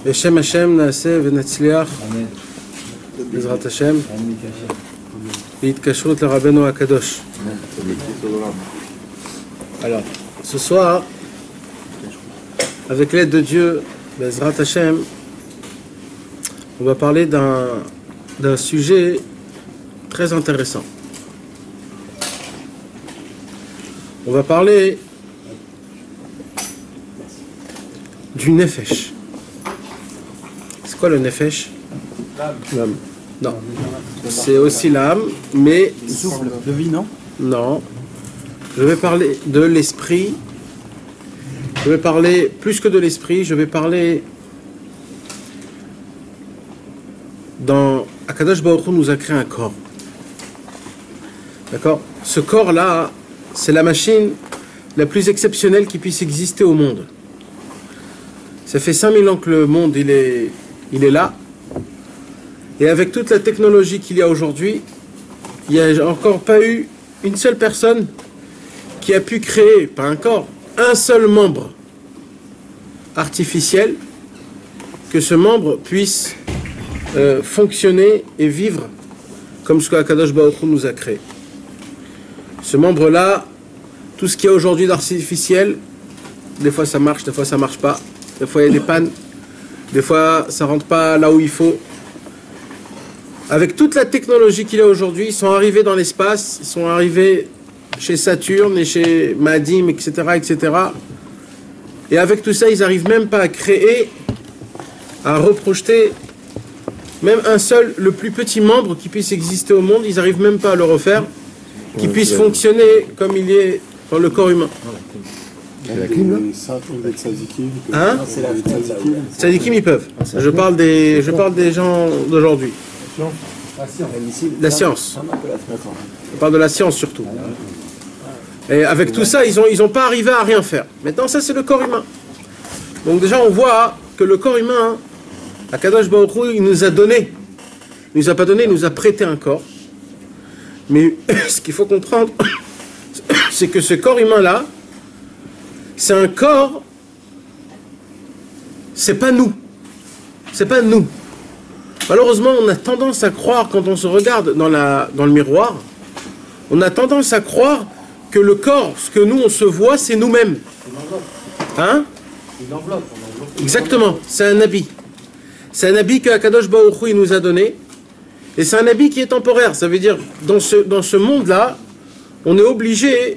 בשם השם נעשה ונצליח בעזרת השם בהתקשרות לרבנו הקדוש. Alors, ce soir, avec l'aide de Dieu, Bezrat Hashem, on va parler d'un sujet très intéressant. On va parler du Nefesh. C'est quoi le Nefesh? L'âme. Non. C'est aussi l'âme, mais... Le souffle de vie, non? Non. Je vais parler de l'esprit. Je vais parler plus que de l'esprit. Je vais parler dans... Akadosh Baruch Hu nous a créé un corps. D'accord? Ce corps-là, c'est la machine la plus exceptionnelle qui puisse exister au monde. Ça fait 5000 ans que le monde il est là. Et avec toute la technologie qu'il y a aujourd'hui, il n'y a encore pas eu une seule personne qui a pu créer, pas un corps, un seul membre artificiel, que ce membre puisse fonctionner et vivre comme ce que Akadosh Baruch Hu nous a créé. Ce membre-là, tout ce qu'il y a aujourd'hui d'artificiel, des fois ça marche, des fois ça marche pas, des fois il y a des pannes, des fois ça rentre pas là où il faut. Avec toute la technologie qu'il y a aujourd'hui, ils sont arrivés dans l'espace, ils sont arrivés chez Saturne et chez Madim, etc., etc. Et avec tout ça, ils n'arrivent même pas à créer, à reprojeter même un seul, le plus petit membre qui puisse exister au monde, ils n'arrivent même pas à le refaire, qui puisse fonctionner comme il est dans le corps humain. C'est la clim, là? Hein? Tzadikim, ils peuvent. Je parle des gens d'aujourd'hui. La science. On parle de la science surtout. Et avec tout ça, ils ont pas arrivé à rien faire. Maintenant, ça c'est le corps humain. Donc déjà, on voit que le corps humain, Akadosh Baruch Hu, il nous a donné. Il nous a pas donné, il nous a prêté un corps. Mais ce qu'il faut comprendre, c'est que ce corps humain-là, c'est un corps, c'est pas nous. C'est pas nous. Malheureusement, on a tendance à croire, quand on se regarde dans le miroir, on a tendance à croire que le corps, ce que nous, on se voit, c'est nous-mêmes. Hein? Une enveloppe. Exactement, c'est un habit. C'est un habit que Akadosh Baruch Hu, il nous a donné. Et c'est un habit qui est temporaire. Ça veut dire, dans ce monde-là, on est obligé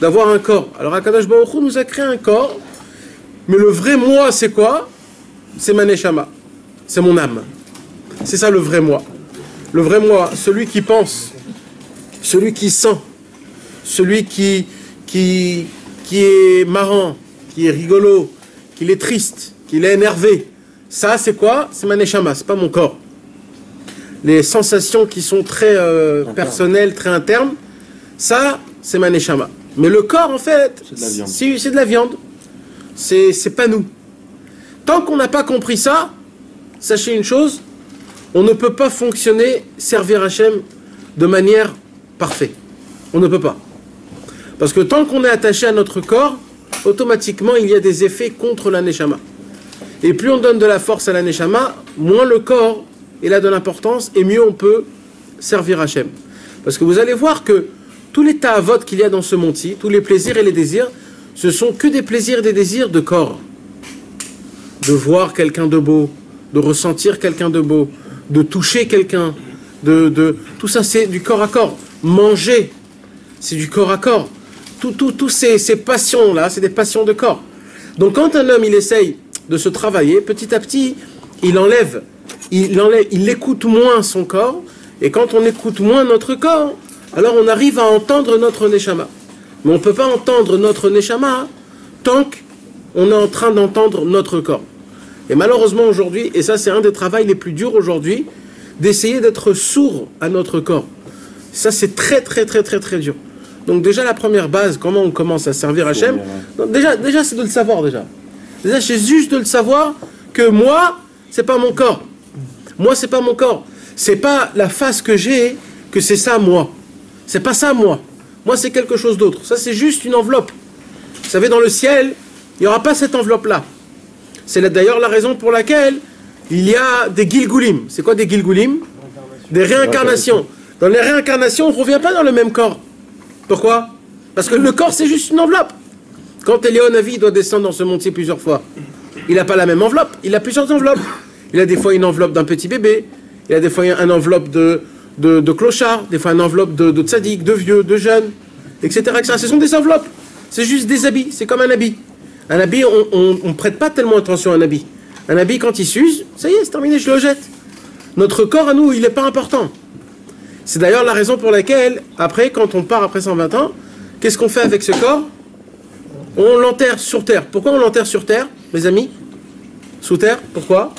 d'avoir un corps. Alors Akadosh Baruch Hu nous a créé un corps, mais le vrai moi, c'est quoi? C'est ma neshama. C'est mon âme. C'est ça le vrai moi. Le vrai moi, celui qui pense, celui qui sent, celui qui est marrant, qui est rigolo, qui est triste, qui est énervé. Ça, c'est quoi? C'est ma neshama, c'est pas mon corps. Les sensations qui sont très personnelles, très internes, ça, c'est ma neshama. Mais le corps, en fait, c'est de la viande. C'est pas nous. Tant qu'on n'a pas compris ça, sachez une chose, on ne peut pas fonctionner, servir Hachem de manière parfaite. On ne peut pas. Parce que tant qu'on est attaché à notre corps, automatiquement, il y a des effets contre la neshama. Et plus on donne de la force à la neshama, moins le corps il a de l'importance et mieux on peut servir Hachem. Parce que vous allez voir que tous les ta'avot qu'il y a dans ce monde-ci, tous les plaisirs et les désirs, ce sont que des plaisirs et des désirs de corps. De voir quelqu'un de beau, de ressentir quelqu'un de beau, de toucher quelqu'un, tout ça c'est du corps à corps. Manger, c'est du corps à corps. Tous ces passions-là, c'est des passions de corps. Donc quand un homme il essaye de se travailler, petit à petit, il écoute moins son corps, et quand on écoute moins notre corps, alors on arrive à entendre notre neshama. Mais on ne peut pas entendre notre neshama tant qu'on est en train d'entendre notre corps. Et malheureusement aujourd'hui, et ça c'est un des travaux les plus durs aujourd'hui, d'essayer d'être sourd à notre corps. Ça c'est très très très très très dur. Donc déjà la première base, comment on commence à servir Hachem, déjà c'est de le savoir déjà. Déjà c'est juste de le savoir que moi, c'est pas mon corps. Moi c'est pas mon corps. C'est pas la face que j'ai que c'est ça moi. C'est pas ça moi. Moi c'est quelque chose d'autre. Ça c'est juste une enveloppe. Vous savez dans le ciel, il n'y aura pas cette enveloppe là. C'est d'ailleurs la raison pour laquelle il y a des Gilgulim. C'est quoi des Gilgulim? Des réincarnations. Dans les réincarnations, on ne revient pas dans le même corps. Pourquoi? Parce que le corps, c'est juste une enveloppe. Quand Eliyahu doit descendre dans ce monde-ci plusieurs fois, il n'a pas la même enveloppe, il a plusieurs enveloppes. Il a des fois une enveloppe d'un petit bébé, il a des fois une enveloppe de clochard, des fois une enveloppe de tzaddik, de vieux, de jeunes, etc., etc. Ce sont des enveloppes. C'est juste des habits, c'est comme un habit. Un habit, on ne prête pas tellement attention à un habit. Un habit, quand il s'use, ça y est, c'est terminé, je le jette. Notre corps à nous, il n'est pas important. C'est d'ailleurs la raison pour laquelle, après, quand on part après 120 ans, qu'est-ce qu'on fait avec ce corps? On l'enterre sur terre. Pourquoi on l'enterre sur terre, mes amis? Sous terre, pourquoi?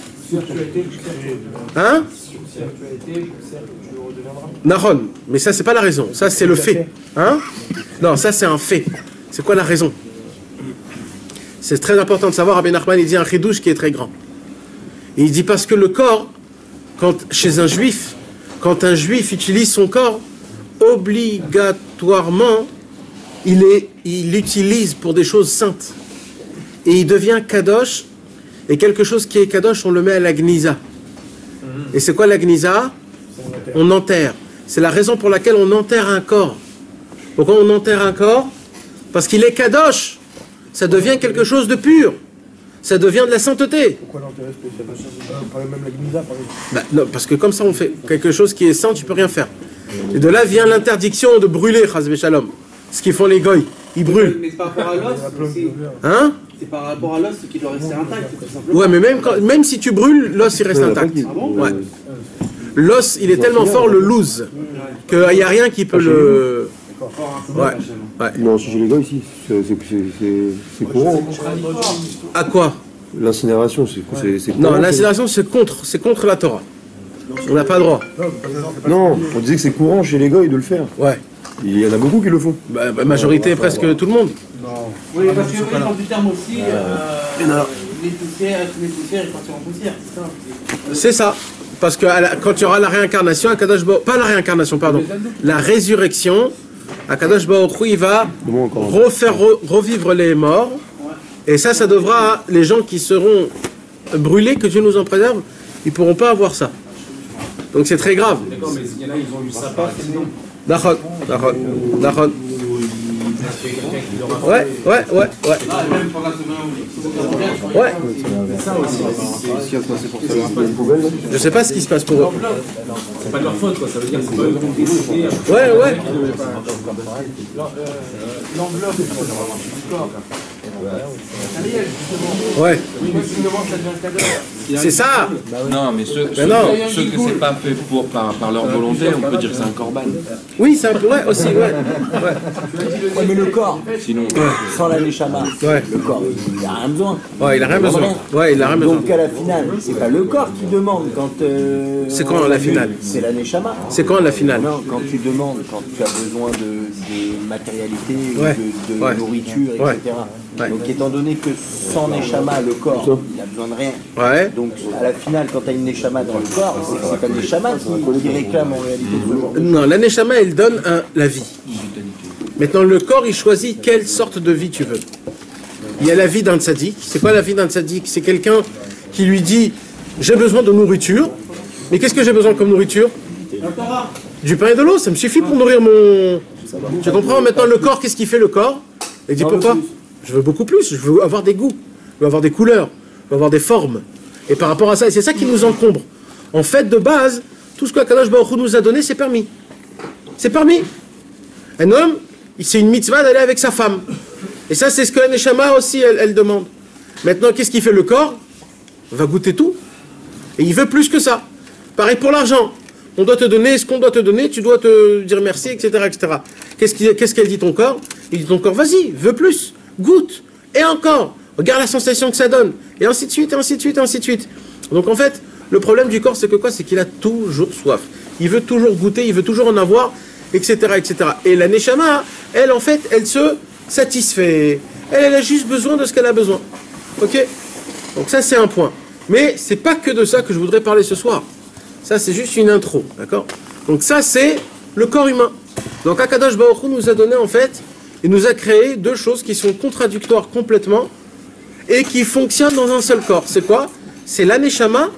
Hein? Nahon, mais ça c'est pas la raison, ça c'est le fait. Hein? Non, ça c'est un fait. C'est quoi la raison? C'est très important de savoir. Rabbi Nachman il dit un chidouche qui est très grand. Et il dit parce que le corps, chez un juif, quand un juif utilise son corps, obligatoirement, il l'utilise pour des choses saintes. Et il devient kadosh, et quelque chose qui est kadosh, on le met à la gnisa. Et c'est quoi la gnisa? On enterre. C'est la raison pour laquelle on enterre un corps. Pourquoi on enterre un corps? Parce qu'il est kadosh. Ça devient quelque chose de pur. Ça devient de la sainteté. Pourquoi l'enterrer spécialement? Même la gnisa, par exemple. Non, parce que comme ça on fait quelque chose qui est saint, tu peux rien faire. Et de là vient l'interdiction de brûler, chas shalom. Ce qu'ils font les goy, ils brûlent. Mais c'est par rapport à l'os aussi. Hein? C'est par rapport à l'os qui doit rester intact, tout simplement. Ouais, mais même si tu brûles, l'os il reste intact. Ah bon? Ouais. L'os, il est tellement fort, le loose, qu'il n'y a rien qui peut le... Ouais. Ouais. Non, chez les gars ici, c'est courant. À quoi? L'incinération, c'est courant. Non, l'incinération, c'est contre la Torah. On n'a pas le droit. Non, on disait que c'est courant chez les gars de le faire. Ouais. Il y en a beaucoup qui le font. Majorité, presque tout le monde. Oui, parce que oui, dans du terme aussi, les poussières ils partiront en poussière, c'est ça. C'est ça. Parce que quand il y aura la réincarnation, Akadosh Baruch, pas la réincarnation, pardon, la résurrection, Akadosh Baruch Hu, il va revivre les morts. Et ça devra, les gens qui seront brûlés, que Dieu nous en préserve, ils ne pourront pas avoir ça. Donc c'est très grave. D'accord, mais il y en a, ils ont eu ça par sinon. D'accord. Ouais. Ah, même pour la semaine, Ouais. C'est ça aussi. Je sais pas ce qui se passe pour eux. C'est pas de leur faute, quoi. Ça veut dire que c'est pas eux qui ont décidé. Ouais. l'enveloppe du corps. Ouais. C'est ça. Non, mais ceux que c'est pas fait par leur volonté, on peut dire que c'est un corban. Oui, c'est un peu, ouais, aussi, ouais. Ouais, mais le corps, Sinon, sans la neshama, Ouais. le corps, il n'a rien besoin. Ouais, il a rien besoin. Ouais, il a rien besoin. Donc à la finale, c'est pas le corps qui demande quand. C'est quand la finale? C'est la neshama. C'est quand la finale? Non, quand tu demandes, quand tu as besoin de matérialité, Ouais. de Ouais. nourriture, Ouais. etc. Ouais. Donc étant donné que sans neshama, le corps, il a besoin de rien. Ouais. Donc à la finale, quand tu as une neshama dans le corps, c'est pas neshama qui réclame en réalité ce genre. Non, la neshama, elle donne la vie. Maintenant, le corps, il choisit quelle sorte de vie tu veux. Il y a la vie d'un tzaddik. C'est quoi la vie d'un tzaddik? C'est quelqu'un qui lui dit « J'ai besoin de nourriture. Mais qu'est-ce que j'ai besoin comme nourriture? Du pain et de l'eau, ça me suffit pour nourrir mon... » Tu comprends? Maintenant, le corps, qu'est-ce qu'il fait le corps? Il dit « Pourquoi? Je veux beaucoup plus. Je veux avoir des goûts. Je veux avoir des couleurs. Je veux avoir des formes. » Et par rapport à ça, et c'est ça qui nous encombre. En fait, de base, tout ce que Akadosh Baruch Hu nous a donné, c'est permis. C'est permis. Un homme, c'est une mitzvah d'aller avec sa femme. Et ça, c'est ce que la Neshama aussi, elle demande. Maintenant, qu'est-ce qu'il fait le corps? On va goûter tout. Et il veut plus que ça. Pareil pour l'argent. On doit te donner ce qu'on doit te donner, tu dois te dire merci, etc. etc. Qu'est-ce qu'elle dit ton corps? Il dit ton corps, vas-y, veux plus, goûte, et encore, regarde la sensation que ça donne, et ainsi de suite, et ainsi de suite, et ainsi de suite. Donc en fait, le problème du corps, c'est que quoi? C'est qu'il a toujours soif. Il veut toujours goûter, il veut toujours en avoir, etc. etc. Et la Neshama, elle, en fait, elle se satisfait. Elle a juste besoin de ce qu'elle a besoin. Ok? Donc ça, c'est un point. Mais c'est pas que de ça que je voudrais parler ce soir. Ça, c'est juste une intro, d'accord? Donc ça, c'est le corps humain. Donc Akadosh Baruch Hu nous a donné, en fait, il nous a créé deux choses qui sont contradictoires complètement. et qui fonctionnent dans un seul corps. C'est quoi? C'est l'aneshama,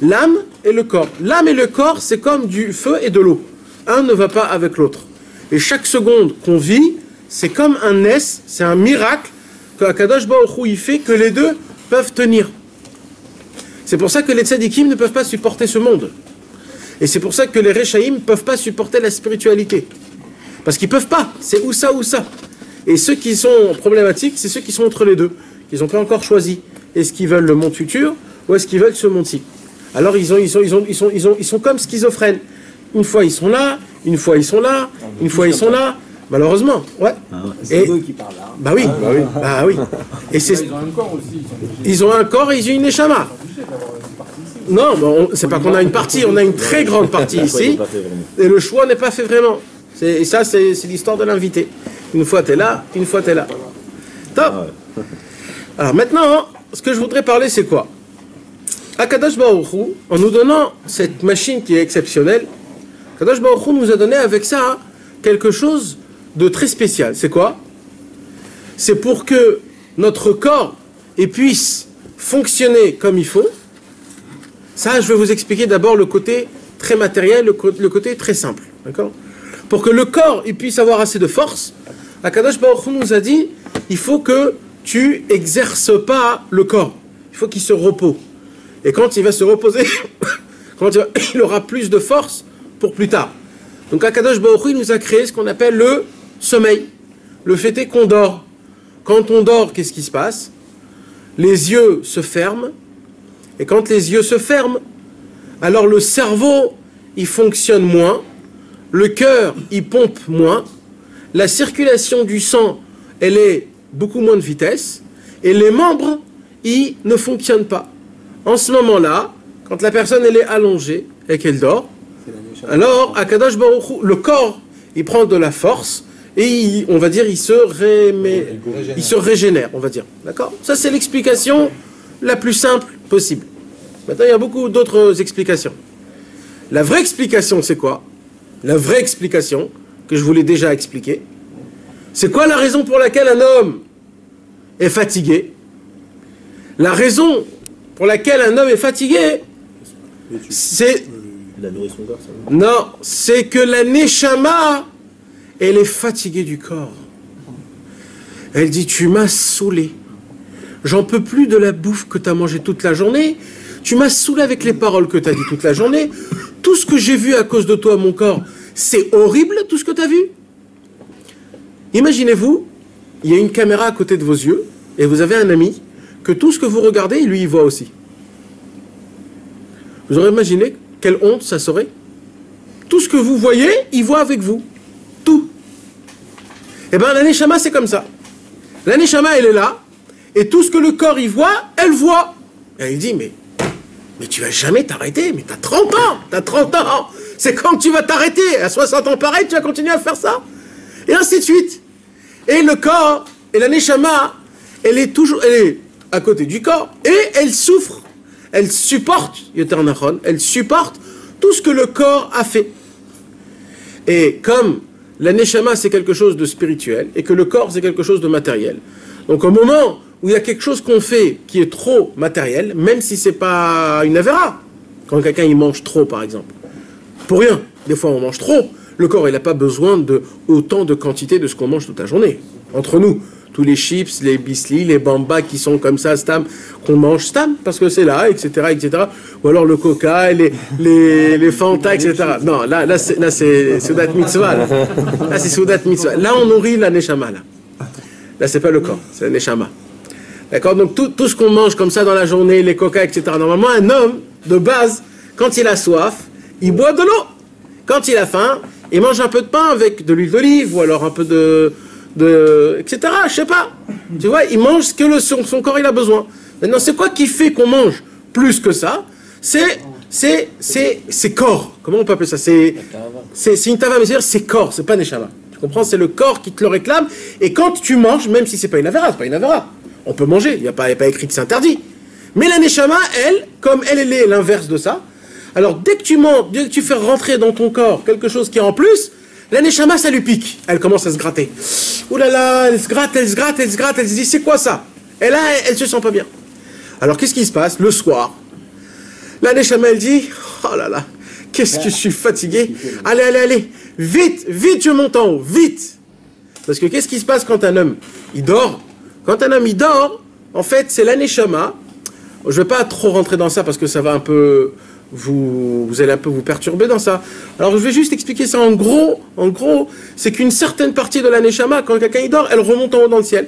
l'âme et le corps. L'âme et le corps, c'est comme du feu et de l'eau. Un ne va pas avec l'autre. Et chaque seconde qu'on vit, c'est comme un nes, c'est un miracle que Akadosh Baruch Hu, il fait que les deux peuvent tenir. C'est pour ça que les tzadikim ne peuvent pas supporter ce monde. Et c'est pour ça que les rechaïm ne peuvent pas supporter la spiritualité. Parce qu'ils ne peuvent pas, c'est ou ça ou ça. Et ceux qui sont problématiques, c'est ceux qui sont entre les deux, qui n'ont pas encore choisi. Est-ce qu'ils veulent le monde futur ou est-ce qu'ils veulent ce monde-ci? Alors ils sont comme schizophrènes. Une fois ils sont là, une fois ils sont là, une fois ils sont là. Malheureusement, ouais. C'est eux qui parlent là. Bah oui, bah oui. Et c'est. Ils ont un corps aussi. Ils ont un corps et ils ont une neshama. Non, bon, c'est pas qu'on a une partie, on a une très grande partie ici. Et le choix n'est pas fait vraiment. Et ça, c'est l'histoire de l'invité. Une fois t'es là, une fois t'es là. Top. Alors maintenant, ce que je voudrais parler, c'est quoi? Akadosh Baruch Hu, en nous donnant cette machine qui est exceptionnelle, Akadosh Baruch Hu nous a donné avec ça quelque chose de très spécial. C'est quoi? C'est pour que notre corps puisse fonctionner comme il faut. Ça, je vais vous expliquer d'abord le côté très matériel, le côté très simple. D'accord? Pour que le corps puisse avoir assez de force, Akadosh Baruch Hu nous a dit, il faut que tu exerces pas le corps. Il faut qu'il se repose. Et quand il va se reposer, il aura plus de force pour plus tard. Donc Akadosh Baruch Hu nous a créé ce qu'on appelle le sommeil. Le fait est qu'on dort. Quand on dort, qu'est-ce qui se passe? Les yeux se ferment. Et quand les yeux se ferment, alors le cerveau, il fonctionne moins. Le cœur, il pompe moins. La circulation du sang, elle est beaucoup moins de vitesse. Et les membres, ils ne fonctionnent pas. En ce moment-là, quand la personne elle est allongée et qu'elle dort, alors Akadosh Baruch Hu, le corps, il prend de la force et on va dire il se régénère, on va dire. D'accord? Ça c'est l'explication la plus simple possible. Maintenant il y a beaucoup d'autres explications. La vraie explication c'est quoi? La vraie explication que je vous l'ai déjà expliquée, c'est quoi la raison pour laquelle un homme est fatigué? La raison pour laquelle un homme est fatigué, c'est... Non, c'est que la neshama, elle est fatiguée du corps. Elle dit, tu m'as saoulé. J'en peux plus de la bouffe que tu as mangée toute la journée. Tu m'as saoulé avec les paroles que tu as dit toute la journée. Tout ce que j'ai vu à cause de toi, mon corps, c'est horrible, tout ce que tu as vu. Imaginez-vous, il y a une caméra à côté de vos yeux, et vous avez un ami, que tout ce que vous regardez, lui, il voit aussi. Vous aurez imaginé quelle honte ça serait? Tout ce que vous voyez, il voit avec vous. Tout. Eh bien, la neshama, c'est comme ça. La neshama, elle est là, et tout ce que le corps, il voit, elle voit. Et il dit, mais tu vas jamais t'arrêter, mais t'as 30 ans, t'as 30 ans. C'est quand tu vas t'arrêter. À 60 ans, pareil, tu vas continuer à faire ça. Et ainsi de suite. Et le corps, et la neshama, elle est à côté du corps, et elle souffre. Elle supporte, elle supporte tout ce que le corps a fait. Et comme la neshama c'est quelque chose de spirituel et que le corps c'est quelque chose de matériel, donc au moment où il y a quelque chose qu'on fait qui est trop matériel, même si c'est pas une avéra, quand quelqu'un il mange trop par exemple, pour rien, des fois on mange trop, le corps il n'a pas besoin de autant de quantité de ce qu'on mange toute la journée. Entre nous, tous les chips, les bislis, les bambas qui sont comme ça, stam, qu'on mange stam, parce que c'est là, etc., etc. Ou alors le coca, les Fanta, etc. Non, là c'est Soudat Mitzvah. Là c'est Soudat Mitzvah. Là on nourrit la neshama. Là c'est pas le corps, c'est la neshama. D'accord? Donc tout ce qu'on mange comme ça dans la journée, les coca, etc. Normalement, un homme, de base, quand il a soif, il boit de l'eau. Quand il a faim, il mange un peu de pain avec de l'huile d'olive, ou alors un peu etc. Je sais pas. Tu vois, il mange ce que son corps il a besoin. Maintenant, c'est quoi qui fait qu'on mange plus que ça? C'est corps. Comment on peut appeler ça? C'est une tava, mais c'est corps, c'est pas neshama. Tu comprends? C'est le corps qui te le réclame. Et quand tu manges, même si c'est pas une avéra, on peut manger. Il n'y a pas écrit que c'est interdit. Mais la neshama, elle, comme elle est l'inverse de ça. Alors dès que tu fais rentrer dans ton corps quelque chose qui est en plus, la neshama, ça lui pique. Elle commence à se gratter. Ouh là là, elle se gratte, elle se dit, c'est quoi ça? Et là, elle se sent pas bien. Alors, qu'est-ce qui se passe? Le soir, la Neshama, elle dit, oh là là, qu'est-ce que je suis fatigué. Allez, allez, allez, vite, vite, je monte en haut, vite. Parce que qu'est-ce qui se passe quand un homme, il dort? Quand un homme, il dort, en fait, c'est la Neshama. Je ne vais pas trop rentrer dans ça parce que ça va un peu, vous allez un peu vous perturber dans ça. Alors, je vais juste expliquer ça en gros, c'est qu'une certaine partie de la Neshama, quand quelqu'un il dort, elle remonte en haut dans le ciel.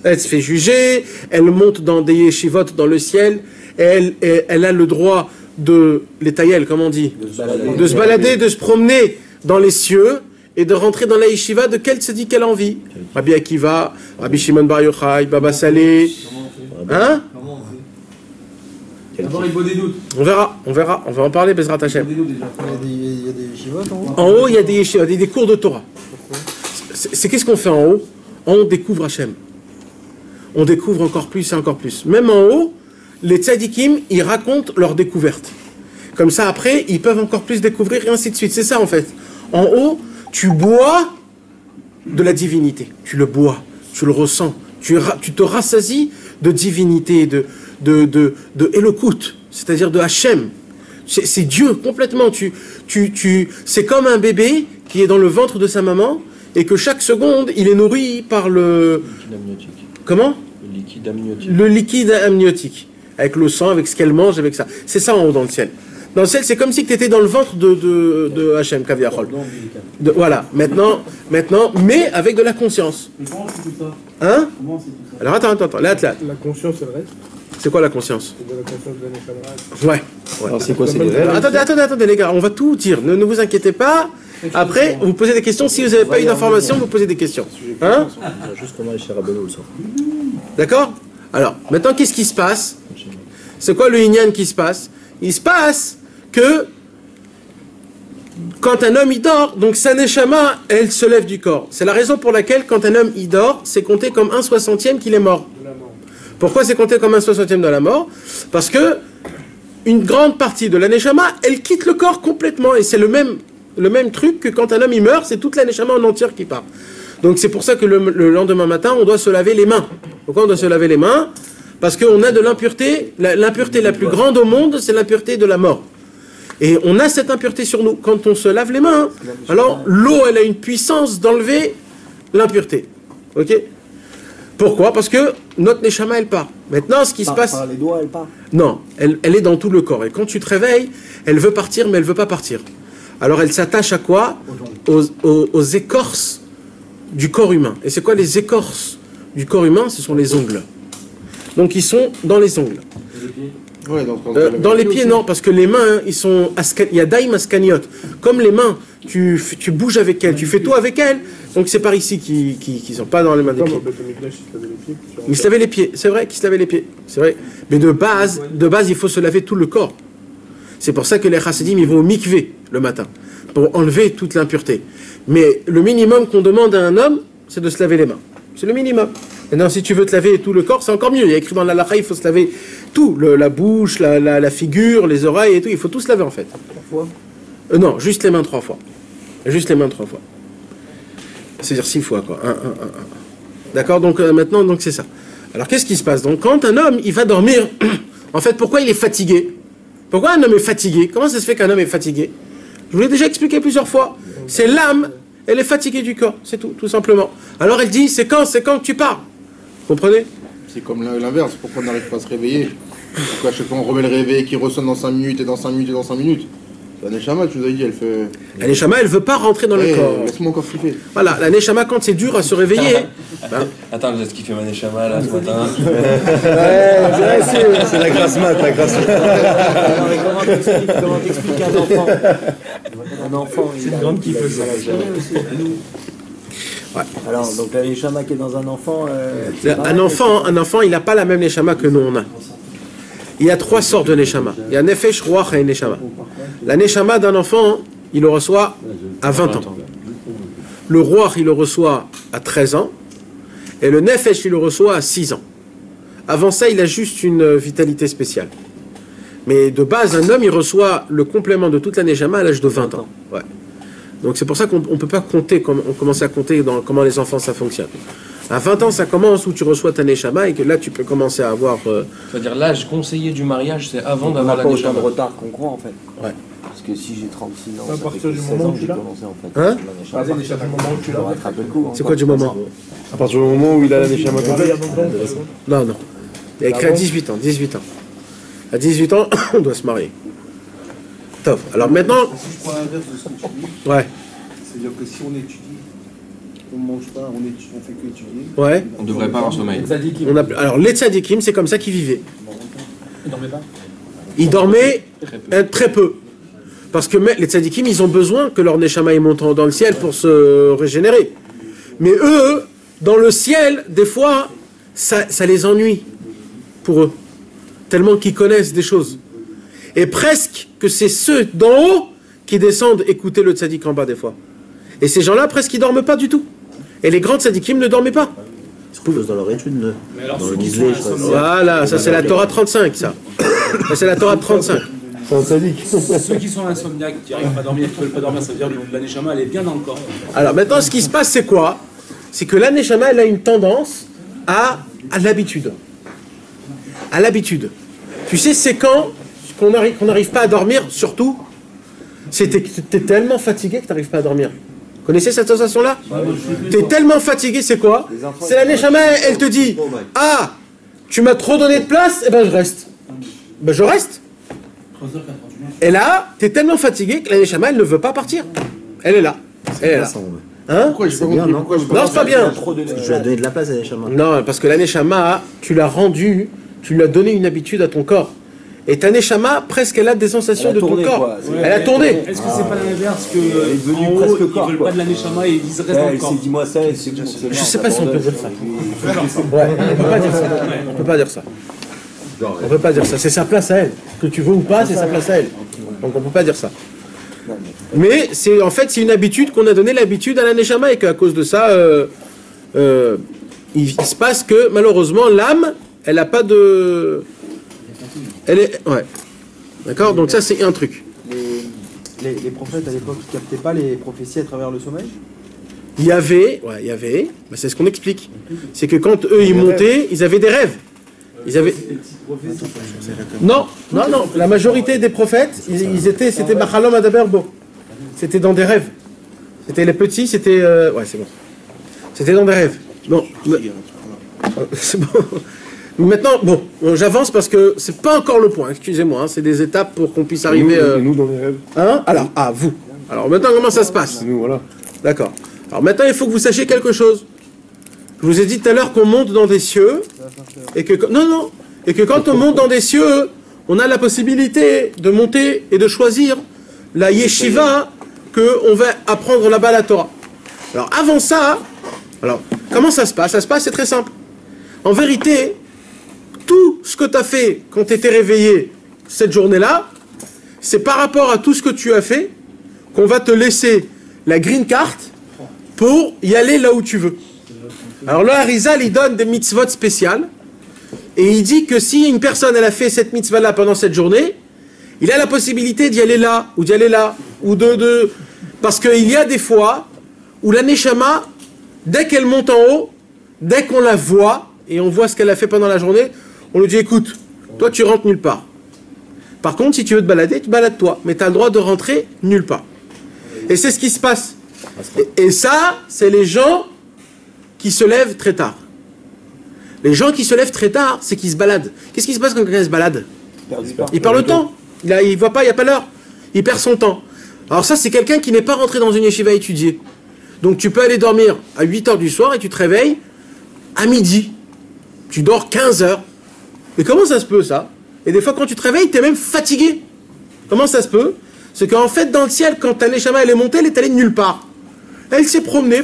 Elle se fait juger, elle monte dans des yeshivot dans le ciel, et elle a le droit de l'étaïel, comment on dit, de se balader, de se promener dans les cieux et de rentrer dans la yeshiva de quelle tzaddik qu'elle a envie. Rabbi Akiva, Rabbi Shimon Bar Yochai, Baba Saleh. Hein? D'abord, il vaut des doutes. On verra, on va en parler, Bezrat Hashem. Il y a des yeshivot en haut. En haut, il y a des yeshivot, des cours de Torah. C'est qu'est-ce qu'on fait en haut? On découvre Hashem. On découvre encore plus et encore plus. Même en haut, les tzadikim, ils racontent leurs découvertes. Comme ça, après, ils peuvent encore plus découvrir et ainsi de suite. C'est ça, en fait. En haut, tu bois de la divinité. Tu le bois, tu le ressens. Tu te rassasies de divinité, de Elokut, c'est-à-dire de Hachem. C'est Dieu, complètement. C'est comme un bébé qui est dans le ventre de sa maman et que chaque seconde, il est nourri par le... Comment? Le liquide amniotique. Le liquide amniotique. Avec le sang, avec ce qu'elle mange, avec ça. C'est ça en haut dans le ciel. Dans le ciel, c'est comme si tu étais dans le ventre de Hachem, Kaviachol. Voilà, maintenant, mais avec de la conscience. Mais comment c'est tout ça? Hein? Comment c'est tout ça? Alors attends, là. La conscience, c'est le reste. C'est quoi la conscience? C'est de la conscience de la Neshama. Ouais. Alors c'est quoi, c'est des rêves? Attendez les gars, on va tout dire. Ne vous inquiétez pas. Après, vous posez des questions. Si vous n'avez pas eu d'informations, vous posez des questions. Hein? Juste comment les Rabbeinu le sort. D'accord? Alors, maintenant, qu'est-ce qui se passe? C'est quoi le Inyan qui se passe? Il se passe que quand un homme il dort, donc sa Neshama, elle se lève du corps. C'est la raison pour laquelle quand un homme il dort, c'est compté comme 1/60 qu'il est mort. Pourquoi c'est compté comme 1/60 de la mort? Parce que une grande partie de la Neshama, elle quitte le corps complètement. Et c'est le même truc que quand un homme il meurt, c'est toute la Neshama en entière qui part. Donc c'est pour ça que le lendemain matin, on doit se laver les mains. Pourquoi on doit se laver les mains? Parce qu'on a de l'impureté. L'impureté la plus grande au monde, c'est l'impureté de la mort. Et on a cette impureté sur nous. Quand on se lave les mains, alors l'eau, elle a une puissance d'enlever l'impureté. Ok? Pourquoi? Parce que notre Neshama, elle part. Maintenant, ce qui se passe... Par les doigts, elle part. Non, elle est dans tout le corps. Et quand tu te réveilles, elle veut partir, mais elle ne veut pas partir. Alors elle s'attache à quoi? Aux écorces du corps humain. Et c'est quoi les écorces du corps humain? Ce sont les ongles. Donc ils sont dans les ongles. Ouais, donc, Dans les pieds, non, parce que les mains, ils sont... Il y a daim askaniot. Comme les mains, tu bouges avec elles, tu fais tout avec elles. Donc c'est par ici qu'ils ne sont pas dans les mains des pieds. Il se lavait les pieds, c'est vrai qu'il se lavait les pieds. C'est vrai. Mais de base, il faut se laver tout le corps. C'est pour ça que les chassidim, ils vont au mikvé le matin, pour enlever toute l'impureté. Mais le minimum qu'on demande à un homme, c'est de se laver les mains. C'est le minimum. Maintenant, si tu veux te laver tout le corps, c'est encore mieux. Il y a écrit dans la halakha, il faut se laver tout. La bouche, la figure, les oreilles et tout. Il faut tout se laver en fait. 3 fois? Non, juste les mains 3 fois. Juste les mains 3 fois. C'est-à-dire 6 fois, quoi. 1. D'accord? Donc maintenant, c'est ça. Alors qu'est-ce qui se passe? Donc quand un homme, il va dormir, en fait, pourquoi il est fatigué? Pourquoi un homme est fatigué? Comment ça se fait qu'un homme est fatigué? Je vous l'ai déjà expliqué plusieurs fois. C'est l'âme, elle est fatiguée du corps, c'est tout simplement. Alors elle dit, c'est quand que tu pars? Vous comprenez? c'est comme l'inverse. Pourquoi on n'arrive pas à se réveiller? Pourquoi à chaque fois on remet le réveil qui ressonne dans 5 minutes et dans 5 minutes et dans 5 minutes? La Neshama, tu nous as dit, elle fait... La Neshama, elle veut pas rentrer dans le corps. Laisse-moi encore flipper. Voilà, la Neshama, quand c'est dur à se réveiller... Attends, vous êtes kiffé ma Neshama là ce matin? C'est la grasse mat, la grasse mat. Non, mais comment t'expliques un enfant? Un enfant, C'est une grande kiffeuse. Ouais. Alors, donc la Neshama qui est dans un enfant... Un enfant, il n'a pas la même Neshama que nous on a. Il y a 3 sortes de Neshama. Il y a Nefesh, Ruach et Neshama. La Neshama d'un enfant, il le reçoit à 20 ans. Le Ruach, il le reçoit à 13 ans. Et le Nefesh, il le reçoit à 6 ans. Avant ça, il a juste une vitalité spéciale. Mais de base, un homme, il reçoit le complément de toute la Neshama à l'âge de 20 ans. Ouais. Donc c'est pour ça qu'on ne peut pas compter, on commence à compter dans comment les enfants ça fonctionne. À 20 ans, ça commence où tu reçois ta Neshama et que là, tu peux commencer à avoir... C'est-à-dire l'âge conseillé du mariage, c'est avant On d'avoir n'a la pas autant de Neshama. retard qu'on croit en fait. Ouais. Parce que si j'ai 36 ans, À ça partir fait que du 16 moment ans où que tu j'ai l'as. commencé en fait. Hein La Vas-y, déjà, du moment où tu l'as. rattraper le coup. C'est quoi du moment? À partir du moment où il a la Neshama complète. Non, non. Il y a écrit à 18 ans, 18 ans. À 18 ans, on doit se marier. Top. Alors maintenant... Si je prends l'inverse de ce que tu dis, Ouais, c'est-à-dire que si on étudie, on ne mange pas, on fait que étudier. ouais. On devrait pas avoir sommeil. Alors les tzadikim, c'est comme ça qu'ils vivaient. Ils dormaient pas. Ils dormaient très peu. Parce que les tzadikim, ils ont besoin que leur neshama monte dans le ciel pour se régénérer. Mais eux, dans le ciel, des fois, ça les ennuie pour eux. Tellement qu'ils connaissent des choses. Et presque que c'est ceux d'en haut qui descendent écouter le tzadik en bas des fois. Et ces gens-là, presque, ils dorment pas du tout. Et les grands tzadikim ne dormaient pas. Dans leur étude, Mais alors, dans ceux le qui Gisley, sont je crois. Voilà, ça c'est la Torah 35, ça. Ça c'est la Torah 35. C'est un sadique. Ceux qui sont insomniaques, qui n'arrivent pas à dormir, qui ne veulent pas dormir, ça veut dire que la Neshama, elle est bien dans le corps. Alors maintenant, ce qui se passe, c'est quoi? C'est que la Neshama, elle a une tendance à l'habitude. À l'habitude. Tu sais, c'est quand qu'on n'arrive pas à dormir, surtout, t'es tellement fatigué que tu n'arrives pas à dormir. Vous connaissez cette sensation-là? Tu es tellement fatigué, c'est quoi? C'est la Neshama, elle te dit, ah, tu m'as trop donné de place, et ben je reste. Ben je reste. Et là, tu es tellement fatigué que la Neshama, elle ne veut pas partir. Elle est là. Elle est là. Hein? Pourquoi j'ai pas bien, compris? non Pourquoi j'ai pas Non, c'est pas bien. Je lui ai donné de la place à Neshama. Non, parce que la Neshama, tu l'as rendue, tu lui as donné une habitude à ton corps. Et ta Neshama, presque, elle a des sensations Elle a de ton tourné, corps. quoi. Elle a tourné. Est-ce que c'est pas l'inverse que est devenue en haut, presque ils corps, veulent quoi. pas de la Neshama et ils disent reste dans Elle le corps. s'est dit moi ça et c'est bon. Je sais pas si on peut dire ça. Ouais, on peut pas dire ça. On peut pas dire ça. On peut pas dire ça. C'est sa place à elle. Que tu veux ou pas, c'est sa place à elle. Donc on peut pas dire ça. Mais c'est en fait c'est une habitude qu'on a donné l'habitude à la Neshama et qu'à cause de ça, il se passe que malheureusement l'âme, elle a pas de, elle est ouais. D'accord. Donc ça c'est un truc. Les prophètes à l'époque ne captaient pas les prophéties à travers le sommeil? Il y avait, bah, c'est ce qu'on explique. C'est que quand eux ils montaient, ils avaient des rêves. Ils avaient. Non, la majorité des prophètes, c'était Bachalom Adaberbo. C'était dans des rêves. C'était les petits, c'était. Ouais, c'est bon. C'était dans des rêves. Bon. C'est bon. Maintenant, bon, j'avance parce que c'est pas encore le point, excusez-moi, hein, c'est des étapes pour qu'on puisse arriver. Nous, dans les rêves. Hein? Alors, vous. Alors maintenant, comment ça se passe? Nous, voilà. D'accord. Alors maintenant, il faut que vous sachiez quelque chose. Je vous ai dit tout à l'heure qu'on monte dans des cieux, et que et que quand on monte dans des cieux, on a la possibilité de monter et de choisir la yeshiva que on va apprendre là-bas la Torah. Alors avant ça, comment ça se passe? Ça se passe, c'est très simple. En vérité, tout ce que tu as fait quand tu étais réveillé cette journée-là, c'est par rapport à tout ce que tu as fait qu'on va te laisser la green card pour y aller là où tu veux. Alors le Harizal, il donne des mitzvot spéciales et il dit que si une personne elle a fait cette mitzvah-là pendant cette journée, il a la possibilité d'y aller là, ou d'y aller là, ou de... Parce qu'il y a des fois où la Neshama, dès qu'elle monte en haut, dès qu'on la voit, et on voit ce qu'elle a fait pendant la journée, on lui dit, écoute, toi tu rentres nulle part. Par contre, si tu veux te balader, tu balades-toi, mais tu as le droit de rentrer nulle part. Et c'est ce qui se passe. Et ça, c'est les gens qui se lèvent très tard. Les gens qui se lèvent très tard, c'est qu'ils se baladent. Qu'est-ce qui se passe quand quelqu'un se balade? Il perd le temps. Il voit pas, il n'y a pas l'heure. Il perd son temps. Alors ça, c'est quelqu'un qui n'est pas rentré dans une yeshiva à étudier. Donc tu peux aller dormir à 8h du soir et tu te réveilles à midi. Tu dors 15 heures. Mais comment ça se peut, ça? Et des fois, quand tu te réveilles, tu es même fatigué. Comment ça se peut? C'est qu'en fait, dans le ciel, quand ta neshama elle est montée, elle est allée nulle part. Elle s'est promenée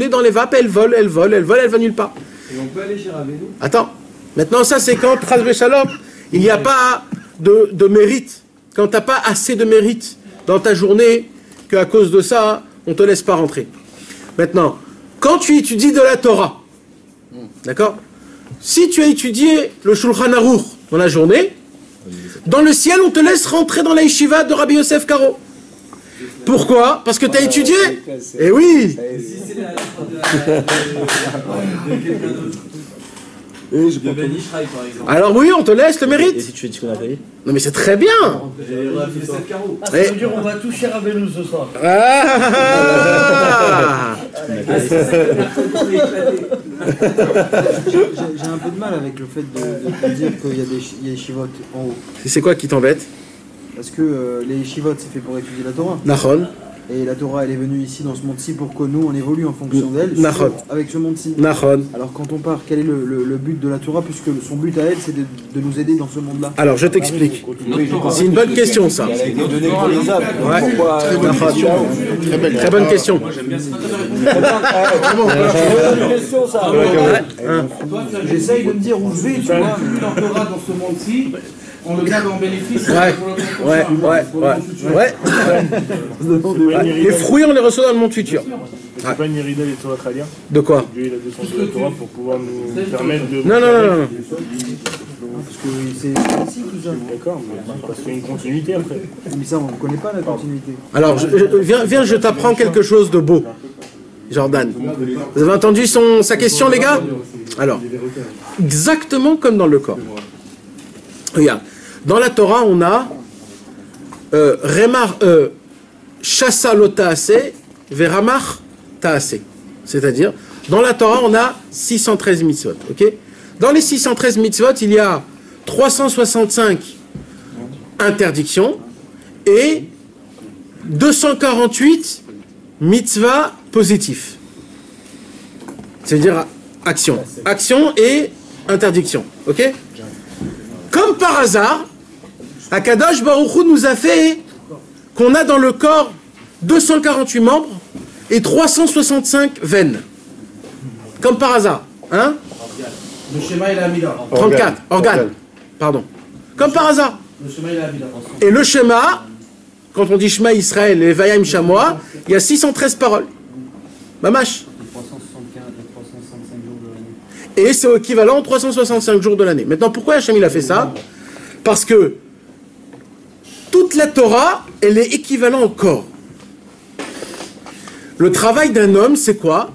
dans les vapes, elle vole, elle va nulle part. Et on peut aller chez Rabbeinu? Attends. Maintenant, ça, c'est quand, Chas v'Shalom, il n'y a pas de mérite. Quand tu n'as pas assez de mérite dans ta journée, qu'à cause de ça, on ne te laisse pas rentrer. Maintenant, quand tu étudies de la Torah, d'accord? Si tu as étudié le Shulchan Aruch dans la journée, dans le ciel, on te laisse rentrer dans la yeshiva de Rabbi Yosef Karo. Pourquoi? Parce que tu as étudié. Eh oui. Alors oui, on te laisse le mérite. Et si tu fais ce qu'on a fait? Non mais c'est très bien. Ça veut dire on va toucher Rabbeinu ce soir. J'ai un peu de mal avec le fait de dire qu'il y a des yeshivot en haut. C'est quoi qui t'embête? Parce que les yeshivot, c'est fait pour étudier la Torah. Nahon. Et la Torah, elle est venue ici dans ce monde-ci pour que nous, on évolue en fonction d'elle, avec ce monde-ci. Nahon. Alors quand on part, quel est le but de la Torah, puisque son but à elle, c'est de nous aider dans ce monde-là? Alors je t'explique. C'est une bonne question ça. Ouais. Très bonne question. J'essaye de me dire où je vais, tu vois. Toute la Torah dans ce monde-ci, on le garde en bénéfice. Ouais. Les fruits, on les reçoit dans le monde futur. C'est pas une Mérida des Torah Khalia? De quoi? Dieu il a descendu la Torah pour pouvoir nous permettre de... Non. Parce que c'est ici tout ça. D'accord, mais parce qu'il y a une continuité après. Mais ça, on ne connaît pas la continuité. Alors, viens, je t'apprends quelque chose de beau. Jordan. Vous avez entendu sa question, les gars? Alors, exactement comme dans le corps. Regarde. Dans la Torah, on a Shasa lo ta'ase veramach ta'ase. C'est-à-dire, dans la Torah, on a 613 mitzvot. Ok? Dans les 613 mitzvot, il y a 365 interdictions et 248 mitzvahs positifs. C'est-à-dire action. Action et interdiction. Ok? Comme par hasard, Akadosh Baruch Hu nous a fait qu'on a dans le corps 248 membres et 365 veines. Comme par hasard. Hein? Le schéma il a mis là. 34. Organes. Pardon. Comme par hasard. Le schéma il a mis là. Et le schéma, quand on dit Shema Israël et Vayam Shamoa, il y a 613 paroles. Mamash. Et c'est équivalent aux 365 jours de l'année. Maintenant, pourquoi Hachem il a fait ça? Parce que toute la Torah, elle est équivalente au corps. Le travail d'un homme, c'est quoi?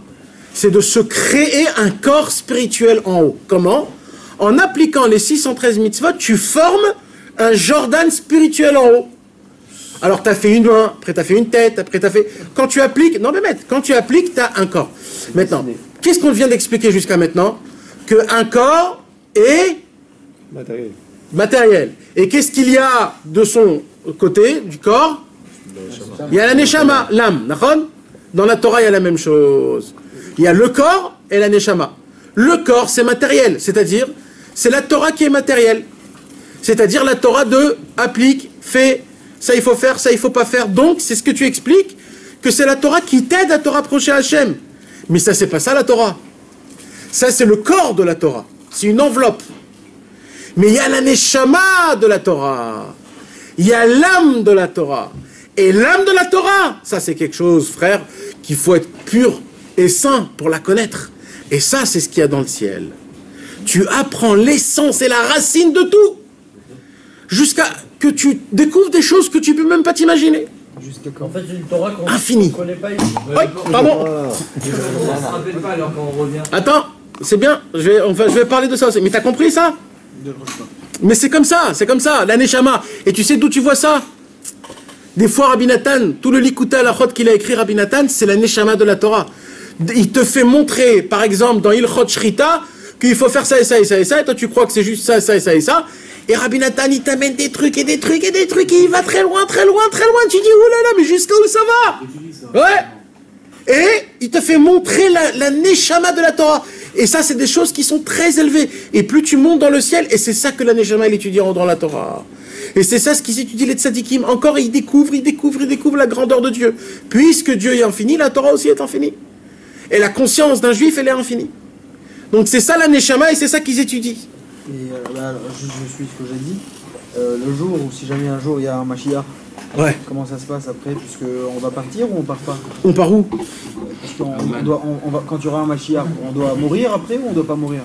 C'est de se créer un corps spirituel en haut. Comment? En appliquant les 613 mitzvot, tu formes un Jordan spirituel en haut. Alors, tu as fait une main, après tu as fait une tête, après tu as fait... Quand tu appliques... Non, mais quand tu appliques, tu as un corps. Maintenant, qu'est-ce qu'on vient d'expliquer jusqu'à maintenant? Qu'un corps est... matériel. Et qu'est-ce qu'il y a de son côté, du corps? Il y a la neshama, l'âme. Dans la Torah, il y a la même chose. Il y a le corps et la neshama. Le corps, c'est matériel. C'est-à-dire, c'est la Torah qui est matérielle. C'est-à-dire la Torah de applique, fait, ça il faut faire, ça il faut pas faire. Donc, c'est ce que tu expliques, que c'est la Torah qui t'aide à te rapprocher à Hachem. Mais ça, c'est pas ça la Torah. Ça, c'est le corps de la Torah. C'est une enveloppe. Mais il y a la neshama de la Torah. Il y a l'âme de la Torah. Et l'âme de la Torah, ça c'est quelque chose, frère, qu'il faut être pur et saint pour la connaître. Et ça, c'est ce qu'il y a dans le ciel. Tu apprends l'essence et la racine de tout. Jusqu'à que tu découvres des choses que tu peux même pas t'imaginer. En fait, une Torah qu'on infini. connaît pas ici. Oui, pardon. On se rappelle pas alors quand on revient. Attends, c'est bien, je vais parler de ça aussi. Mais t'as compris ça? Mais c'est comme ça, la neshama. Et tu sais d'où tu vois ça? Des fois, Rabbi Nathan, tout le Likuta Halachot qu'il a écrit, Rabbi Nathan, c'est la neshama de la Torah. Il te fait montrer, par exemple, dans Ilchot Shrita, qu'il faut faire ça et ça et ça et ça, et toi tu crois que c'est juste ça et ça et ça et ça. Et Rabbi Nathan, il t'amène des trucs et des trucs et des trucs, et il va très loin, très loin, très loin. Tu dis, oh là là, mais jusqu'à où ça va? Ouais. Et il te fait montrer la neshama de la Torah. Et ça, c'est des choses qui sont très élevées. Et plus tu montes dans le ciel, et c'est ça que la neshama, elle étudie dans la Torah. Et c'est ça ce qu'ils étudient les tzadikim. Encore, ils découvrent la grandeur de Dieu. Puisque Dieu est infini, la Torah aussi est infinie. Et la conscience d'un juif, elle est infinie. Donc c'est ça la neshama, et c'est ça qu'ils étudient. Et je suis ce que j'ai dit. Le jour où, si jamais un jour il y a un Mashiach, ouais. Comment ça se passe après? Puisqu'on va partir ou on part pas? On part où? Parce qu'on quand il y aura un Mashiach, on doit mourir après ou on doit pas mourir?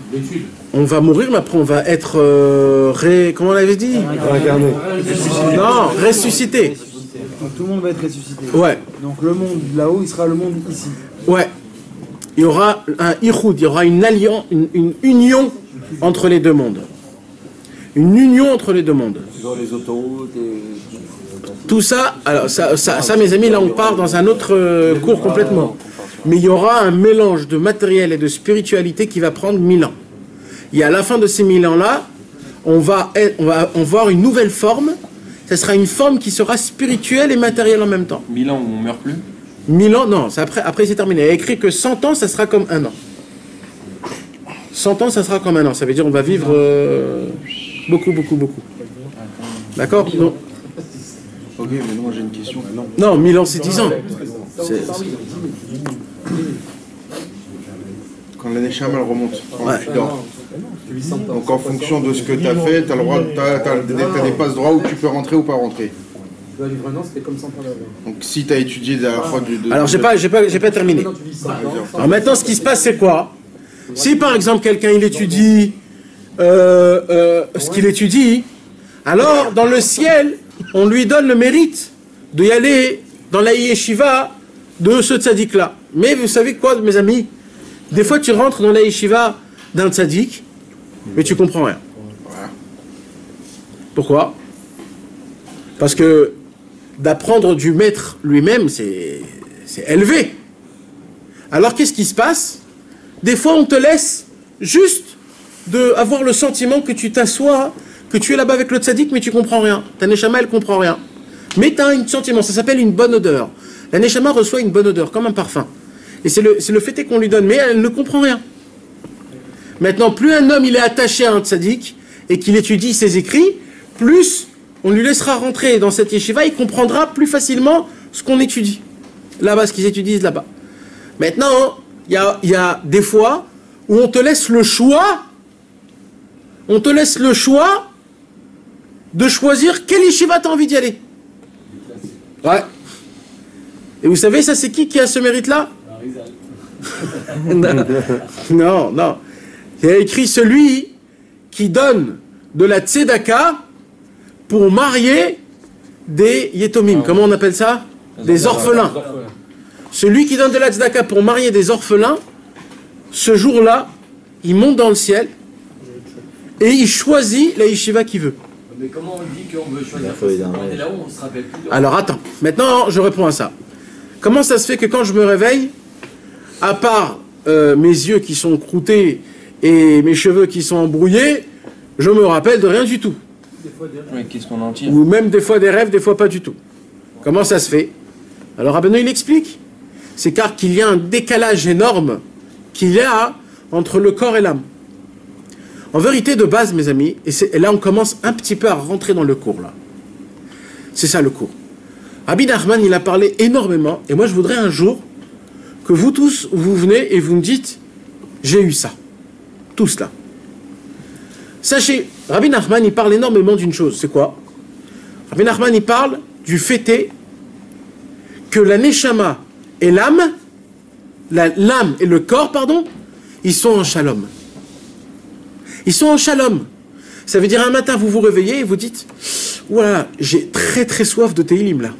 On va mourir, mais après on va être comment on l'avait dit? Réincarné. Non, ressuscité. Donc tout le monde va être ressuscité. Ouais. Donc le monde là-haut, il sera le monde ici. Ouais. Il y aura un ihoud, il y aura une alliance, une union entre les deux mondes. Une union entre les deux mondes. Genre les autoroutes et... Tout ça, alors ça, mes amis, là on part dans un autre cours complètement. Mais il y aura un mélange de matériel et de spiritualité qui va prendre 1000 ans. Et à la fin de ces 1000 ans-là, on va voir une nouvelle forme. Ce sera une forme qui sera spirituelle et matérielle en même temps. 1000 ans où on meurt plus? 1000 ans, non, après c'est terminé. Il y a écrit que 100 ans, ça sera comme un an. 100 ans, ça sera comme un an. Ça veut dire on va vivre beaucoup. D'accord? Non. Ok, mais non, j'ai une question. Non, 1000 ans, c'est 10 ans. Quand la Neshama elle remonte, quand tu dors. Donc en fonction de ce que tu as fait, tu as le droit, t'as des passes droits où tu peux rentrer ou pas rentrer. La vivre un an, c'était comme 100 ans d'avant. Donc si tu as étudié la fois du... Alors j'ai pas terminé. Alors maintenant, ce qui se passe, c'est quoi? Si par exemple quelqu'un il étudie ce qu'il étudie, alors dans le ciel, on lui donne le mérite d'y aller dans la yeshiva de ce tzaddik-là. Mais vous savez quoi, mes amis? Des fois, tu rentres dans la yeshiva d'un tzaddik, mais tu comprends rien. Pourquoi? Parce que d'apprendre du maître lui-même, c'est élevé. Alors qu'est-ce qui se passe? Des fois, on te laisse juste avoir le sentiment que tu t'assois, que tu es là-bas avec le tzaddik, mais tu comprends rien. Ta neshama, elle comprend rien. Mais tu as un sentiment, ça s'appelle une bonne odeur. La neshama reçoit une bonne odeur, comme un parfum. Et c'est le fait qu'on lui donne, mais elle ne comprend rien. Maintenant, plus un homme il est attaché à un tzaddik et qu'il étudie ses écrits, plus on lui laissera rentrer dans cette yeshiva, il comprendra plus facilement ce qu'on étudie. Là-bas, ce qu'ils étudient là-bas. Maintenant, il y a des fois où on te laisse le choix, de choisir quelle yeshiva tu as envie d'y aller. Ouais. Et vous savez, ça c'est qui a ce mérite-là? Non. Il y a écrit celui qui donne de la tzedaka pour marier des yetomim. Comment on appelle ça? Des orphelins. Celui qui donne de la tzedaka pour marier des orphelins, ce jour-là, il monte dans le ciel et il choisit la yeshiva qu'il veut. Mais comment on dit qu'on veut choisir? On est là-haut, on se rappelle plus. Alors attends, maintenant je réponds à ça. Comment ça se fait que quand je me réveille, à part mes yeux qui sont croûtés et mes cheveux qui sont embrouillés, je me rappelle de rien du tout? Oui, qu'est-ce qu'on en tire? Ou même des fois des rêves, des fois pas du tout. Comment ça se fait? Alors Rabbeinu il explique. C'est car qu'il y a un décalage énorme qu'il y a entre le corps et l'âme. En vérité, de base, mes amis, et là on commence un petit peu à rentrer dans le cours là. C'est ça le cours. Rabbi Nachman, il a parlé énormément, et moi je voudrais un jour que vous tous, vous venez et vous me dites, j'ai eu ça. Tous là. Sachez, Rabbi Nachman, il parle énormément d'une chose, c'est quoi? Rabbi Nachman, il parle du fait que la neshama et l'âme, l'âme et le corps, pardon, ils sont en shalom. Ils sont en shalom. Ça veut dire un matin, vous vous réveillez et vous dites, voilà, j'ai très très soif de Teilim là.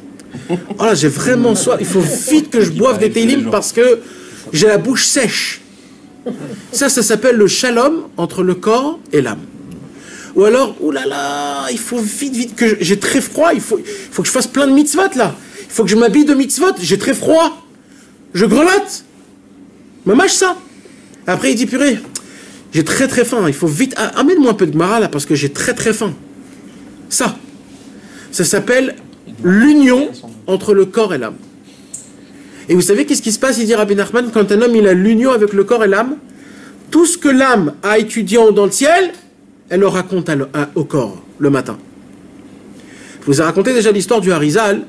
Oh là, j'ai vraiment soif. Il faut vite que je boive des Teilim parce que j'ai la bouche sèche. Ça s'appelle le shalom entre le corps et l'âme. Ou alors, oulala, il faut vite que j'ai très froid. Il faut que je fasse plein de mitzvot là. Il faut que je m'habille de mitzvot. J'ai très froid. Je grelotte. Me mâche ça. Après, il dit, purée, j'ai très très faim. Il faut vite, amène-moi un peu de Gemara là parce que j'ai très très faim. Ça s'appelle l'union entre le corps et l'âme. Et vous savez qu'est-ce qui se passe, il dit Rabbi Nachman, quand un homme il a l'union avec le corps et l'âme, tout ce que l'âme a étudié dans le ciel, elle le raconte au corps le matin. Je vous ai raconté déjà l'histoire du Harizal,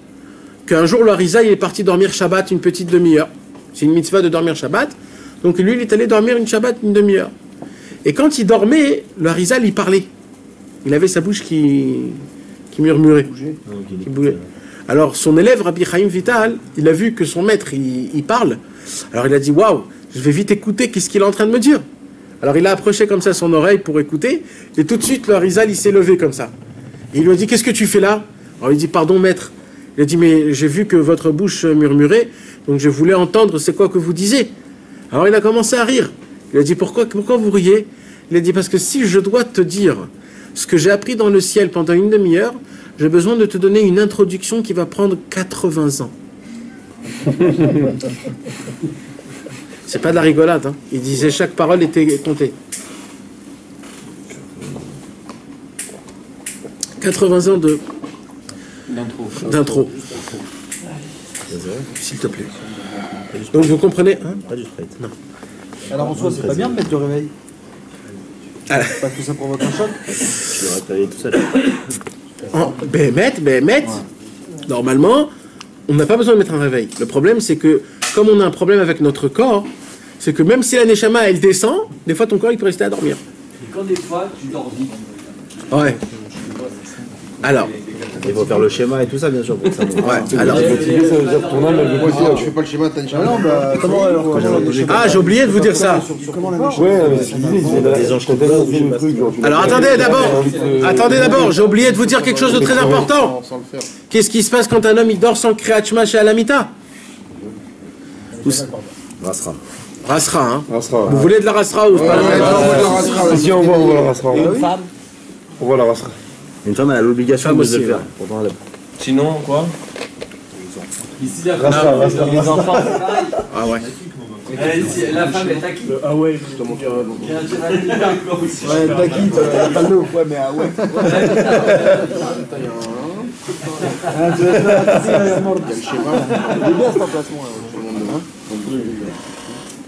qu'un jour le Harizal il est parti dormir Shabbat une petite demi-heure. C'est une mitzvah de dormir Shabbat. Donc lui il est allé dormir une Shabbat une demi-heure. Et quand il dormait, le Harizal il parlait. Il avait sa bouche qui murmurait, qui bougeait. Alors son élève Rabbi Chaim Vital, il a vu que son maître il parle. Alors il a dit waouh, je vais vite écouter qu'est-ce qu'il est en train de me dire. Alors il a approché comme ça son oreille pour écouter, et tout de suite le Harizal il s'est levé comme ça. Et il lui a dit qu'est-ce que tu fais là? Alors il dit pardon maître, Il a dit, mais j'ai vu que votre bouche murmurait, donc je voulais entendre c'est quoi que vous disiez. Alors il a commencé à rire. Il a dit, pourquoi vous riez? Il a dit, parce que si je dois te dire ce que j'ai appris dans le ciel pendant une demi-heure, j'ai besoin de te donner une introduction qui va prendre 80 ans. C'est pas de la rigolade, hein. Il disait chaque parole était comptée. 80 ans d'intro. S'il te plaît. Donc vous comprenez, hein? Pas du Sprite. Non. Alors en soi, c'est pas bien de mettre le réveil. Parce que ça provoque un choc. Je l'aurais réveillé tout seul. Béhémeth, normalement, on n'a pas besoin de mettre un réveil. Le problème, c'est que, comme on a un problème avec notre corps, c'est que même si la Neshama, elle descend, des fois, ton corps, il peut rester à dormir. Et quand des fois, tu dors vite. Ouais. Alors. Il faut faire le schéma et tout ça, bien sûr, pour que ça monte. Ouais, alors. Tu fais pas le schéma, t'as une Neshama. Non, bah, comment alors Ah, j'ai oublié de vous dire ça. Alors, attendez d'abord, j'ai oublié de vous dire quelque chose de très important. Qu'est-ce qui se passe quand un homme, il dort sans Kriyat Shema chez Alamita? Rasra. Rasra, hein. Vous voulez de la rasra ou pas? Si, on voit la rasra. On voit la rasra. Une femme, elle a l'obligation de le faire. Pourtant, elle a... Sinon, quoi? Ici, les enfants. Ah ouais. La femme est acquise. Ah ouais, Ouais, Taki, t'as pas l'eau. Ouais, mais ah ouais.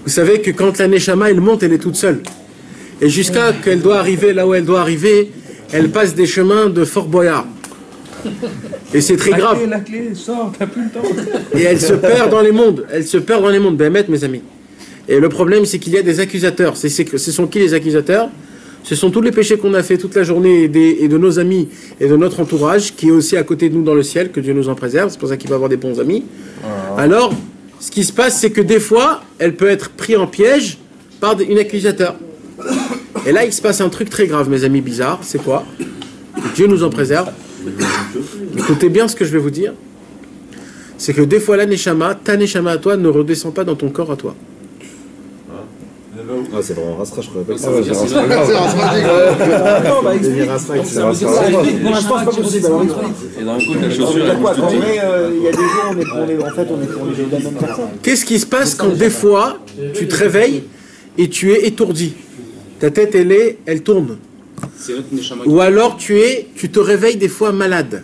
Vous savez que quand la Neshama, elle monte, elle est toute seule. Et jusqu'à qu'elle doit arriver là où elle doit arriver, elle passe des chemins de Fort Boyard. Et c'est très grave. La clé, sors, t'as plus le temps. Et elle se perd dans les mondes. Elle se perd dans les mondes. Ben, mes amis. Et le problème, c'est qu'il y a des accusateurs. Ce sont qui les accusateurs? Ce sont tous les péchés qu'on a fait toute la journée et de nos amis et de notre entourage, qui est aussi à côté de nous dans le ciel, que Dieu nous en préserve. C'est pour ça qu'il va avoir des bons amis. Alors, ce qui se passe, c'est que des fois, elle peut être prise en piège par un accusateur. Et là, il se passe un truc très grave, mes amis bizarres. C'est quoi? Que Dieu nous en préserve. Écoutez bien ce que je vais vous dire. C'est que des fois, la Neshama, ta Neshama à toi, ne redescend pas dans ton corps à toi. Ah, c'est vraiment Rasra, je crois pas que ça. Non, bah explique. Pour l'instant, c'est pas possible. Alors explique. Et dans le coup, ta chaussure, elle bouge tout de suite. Il y a des jours, on est pour les la même personne. Qu'est-ce qui se passe quand des fois, tu te réveilles et tu es étourdi? Ta tête, elle tourne. Ou alors, tu te réveilles des fois malade.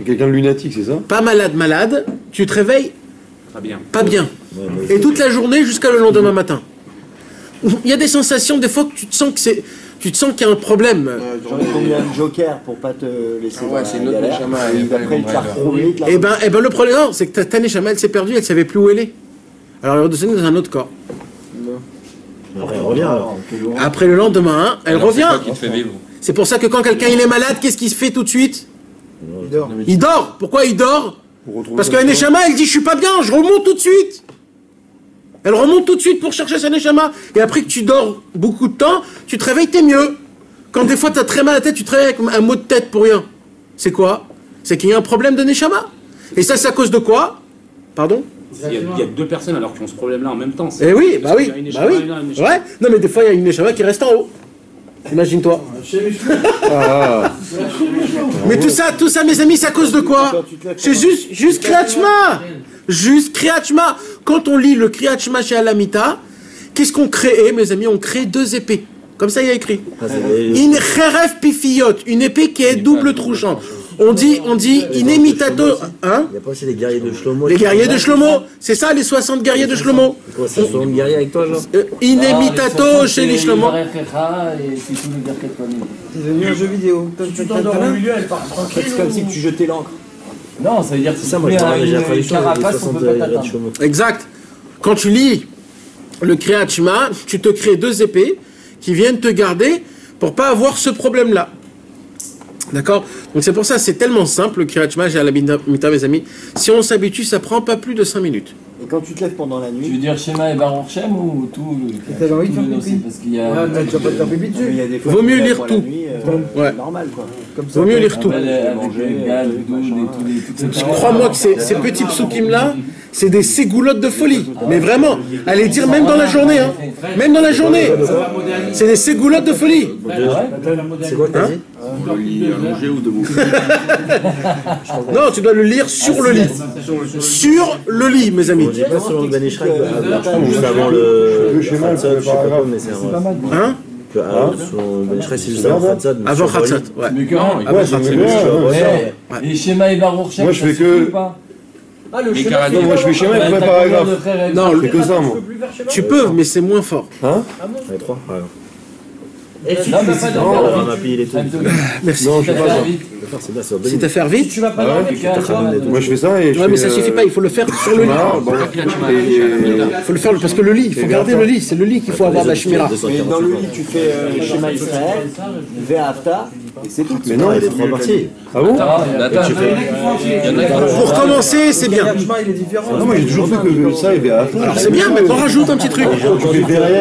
Quelqu'un de lunatique, c'est ça? Pas malade, tu te réveilles pas bien. Ouais, Et toute la journée jusqu'à le lendemain matin. Il y a des sensations, des fois, que tu te sens qu'il y a un problème. J'en ai combien de joker pour pas te laisser. Ouais, c'est une autre Neshama. Après, il t'a reroulé. Et ben, le problème, non, c'est que ta Neshama, elle s'est perdue, elle savait plus où elle est. Alors, elle est redescendue dans un autre corps. Après, elle revient alors. Après le lendemain, elle revient. C'est quoi qui te fait vivre? C'est pour ça que quand quelqu'un il est malade, qu'est-ce qu'il se fait tout de suite? Il dort. Pourquoi il dort? Parce que la Neshama, elle dit je suis pas bien, je remonte tout de suite. Elle remonte tout de suite pour chercher sa Neshama. Et après que tu dors beaucoup de temps, tu te réveilles, t'es mieux. Quand des fois t'as très mal à la tête, tu te réveilles avec un mot de tête pour rien. C'est quoi? C'est qu'il y a un problème de Neshama. Et ça, c'est à cause de quoi? Pardon? Il y a deux personnes alors qui ont ce problème-là en même temps. Eh oui, bah oui. Il y a une Bah Neshama, oui. il y a une Neshama. Ouais. Non, mais des fois, il y a une Neshama qui reste en haut. Imagine-toi. Mais tout ça, mes amis, c'est à cause de quoi? C'est juste Kriyat Shema. Juste Kriyat Shema. Quand on lit le Kriyat Shema chez Alamita, qu'est-ce qu'on crée, mes amis? On crée 2 épées. Comme ça, il y a écrit. In cheref pifiyot, une épée qui est double tranchante. On dit, inemitato, hein? Il n'y a pas aussi les guerriers de Shlomo. Les guerriers de Shlomo, c'est ça, les 60 guerriers de Shlomo. C'est 60 guerriers avec toi, genre? Inemitato chez les Shlomo. C'est devenu un jeu vidéo. Tu t'endors au milieu, elle part tranquille. C'est comme si tu jetais l'encre. Non, ça veut dire que C'est ça, moi je parle déjà la traduction des carapace, on 60 peut pas guerriers de t'atteindre. Shlomo. Exact. Quand tu lis le Kriyat Shema, tu te crées 2 épées qui viennent te garder pour pas avoir ce problème-là. D'accord? Donc c'est pour ça, c'est tellement simple le Kriyat Shema, j'ai à la Mita, mes amis. Si on s'habitue, ça prend pas plus de 5 minutes. Et quand tu te lèves pendant la Tu veux nuit, dire Shema et Baruch Shem ou tout? t'as envie de faire pipi. Parce qu'il y a. Ouais, mais tu vas pas te faire pipi dessus. Il y a des fois Vaut tu mieux te lèves lire pour tout. la nuit, Ouais. normal quoi. Comme ça. Vaut mieux lire tout. Avec le gaz, le douche et toutes les Crois-moi que ces petits psukim-là, c'est des ségoulottes de folie. Mais vraiment, allez dire même dans la journée. Hein. Même dans la journée. C'est des ségoulottes de folie. C'est quoi que t'as dit Le lit allongé ou debout? Non, tu dois le lire sur le lit. Sur le lit, mes amis. On dit pas selon le Ben Ishraï, juste avant le Khatzot, je sais pas quoi, mais c'est un vrai. Hein Selon le Ben Ishraï, c'est juste avant Khatzot. Avant Khatzot, ouais. Mais comment? Avant Khatzot. Et Shema et Baruch Shem, Moi, je ça fais suffit que- ou pas? Ah, le Les schéma, Canadiens, moi je fais schéma et T'as pas combien paragraphe. de frères et Non, Je fais que ça, moi. tu peux, mais c'est moins fort. Hein Allez, 3. Et si Non, tu mais vas pas c'est dormir, On va pile et tout. Merci. Non, je fais pas ça. Le faire, c'est bien, c'est C'est ordonné. à faire vite. tu vas pas Ah dormir. ouais Moi je fais ça et je Ouais, mais fais, ça suffit pas, il faut le faire sur le lit. Ah, bon. Il faut le faire parce que le lit, il faut garder le lit. C'est le lit qu'il faut avoir la shmira. Mais dans le lit, tu fais schéma Israël, Ve'afta, et c'est tout. Mais non, Il est 3 parties. Ah bon Tu fais. Pour commencer, c'est bien. Le schéma, il est différent. Non, moi j'ai toujours fait que ça et VA. Alors c'est bien, maintenant rajoute un petit truc.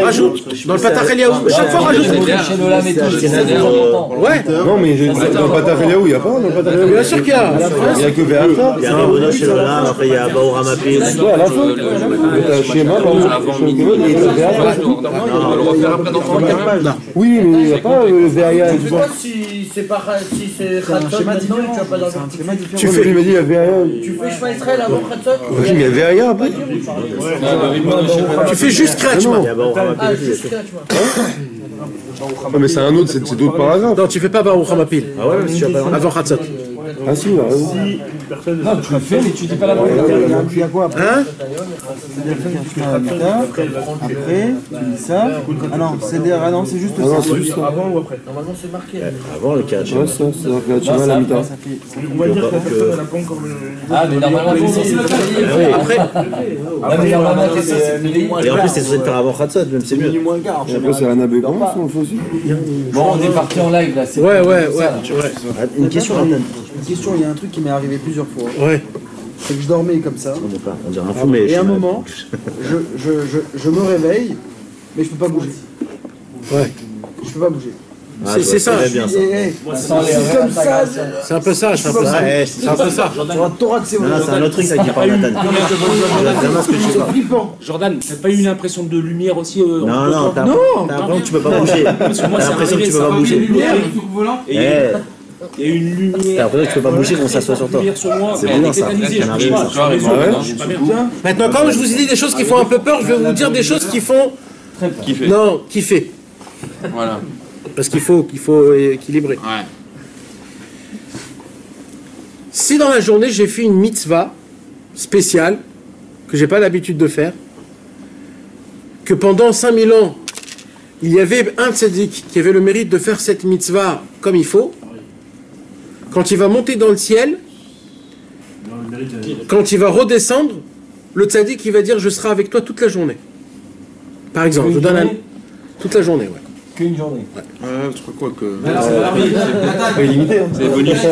Rajoute. Dans le Patach Eliaou, chaque fois rajoute. Chez Nolam et tout, c'est Ashkenaz, important. Ouais, Non, mais dans le Patach Eliaou, il n'y a pas dans le Patach Eliaou. bien sûr qu'il y a. Il n'y a que VA. Il y a Ribono chez Nolam, après il y a Baour Hamapil. Ouais, à la fin. Le schéma, par exemple, sur le Kevin, il est VA. On va le refaire après dans 3 quand même. Oui, mais il n'y a pas le VA et tout ça. Si c'est pas si c'est Khatzot maintenant, tu vas pas dormir. C'est un schéma différent. Tu fais, il m'a dit il y a VA. Tu fais chemin Israël avant Khatzot. Oui, mais il y a VA après. Tu fais juste Kratch. Il y a Baour Ah, Hamapil. juste là, tu vois. Non, mais c'est un autre, c'est d'autres paragraphes. Non, tu fais pas Baruch Hamapil. Ah ouais, si tu vas pas Avant Khatzot. Ah si, il a raison. Non, tu le fais, mais tu dis pas la bonne. Il y a quoi après? Hein Après, tu dis ça. Ah non, c'est juste Ah non, ça. c'est juste ça. Avant ou après? Normalement, c'est marqué. Avant le catch. Ouais, ça, c'est tu vas la mi-temps. Ça fait. On va dire que la personne n'a pas encore Ah, mais normalement, t'es censé le faire. Après, Ah, mais normalement, t'es censé le faire. Et en plus, t'es censé le faire avant Khatzot, même c'est mieux. Minuit moins quart. en Et après, c'est général. un abbé comment on le fait aussi. Bon, on est parti en live là. c'est- ouais. Une question, Nathan. Une question, il y a un truc qui m'est arrivé plusieurs fois. Ouais. C'est que je dormais comme ça. On dirait un fou, mais. Et à un moment, je me réveille, mais je peux pas bouger. Ouais. Je peux pas bouger. C'est ça. bien ça. C'est comme ça. C'est un peu ça, c'est un peu ça. C'est un peu ça. Sur la Torah de Non, c'est un autre truc ça qui parle, Nathan. Vraiment ce que je sais pas. flippant. Jordan, t'as pas eu une impression de lumière aussi Non, non, t'as l'impression que tu peux pas bouger. T'as moi, c'est l'impression que tu arrivé, peux ça pas m'a bouger. Et Eh, il y a une t'as lumière. l'impression que tu peux pas bouger quand on s'assoit sur toi. Sur moi, C'est elle bien est ça. tétanisée, Ça je m'arrive, sais pas, ça. je suis pas bien. Maintenant, quand je vous ai dit des choses qui font un peu peur, je vais vous dire des choses qui font. Kiffer. Non, kiffer. Voilà. Parce qu'il faut équilibrer. Ouais. Si dans la journée j'ai fait une mitzvah spéciale, que j'ai pas l'habitude de faire, que pendant 5000 ans, il y avait un tzaddik qui avait le mérite de faire cette mitzvah comme il faut, quand il va monter dans le ciel, quand il va redescendre, le tzaddik il va dire je serai avec toi toute la journée. Par exemple, je donne un... toute la journée, ouais. Qu'une journée. Je crois quoi que. Pas illimité. C'est bonus. Ça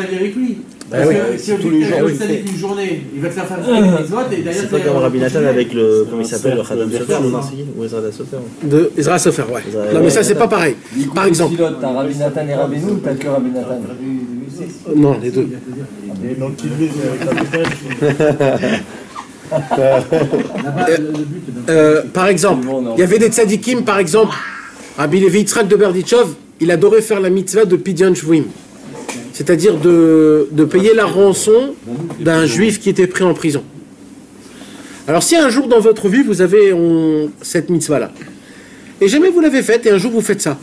vient avec lui. Parce oui. que si on Tous les jours, oui. une journée, il va te faire faire des mitzvot et derrière C'est pas comme Rabbi Nathan avec le. Comment il s'appelle, le Khadam Sofer ou Ezra Sofer. De Ezra Sofer, ouais. Non mais ça c'est pas pareil. Par exemple. T'as Rabbi Nathan et Rabbeinu ou t'as que Rabbi Nathan? Non, les deux. Et donc, il est avec la Par exemple, il y avait des tzadikim, par exemple, Rabbi Levi Yitzhak de Berditchov, il adorait faire la mitzvah de Pidyon Shvuim, c'est-à-dire de payer la rançon d'un juif qui était pris en prison. Alors si un jour dans votre vie vous avez cette mitzvah-là, et jamais vous l'avez faite, et un jour vous faites ça,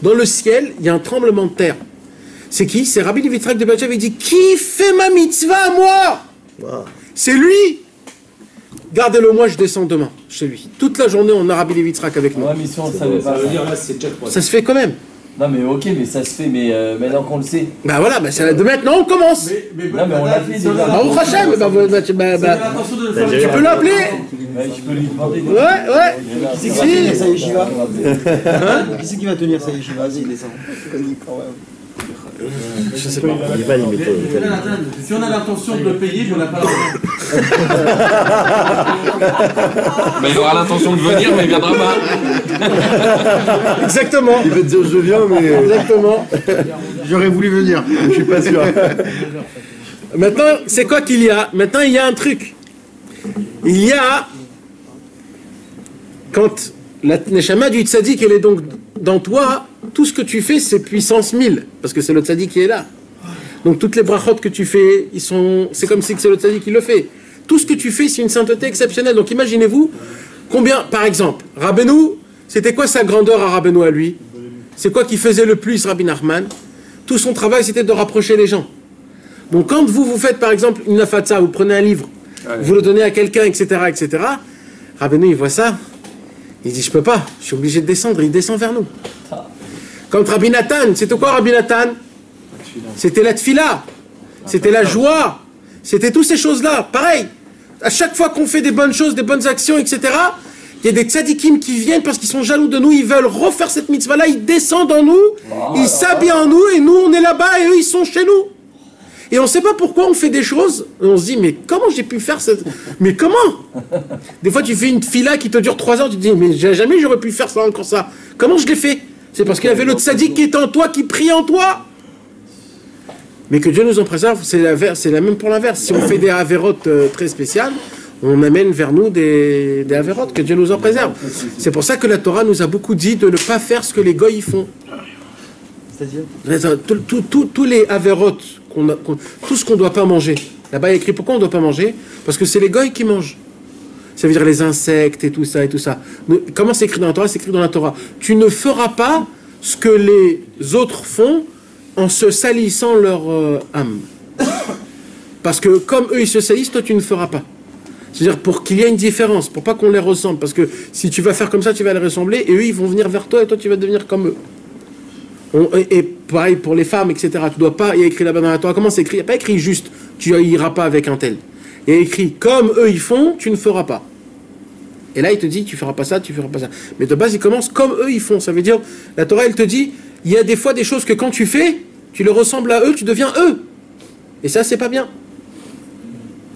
dans le ciel, il y a un tremblement de terre. C'est qui? C'est Rabbi Levi Yitzhak de Berditchov, il dit « Qui fait ma mitzvah à moi ?» C'est lui. Gardez-le moi, je descends demain chez lui. Toute la journée, on a Rabbi Levi Yitzhak avec nous. Ouais, mais si on le savait pas. Ça se fait quand même. Non, mais ok, mais ça se fait, mais maintenant qu'on le sait. Bah voilà, bah c'est de maintenant on commence. Non, mais on l'a fait déjà. Bah au Hachem, tu peux l'appeler. Je peux lui demander. Ouais. Qui c'est qui va tenir sa yeshiva? Qui c'est qui va tenir sa yeshiva? Vas-y, descend. Je sais pas. Il est pas limité. Si on a l'intention de le payer, on n'a pas l'argent. Mais il aura l'intention de venir, mais il viendra pas. Exactement. Il va te dire je viens, mais. Exactement. J'aurais voulu venir, je suis pas sûr. Maintenant, c'est quoi qu'il y a? Maintenant, il y a un truc. Il y a, quand la Neshama du Tzadik, elle est donc dans toi, tout ce que tu fais, c'est puissance 1000, parce que c'est le Tzadik qui est là. Donc toutes les brachot que tu fais, c'est comme si c'est le Tzadik qui le fait. Tout ce que tu fais, c'est une sainteté exceptionnelle. Donc imaginez-vous, combien, par exemple, Rabbeinu, c'était quoi sa grandeur à Rabbeinu à lui? C'est quoi qui faisait le plus Rabbi Nachman? Tout son travail, c'était de rapprocher les gens. Donc quand vous faites par exemple une afatsa, vous prenez un livre, vous le donnez à quelqu'un, etc., etc., Rabbeinu, il voit ça, il dit, je peux pas, je suis obligé de descendre, il descend vers nous. Quand Rabbi Nathan, c'était quoi Rabbi Nathan? C'était la tfila, c'était la joie, c'était toutes ces choses-là. Pareil, à chaque fois qu'on fait des bonnes choses, des bonnes actions, etc., il y a des tzadikim qui viennent parce qu'ils sont jaloux de nous, ils veulent refaire cette mitzvah-là, ils descendent en nous, ils s'habillent en nous, et nous on est là-bas et eux ils sont chez nous. Et on ne sait pas pourquoi on fait des choses, et on se dit, mais comment j'ai pu faire ça? Mais comment? Des fois tu fais une fila qui te dure 3 heures, tu te dis, mais jamais j'aurais pu faire ça encore ça. Comment je l'ai fait? C'est parce qu'il y avait le tzadik qui était en toi, qui prie en toi. Mais que Dieu nous en préserve, c'est la même pour l'inverse. Si on fait des avérotes très spéciales, on amène vers nous des avérotes, que Dieu nous en préserve. C'est pour ça que la Torah nous a beaucoup dit de ne pas faire ce que les goïs font. C'est-à-dire tous les avérotes, tout ce qu'on ne doit pas manger. Là-bas, il y a écrit pourquoi on ne doit pas manger? Parce que c'est les goïs qui mangent. Ça veut dire les insectes et tout ça et tout ça. Comment c'est écrit dans la Torah? C'est écrit dans la Torah. Tu ne feras pas ce que les autres font en se salissant leur âme. Parce que comme eux ils se salissent, toi tu ne feras pas. C'est-à-dire pour qu'il y ait une différence, pour pas qu'on les ressemble. Parce que si tu vas faire comme ça, tu vas les ressembler et eux ils vont venir vers toi et toi tu vas devenir comme eux. Et pareil pour les femmes, etc. Tu dois pas, il y a écrit là-bas dans la Torah, comment c'est écrit? Il n'y a pas écrit juste tu iras pas avec un tel. Il y a écrit comme eux ils font, tu ne feras pas. Et là il te dit tu feras pas ça, tu feras pas ça. Mais de base il commence comme eux ils font. Ça veut dire, la Torah elle te dit, il y a des fois des choses que quand tu fais, tu leur ressembles à eux, tu deviens eux. Et ça, c'est pas bien.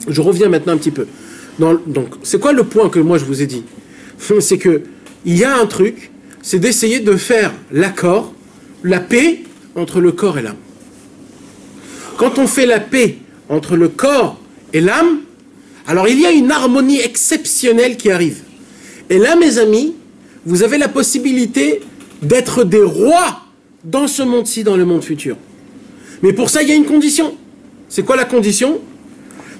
Je reviens maintenant un petit peu. Donc, c'est quoi le point que moi je vous ai dit? C'est que il y a un truc, c'est d'essayer de faire l'accord, la paix entre le corps et l'âme. Quand on fait la paix entre le corps et l'âme, alors il y a une harmonie exceptionnelle qui arrive. Et là, mes amis, vous avez la possibilité d'être des rois dans ce monde-ci, dans le monde futur. Mais pour ça, il y a une condition. C'est quoi la condition?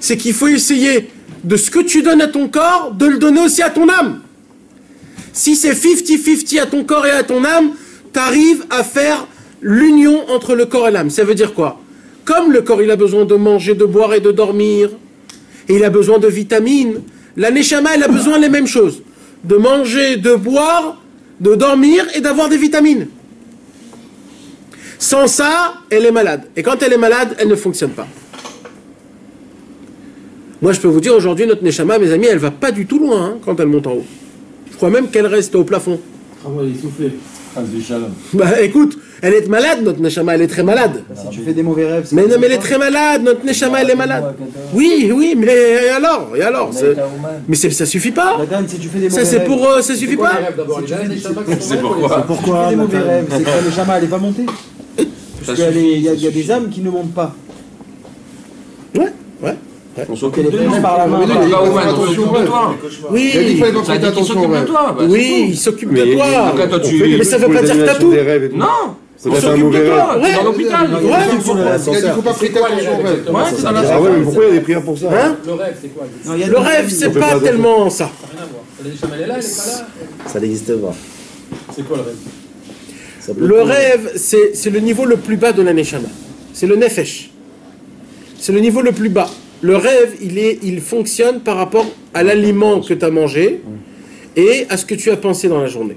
C'est qu'il faut essayer de ce que tu donnes à ton corps, de le donner aussi à ton âme. Si c'est 50-50 à ton corps et à ton âme, tu arrives à faire l'union entre le corps et l'âme. Ça veut dire quoi? Comme le corps, il a besoin de manger, de boire et de dormir, et il a besoin de vitamines, la neshama, elle a besoin des mêmes choses. De manger, de boire, de dormir et d'avoir des vitamines. Sans ça, elle est malade. Et quand elle est malade, elle ne fonctionne pas. Moi, je peux vous dire, aujourd'hui, notre Neshama, mes amis, elle va pas du tout loin hein, quand elle monte en haut. Je crois même qu'elle reste au plafond. Elle est soufflée. Bah écoute, elle est malade, notre Neshama, elle est très malade. Si tu fais des mauvais rêves... Mais non, mais elle est très malade, notre Neshama, elle est malade. Oui, mais et alors mais ça suffit pas. Si tu fais des ça c'est pour... ça suffit pas. C'est pourquoi. Pourquoi tu fais des mauvais rêves? C'est que la Neshama, elle va monter. Parce qu'il y a des âmes qui ne montent pas. Ouais. On s'occupe de nous nous. par la main. On s'occupe de toi. Oui, il fallait qu'on fasse attention. Oui, il s'occupe de toi. Mais ça veut pas dire que t'as tout. Non. On s'occupe de toi. Dans l'hôpital. Il ne faut pas prêter attention au rêve. Ah ouais, mais pourquoi il y a des prières pour ça? Le rêve, c'est quoi? Le rêve, c'est pas tellement ça. Elle est là, elle est pas là. Ça n'existe pas. C'est quoi le rêve? Le rêve, c'est le niveau le plus bas de la Neshama. C'est le Nefesh. C'est le niveau le plus bas. Le rêve, il fonctionne par rapport à l'aliment que tu as mangé et à ce que tu as pensé dans la journée.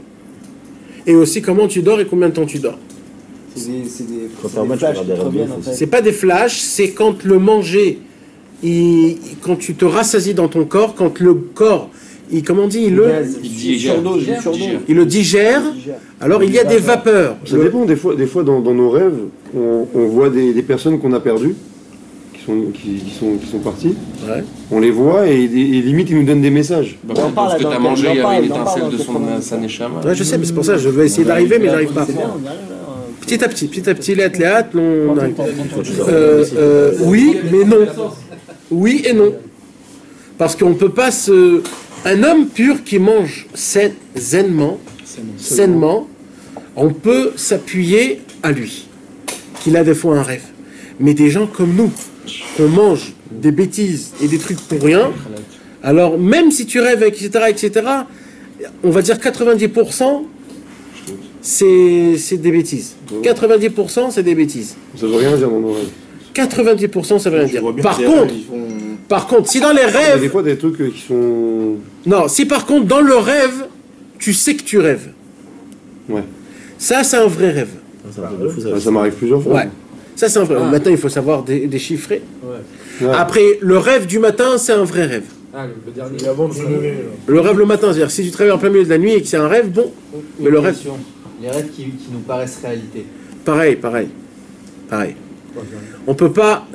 Et aussi comment tu dors et combien de temps tu dors. Contrairement, tu regardes des rêves. C'est pas des flashs, c'est quand le manger, quand tu te rassasies dans ton corps, quand le corps, il le digère, alors il y a des vapeurs. Ça dépend, des fois dans nos rêves, on voit des personnes qu'on a perdues, qui sont partis. Ouais. On les voit et limite ils nous donnent des messages. Bah, parce que tu as mangé, il y avait une étincelle de sa neshama. Ouais, je sais, mais c'est pour ça que je veux essayer d'arriver, mais j'arrive pas. Petit à petit, les hâte, on arrive. Oui, mais non. Oui et non. Parce qu'on ne peut pas se... Un homme pur qui mange sainement, on peut s'appuyer à lui, qu'il a des fois un rêve. Mais des gens comme nous, on mange des bêtises et des trucs pour rien, alors même si tu rêves, etc., on va dire 90%, c'est des bêtises. 90%, c'est des bêtises. Ça veut rien dire dans nos rêves. 90%, ça veut rien dire. Par contre, si dans les rêves... Il y a des fois des trucs qui sont... Non, si par contre, dans le rêve, tu sais que tu rêves. Ouais. Ça, c'est un vrai rêve. Ça m'arrive plusieurs fois. Ouais. Ça, c'est un vrai rêve. Maintenant, il faut savoir déchiffrer. Ouais. Après, le rêve du matin, c'est un vrai rêve. Ah, le dernier. Le rêve le matin, c'est-à-dire si tu travailles en plein milieu de la nuit et que c'est un rêve, bon. Mais le rêve... Les rêves qui nous paraissent réalité. Pareil. On peut pas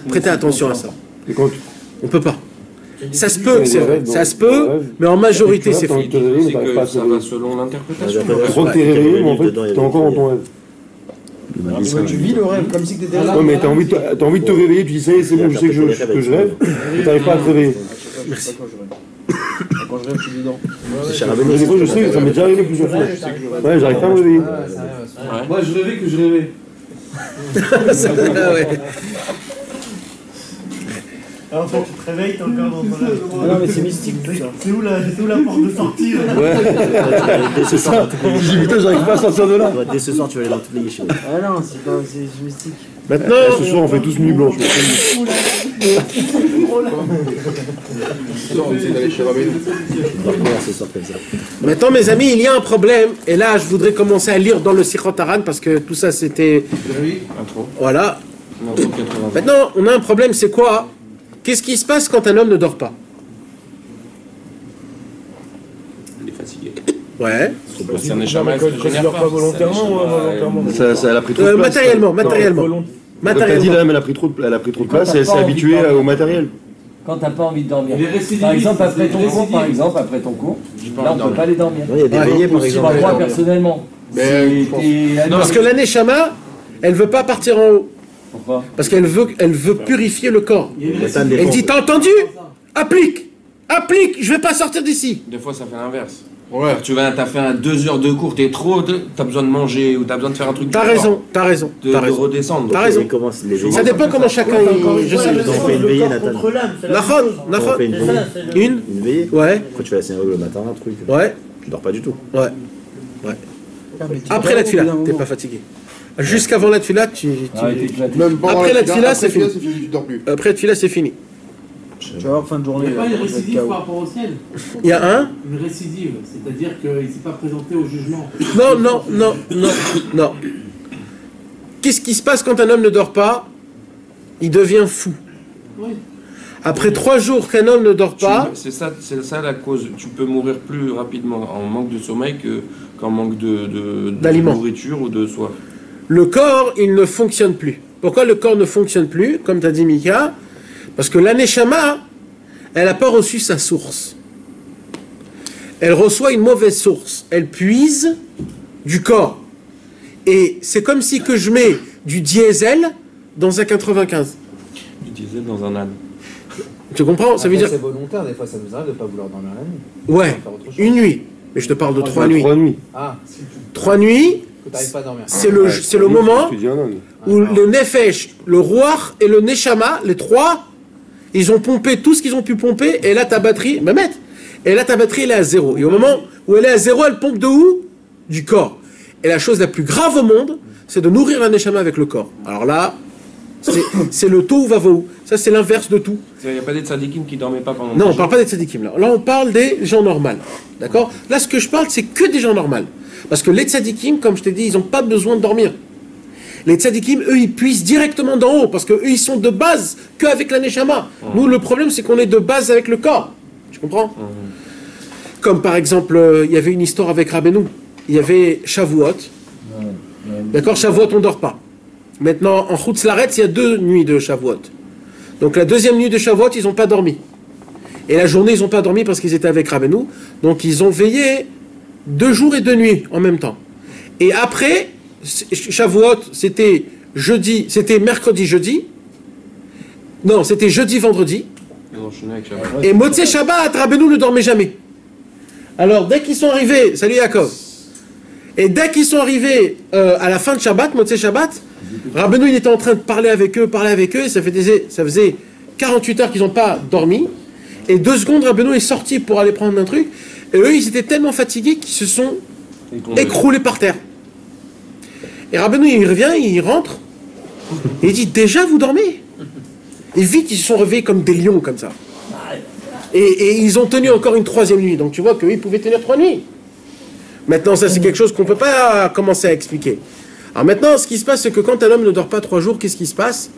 prêter attention à ça. On peut pas. Ça se peut, c'est vrai. Ça se peut, mais en majorité, c'est faux. C'est que ça va selon l'interprétation. Tu crois que t'es réveillé, mais en fait, t'es encore dans ton rêve. Tu vis le rêve comme si tu étais là. Ouais, mais t'as envie de te réveiller, tu dis ça y est, c'est bon, je sais que je rêve, et t'arrives pas à te réveiller. Merci. Quand je rêve, je suis dedans. Des fois, je sais, ça m'est déjà arrivé plusieurs fois. Ouais, j'arrive pas à me réveiller. Moi, je rêvais que je rêvais. Ouais. Alors, en fait, tu te réveilles, t'es encore dans ton rêve. Non, mais c'est mystique tout ça. C'est où la porte de sortie là? Ouais, c'est ça. J'ai dit, putain, j'arrive pas à sortir de là. Dès ce soir, tu vas aller dans toutes les yeshivot. Ah non, c'est mystique. Maintenant, ce soir, on fait tous nuit blanche. Maintenant, mes amis, il y a un problème. Et là, je voudrais commencer à lire dans le Sichot Haran parce que tout ça, c'était... Voilà. Maintenant, on a un problème, c'est quoi? Qu'est-ce qui se passe quand un homme ne dort pas? Il est fatigué. Ouais. C'est un échama, il ne génère pas volontairement ou involontairement? Elle a pris trop de place. Matériellement. T'as dit là, elle a pris trop de place et elle s'est habituée au matériel. Quand t'as pas envie de dormir. Par exemple, après ton cours, là, on peut pas aller dormir. Il y a des veillées, par exemple. Moi, personnellement. Non, parce que la Neshama, elle veut pas partir en haut. Pourquoi? Parce qu'elle veut purifier le corps. Elle dit, t'as entendu? Applique, je vais pas sortir d'ici. Des fois, ça fait l'inverse. Ouais. T'as fait 2 heures de cours, t'as besoin de manger ou t'as besoin de faire un truc. T'as raison. De redescendre. T'as raison. Ça dépend comment chacun. Je sais. On fait une veillée, Nathan. Nahon. Une veillée. Ouais. Quand tu fais la synagogue le matin, un truc. Ouais. Tu dors pas du tout. Ouais. Après la tefila, t'es pas fatigué. Jusqu'avant la tefila, après la tefila, c'est fini. Après la tefila, c'est fini. Tu vas voir fin de journée. Il n'y a pas une récidive par rapport au ciel. Il y a une récidive, c'est-à-dire qu'il ne s'est pas présenté au jugement. Non. Qu'est-ce qui se passe quand un homme ne dort pas? Il devient fou. Oui. Après 3 jours qu'un homme ne dort pas... C'est ça la cause. Tu peux mourir plus rapidement en manque de sommeil qu'en manque de nourriture ou de soif. Le corps, il ne fonctionne plus. Pourquoi le corps ne fonctionne plus, comme tu as dit Mika? Parce que la Neshama, elle n'a pas reçu sa source. Elle reçoit une mauvaise source. Elle puise du corps. Et c'est comme si que je mets du diesel dans un 95. Du diesel dans un âne. Tu comprends? Ça veut dire... C'est volontaire, des fois ça nous arrive de ne pas vouloir dormir la nuit. Ouais, une nuit. Mais je te parle de 3 nuits. 3 nuits, c'est le moment où le Nefesh, le Ruach et le Neshama, les 3, ils ont pompé tout ce qu'ils ont pu pomper, et là ta batterie, elle est à 0. Et au moment où elle est à 0, elle pompe de où? Du corps. Et la chose la plus grave au monde, c'est de nourrir un Neshama avec le corps. Alors là, c'est le tohu vavohu. Ça, c'est l'inverse de tout. Il n'y a pas des tzadikim qui ne dormaient pas pendant... Non, on ne parle pas des tzadikim là. Là, on parle des gens normaux. D'accord? Là, ce que je parle, c'est que des gens normaux. Parce que les tzadikim, comme je t'ai dit, ils n'ont pas besoin de dormir. Les tzadikim, eux, ils puissent directement d'en haut, parce qu'eux, ils sont de base qu'avec la neshama. Nous, le problème, c'est qu'on est de base avec le corps. Tu comprends? Comme par exemple, il y avait une histoire avec Rabbeinu. Il y avait Shavuot. D'accord? Shavuot, on ne dort pas. Maintenant, en Chutz Laaretz, il y a 2 nuits de Shavuot. Donc la deuxième nuit de Shavuot, ils n'ont pas dormi. Et la journée, ils n'ont pas dormi parce qu'ils étaient avec Rabbeinu. Donc ils ont veillé 2 jours et 2 nuits en même temps. Et après, Shavuot, c'était mercredi, jeudi. Non, c'était jeudi, vendredi. Et Motzei Shabbat, Rabbeinu ne dormait jamais. Alors dès qu'ils sont arrivés, salut Yaakov. Et dès qu'ils sont arrivés à la fin de Shabbat, Motzei Shabbat, Rabbeinu il était en train de parler avec eux, et ça faisait 48 heures qu'ils n'ont pas dormi. Et 2 secondes, Rabbeinu est sorti pour aller prendre un truc. Et eux, ils étaient tellement fatigués qu'ils se sont écroulés par terre. Et Rabbeinu, il revient, il rentre. Et il dit, déjà vous dormez? Et vite, ils se sont réveillés comme des lions, comme ça. Et ils ont tenu encore une 3e nuit. Donc tu vois qu'ils pouvaient tenir 3 nuits. Maintenant, ça c'est quelque chose qu'on ne peut pas commencer à expliquer. Alors maintenant, ce qui se passe, c'est que quand un homme ne dort pas 3 jours, qu'est-ce qui se passe?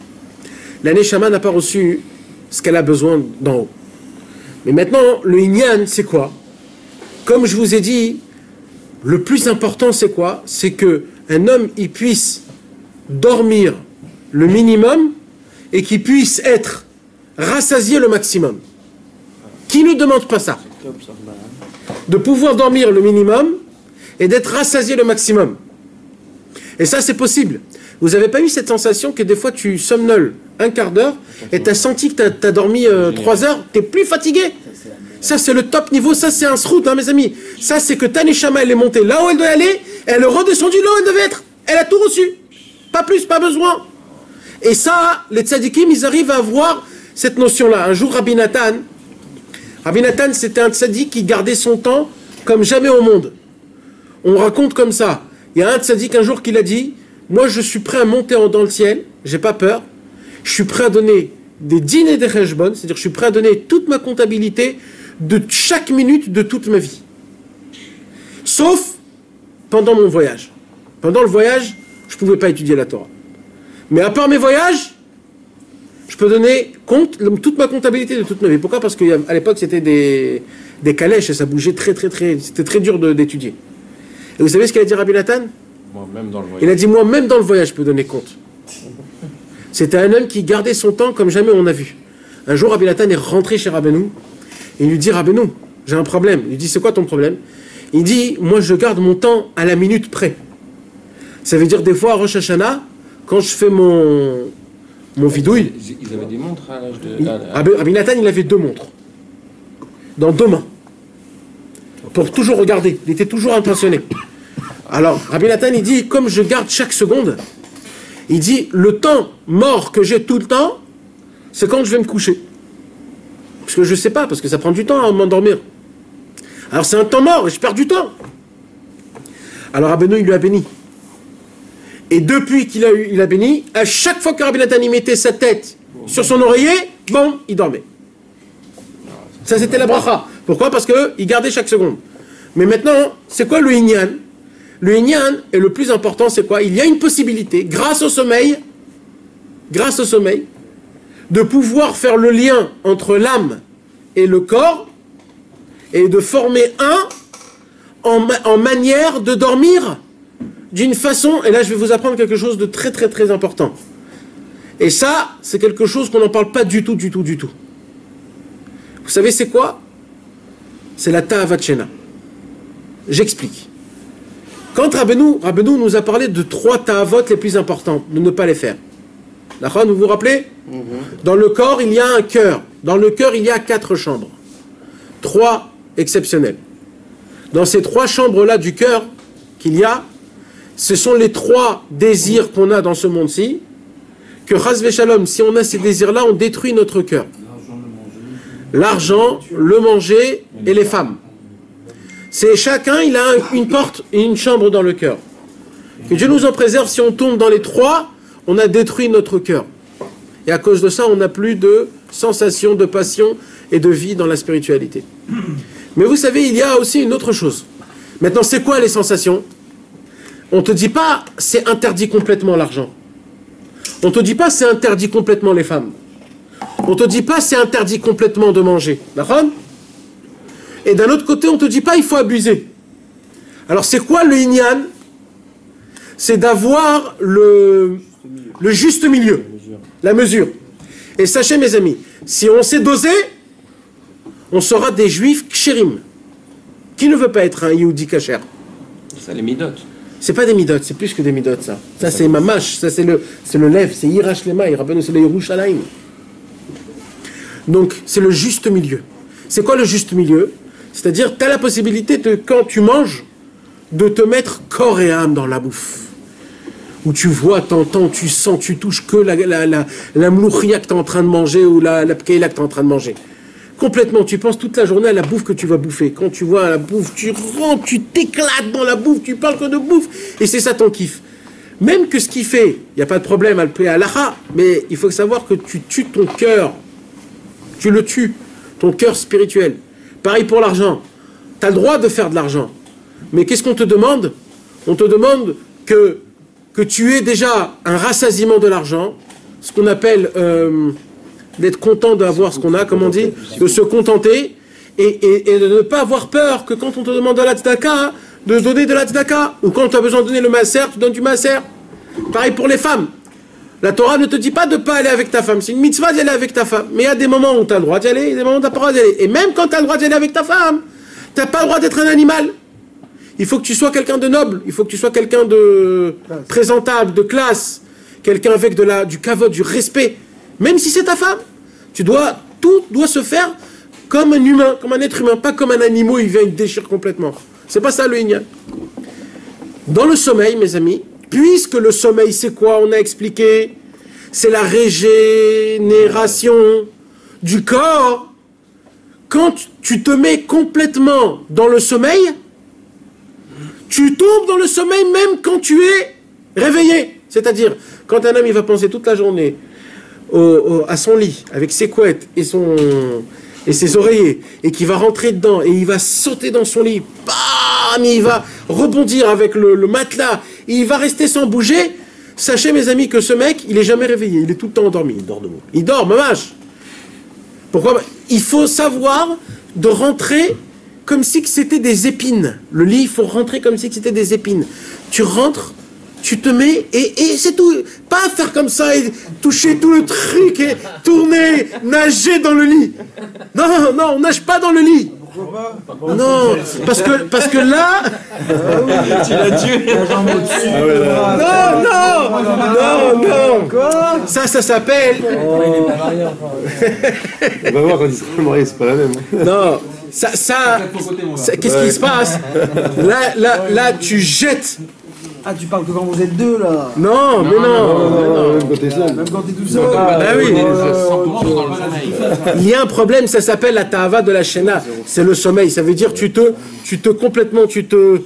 La Neshama n'a pas reçu ce qu'elle a besoin d'en haut. Mais maintenant, le Inyan, c'est quoi? Comme je vous ai dit, le plus important, c'est quoi? C'est qu'un homme, il puisse dormir le minimum et qu'il puisse être rassasié le maximum. Qui ne demande pas ça? De pouvoir dormir le minimum et d'être rassasié le maximum. Et ça, c'est possible. Vous n'avez pas eu cette sensation que des fois tu somnoles un quart d'heure et tu as senti que tu as dormi 3 heures, tu es plus fatigué? Ça, c'est le top niveau, ça, c'est un srout, hein, mes amis. Ça, c'est que ta Neshama, elle est montée là où elle doit aller, elle est redescendue là où elle devait être. Elle a tout reçu. Pas plus, pas besoin. Et ça, les tzadikim, ils arrivent à avoir cette notion-là. Un jour, Rabbi Nathan, c'était un tzadik qui gardait son temps comme jamais au monde. On raconte comme ça. Il y a un tzadik un jour qui a dit, moi je suis prêt à monter dans le ciel, j'ai pas peur, je suis prêt à donner des dîners de cheshbon, c'est-à-dire je suis prêt à donner toute ma comptabilité de chaque minute de toute ma vie. Sauf pendant mon voyage. Pendant le voyage, je ne pouvais pas étudier la Torah. Mais à part mes voyages, je peux donner compte, toute ma comptabilité de toute ma vie. Pourquoi? Parce qu'à l'époque, c'était des calèches et ça bougeait c'était très dur d'étudier. Et vous savez ce qu'il a dit Rabbi Nathan? Moi-même dans le voyage. Il a dit, moi-même dans le voyage, je peux donner compte. C'était un homme qui gardait son temps comme jamais on a vu. Un jour, Rabbi Nathan est rentré chez Rabbeinu. Il lui dit, Rabbeinu, j'ai un problème. Il lui dit, c'est quoi ton problème? Il dit, moi je garde mon temps à la minute près. Ça veut dire des fois à Rosh Hashanah, quand je fais mon vidouille. Ils avaient des montres à l'âge de... Rabbi Nathan, il avait 2 montres. Dans 2 mains. Pour toujours regarder. Il était toujours intentionné. Alors, Rabbi Nathan, il dit, comme je garde chaque seconde, il dit, le temps mort que j'ai tout le temps, c'est quand je vais me coucher. Parce que je ne sais pas, parce que ça prend du temps à m'endormir. Alors c'est un temps mort, et je perds du temps. Alors Rabbeinu, il lui a béni. Et depuis qu'il a béni, à chaque fois que Rabbi Nathan y mettait sa tête sur son oreiller, bon, il dormait. Ça c'était la bracha. Pourquoi? Parce qu'il gardait chaque seconde. Mais maintenant, c'est quoi le Inyan? Le Inyan, et le plus important, c'est quoi? Il y a une possibilité, grâce au sommeil, de pouvoir faire le lien entre l'âme et le corps, et de former un en manière de dormir d'une façon, et là je vais vous apprendre quelque chose de très très très important. Et ça, c'est quelque chose qu'on n'en parle pas du tout. Vous savez c'est quoi? C'est la ta'avat shena. J'explique. Quand Rabbeinu nous a parlé de 3 ta'avot les plus importantes, de ne pas les faire. D'accord, vous vous rappelez? Dans le corps, il y a un cœur. Dans le cœur, il y a 4 chambres. 3 exceptionnelles. Dans ces 3 chambres-là du cœur qu'il y a, ce sont les 3 désirs qu'on a dans ce monde-ci, que Chas v'Shalom, si on a ces désirs-là, on détruit notre cœur. L'argent, le manger et les femmes. C'est chacun, il a une porte et une chambre dans le cœur. Que Dieu nous en préserve, si on tombe dans les 3, on a détruit notre cœur. Et à cause de ça, on n'a plus de sensation, de passion et de vie dans la spiritualité. Mais vous savez, il y a aussi une autre chose. Maintenant, c'est quoi les sensations? On ne te dit pas, c'est interdit complètement l'argent. On ne te dit pas, c'est interdit complètement les femmes. On ne te dit pas, c'est interdit complètement de manger. D'accord? Et d'un autre côté, on ne te dit pas, il faut abuser. Alors, c'est quoi le Inyan? C'est d'avoir Le juste milieu. La mesure. Et sachez, mes amis, si on sait doser, on sera des juifs kshérim. Qui ne veut pas être un Yehudi kasher? Ça les midotes. C'est pas des midotes, c'est plus que des midotes, ça. Ça, c'est mamash, ça, c'est le lève, c'est Yirash Lema, c'est le Yerushalayim. Donc, c'est le juste milieu. C'est quoi le juste milieu? C'est-à-dire, tu as la possibilité, de, quand tu manges, de te mettre corps et âme dans la bouffe. Où tu vois, t'entends, tu sens, tu touches que la mlouchia que tu es en train de manger ou la pkeila que tu es en train de manger. Complètement, tu penses toute la journée à la bouffe que tu vas bouffer. Quand tu vois la bouffe, tu rentres, tu t'éclates dans la bouffe, tu parles que de bouffe, et c'est ça ton kiff. Même que ce qu'il fait, il n'y a pas de problème à le payer à l'akha, mais il faut savoir que tu tues ton cœur. Tu le tues, ton cœur spirituel. Pareil pour l'argent. Tu as le droit de faire de l'argent. Mais qu'est-ce qu'on te demande? On te demande que tu aies déjà un rassasiement de l'argent, ce qu'on appelle d'être content d'avoir ce qu'on a, comme on dit, de se contenter, et de ne pas avoir peur que quand on te demande de la tzedaka, de donner de la tzedaka, ou quand tu as besoin de donner le maaser, tu donnes du maaser. Pareil pour les femmes. La Torah ne te dit pas de ne pas aller avec ta femme. C'est une mitzvah d'y aller avec ta femme. Mais il y a des moments où tu as le droit d'y aller, et des moments où tu n'as pas le droit d'y aller. Et même quand tu as le droit d'y aller avec ta femme, tu n'as pas le droit d'être un animal. Il faut que tu sois quelqu'un de noble. Il faut que tu sois quelqu'un de présentable, de classe. Quelqu'un avec du kavod, du respect. Même si c'est ta femme. Tout doit se faire comme un humain, comme un être humain. Pas comme un animal, il vient, il déchire complètement. C'est pas ça le ignan. Dans le sommeil, mes amis, puisque le sommeil, c'est quoi? On a expliqué. C'est la régénération du corps. Quand tu te mets complètement dans le sommeil, tu tombes dans le sommeil même quand tu es réveillé. C'est-à-dire, quand un homme il va penser toute la journée à son lit, avec ses couettes et ses oreillers, et qu'il va rentrer dedans, et il va sauter dans son lit, bam, il va rebondir avec le matelas, et il va rester sans bouger, sachez mes amis que ce mec, il est jamais réveillé, il est tout le temps endormi. Il dort debout. Il dort, mamache. Pourquoi? Il faut savoir de rentrer comme si c'était des épines. Le lit, il faut rentrer comme si c'était des épines. Tu rentres, tu te mets, et c'est tout. Pas faire comme ça et toucher tout le truc et tourner, nager dans le lit. Non, on nage pas dans le lit. Non, parce que là... Tu l'as tué. Non. Ça s'appelle... On va voir quand il sera marié, c'est pas la même. Non, qu'est-ce qui se passe? Là, tu jettes. Ah, tu parles que quand vous êtes deux, là? Non, mais non. Même quand t'es seul. Même quand t'es tout seul. Oui. Il y a un problème, ça s'appelle la ta'ava de la shena. C'est le sommeil. Ça veut dire tu te complètement, tu te...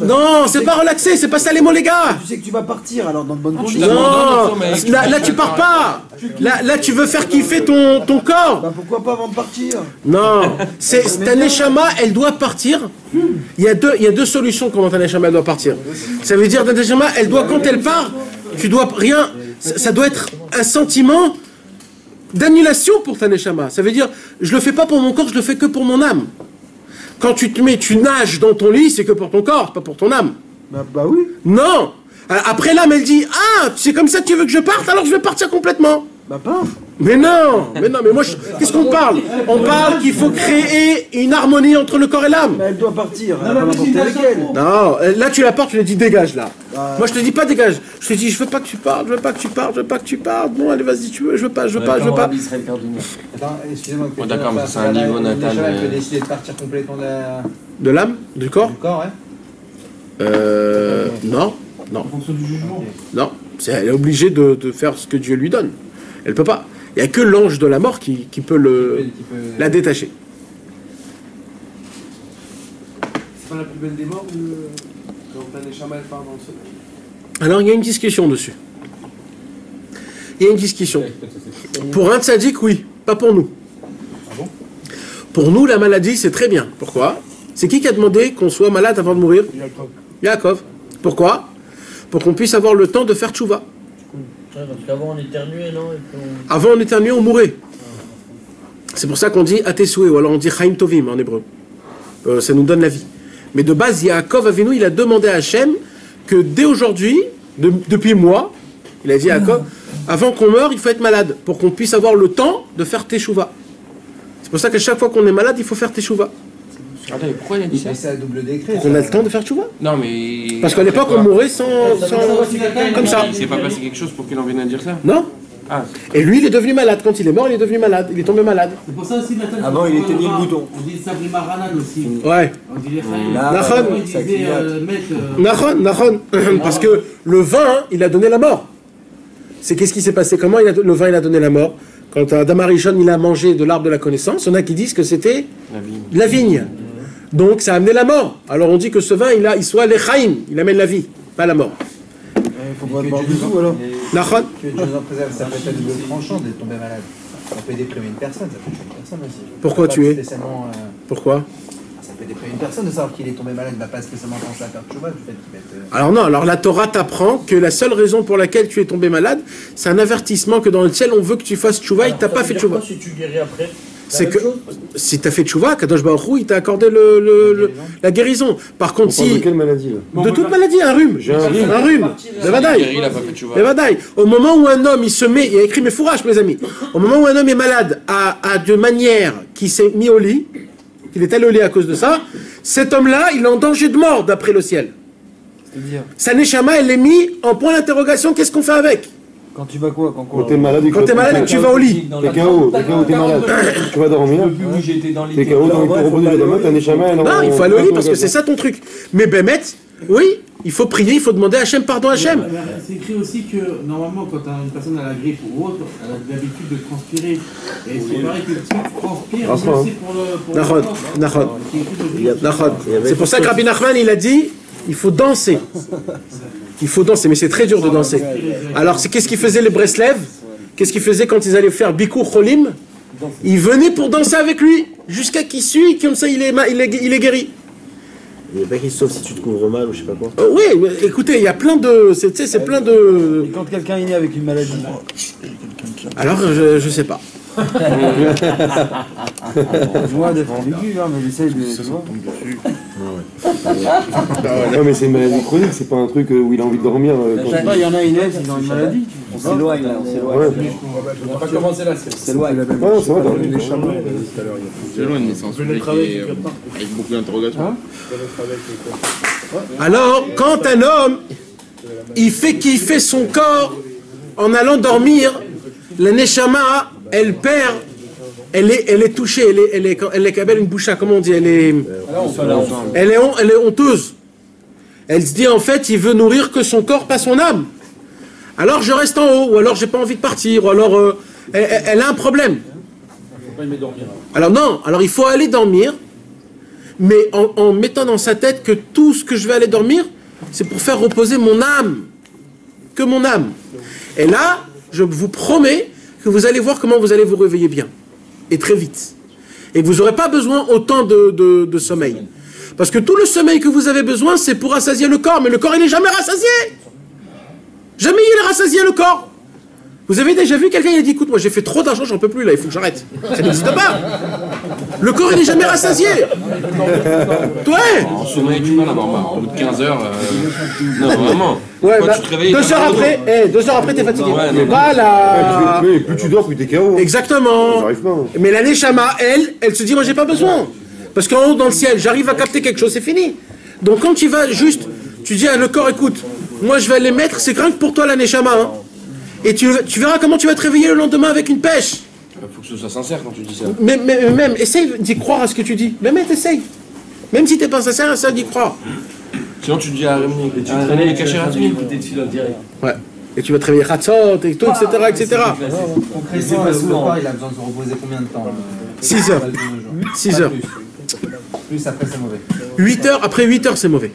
Non, c'est pas relaxé, c'est pas ça les mots, les gars. Tu sais que tu vas partir, alors dans de bonnes conditions. Non, là tu pars pas. Là tu veux faire kiffer ton corps. Bah pourquoi pas avant de partir? Non, ta neshama, elle doit partir. Il y a deux solutions comment ta neshama elle doit partir. Ça veut dire ta neshama, elle doit, quand elle part, tu dois rien. Ça doit être un sentiment d'annulation pour ta neshama. Ça veut dire, je le fais pas pour mon corps, je le fais que pour mon âme. Quand tu nages dans ton lit, c'est que pour ton corps, pas pour ton âme. Bah oui. Non. Après l'âme, elle dit, ah, c'est comme ça que tu veux que je parte, alors je vais partir complètement. Bah pas. Mais moi, qu'est-ce qu'on parle? On parle qu'il faut créer une harmonie entre le corps et l'âme. Mais elle doit partir. Non, là tu la portes, tu lui dis dégage là. Moi je te dis pas dégage. Je te dis je veux pas que tu partes, je veux pas que tu partes. Bon allez vas-y tu veux, je veux pas. Attends, excusez-moi. D'accord, mais c'est un niveau natal. Elle peut décider de partir complètement de l'âme, du corps. Du corps, ouais. Non. En fonction du jugement. Non, elle est obligée de faire ce que Dieu lui donne. Elle peut pas. Il n'y a que l'ange de la mort qui peut la détacher. C'est pas la plus belle des morts quand la neshama elle part dans le sommeil? Alors il y a une discussion dessus. Il y a une discussion. Pour un tzaddik, oui. Pas pour nous. Pour nous, la maladie, c'est très bien. Pourquoi? C'est qui a demandé qu'on soit malade avant de mourir? Yaakov. Pourquoi? Pour qu'on puisse avoir le temps de faire tchouva. Parce qu'avant on éternuait, non? Avant on éternuait, on mourait. C'est pour ça qu'on dit Atesoué, ou alors on dit Chaim Tovim en hébreu. Ça nous donne la vie. Mais de base, Yaakov Avinu, il a demandé à Hachem que dès aujourd'hui, depuis moi, il a dit à Yaakov, avant qu'on meure, il faut être malade, pour qu'on puisse avoir le temps de faire teshuva. C'est pour ça qu'à chaque fois qu'on est malade, il faut faire teshuva. Attends, mais pourquoi il a dit ça? C'est à double décret. Pour qu'on ait le temps de faire teshuva. Non, mais. Parce qu'à l'époque, on mourait sans comme ça. Il s'est pas passé quelque chose pour qu'il en vienne à dire ça? Non. Ah. Et lui, il est devenu malade. Quand il est mort, il est devenu malade. Il est tombé malade. C'est pour ça aussi, Nathan. Avant, il était ni le bouton. On dit Sabri Maranan aussi. Ouais. On dit les Chaim. Nahon. Parce que le vin, il a donné la mort. C'est qu'est-ce qui s'est passé? Comment le vin, il a donné la mort? Quand Adam Arishon, il a mangé de l'arbre de la connaissance, on a qui disent que c'était la vigne. Donc ça a amené la mort. Alors on dit que ce vin, il soit l'Echaim, il amène la vie, pas la mort. Il faut pas boire du tout alors. Nahon. Que Dieu nous en préserve, ça peut être à double tranchant d'être tombé malade. Ça peut déprimer une personne, ça peut tuer une personne aussi. Pourquoi Pas tuer? spécialement, Pourquoi? ça peut déprimer une personne de savoir qu'il est tombé malade, il ne va pas spécialement penser à faire tchouva du fait qu'il va être. Alors non, alors la Torah t'apprend que la seule raison pour laquelle tu es tombé malade, c'est un avertissement que dans le ciel on veut que tu fasses tchouva et que tu n'as pas fait tchouva. Si tu guéris après, C'est que si tu as fait tchouva, Kadosh Baruch Hu, il t'a accordé la guérison. Par contre, On parle si. de quelle maladie là? De toute maladie, un rhume. J'ai un rhume. Un rhume. Le vadaï. Il a pas fait tchouva. Le vadaï. Au moment où un homme, il se met, il y a écrit mes fourrages, mes amis. Au moment où un homme est malade, de manière qu'il s'est mis au lit, qu'il est allé au lit à cause de ça, cet homme-là, il est en danger de mort, d'après le ciel. C'est-à-dire, Sa neshama, elle est mise en point d'interrogation, qu'est-ce qu'on fait avec? quand tu vas quoi? Quand t'es malade, Quand t'es malade et que tu vas au lit. T'es KO, t'es malade. Tu vas dormir. T'es KO, t'as envie de te reposer la main, t'as un échama. Non, il faut aller au lit parce que c'est ça ton truc. Mais Bémet, oui, il faut prier, il faut demander à Hachem pardon à Hachem. C'est écrit aussi que normalement, quand une personne a la grippe ou autre, elle a l'habitude de transpirer. Et c'est pareil que si tu transpires, c'est aussi pour le. Nahon. C'est pour ça que Rabbi Nachman, il a dit il faut danser. Il faut danser, mais c'est très dur de danser. Alors, qu'est-ce qu'ils faisaient les Breslev? Qu'est-ce qu'ils faisaient quand ils allaient faire Bikur Cholim? Ils venaient pour danser avec lui, jusqu'à qu'il suit, comme ça il est guéri. Il n'y a pas qui sauf si tu te couvres mal ou je sais pas quoi. Oui, écoutez, il y a plein de. C'est plein de. Et quand quelqu'un est né avec une maladie, Alors, je sais pas. moi d'être ambigu, hein, mais j'essaye de. Tu vois. Non, mais c'est une maladie chronique, c'est pas un truc où il a envie de dormir. Je sais pas, il y en a une aide, ils ont une maladie. On s'éloigne là, on s'éloigne. On va pas commencer là. On s'éloigne. Non, ça va, t'as Les chameaux, tout à l'heure, c'est loin, mais c'est un sujet qui est avec beaucoup d'interrogations. Alors, quand un homme, il fait kiffer son corps en allant dormir, la neshama, elle perd, elle est touchée, elle est kabel une boucha, comment on dit, elle est honteuse. Elle se dit en fait, il veut nourrir que son corps, pas son âme. Alors je reste en haut, ou alors j'ai pas envie de partir, ou alors elle a un problème. Alors non, alors il faut aller dormir, mais en mettant dans sa tête que tout ce que je vais aller dormir, c'est pour faire reposer mon âme, que mon âme. Et là, je vous promets que vous allez voir comment vous allez vous réveiller bien, et très vite. Et vous n'aurez pas besoin autant de sommeil. Parce que tout le sommeil que vous avez besoin, c'est pour rassasier le corps, mais le corps il n'est jamais rassasié. Jamais il est rassasié le corps. Vous avez déjà vu quelqu'un qui a dit écoute, moi j'ai fait trop d'argent, j'en peux plus là, il faut que j'arrête. Ça n'existe pas. Le corps il n'est jamais rassasié. Ouais. En sommeil, tu vas l'avoir marre. Au bout de 15 heures. Non, vraiment. Ouais, Quand bah, tu te réveilles, 2 heures après, 2 heures après t'es fatigué. Ouais, non. Voilà. Mais plus tu dors, plus t'es KO. Exactement. J'arrive pas. Mais la Neshama, elle se dit moi j'ai pas besoin. Parce qu'en haut dans le ciel, j'arrive à capter quelque chose, c'est fini. Donc quand tu vas juste, tu dis à le corps écoute, moi je vais aller mettre, c'est rien que pour toi la Neshama. Hein. Et tu verras comment tu vas te réveiller le lendemain avec une pêche. Il faut que ce soit sincère quand tu dis ça. Mais même, essaye d'y croire à ce que tu dis. Mais essaye. Même si t'es pas sincère, essaye d'y croire. Sinon tu dis à Rémi, tu traînes les cachets à Rémi. Ouais. Et tu vas te réveiller Hatzot, et tout, etc. etc. Concrètement, le corps, il a besoin de se reposer combien de temps 6 heures. 6 heures. Plus après, c'est mauvais. 8 heures, après 8 heures, c'est mauvais.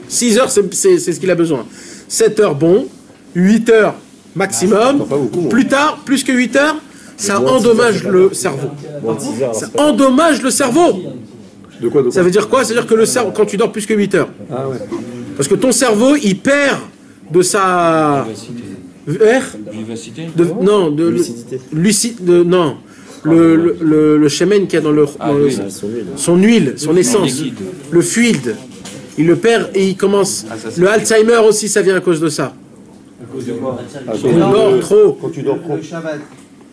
6 heures, c'est ce qu'il a besoin. 7 heures, bon. 8 heures, maximum. Plus tard, plus que 8 heures, ça endommage le cerveau. Ça endommage le cerveau. De quoi, Ça veut dire quoi? C'est-à-dire que le cerveau, quand tu dors plus que 8 heures. Ah ouais. Parce que ton cerveau, il perd de sa... Vivacité. Non, de... Lucidité. Non. Le shemen qu'il y a dans son huile, son essence, le fluide, il le perd et il commence. Le Alzheimer aussi, ça vient à cause de ça. À cause de quoi? Quand tu dors trop. Quand tu dors trop. Le Shabbat.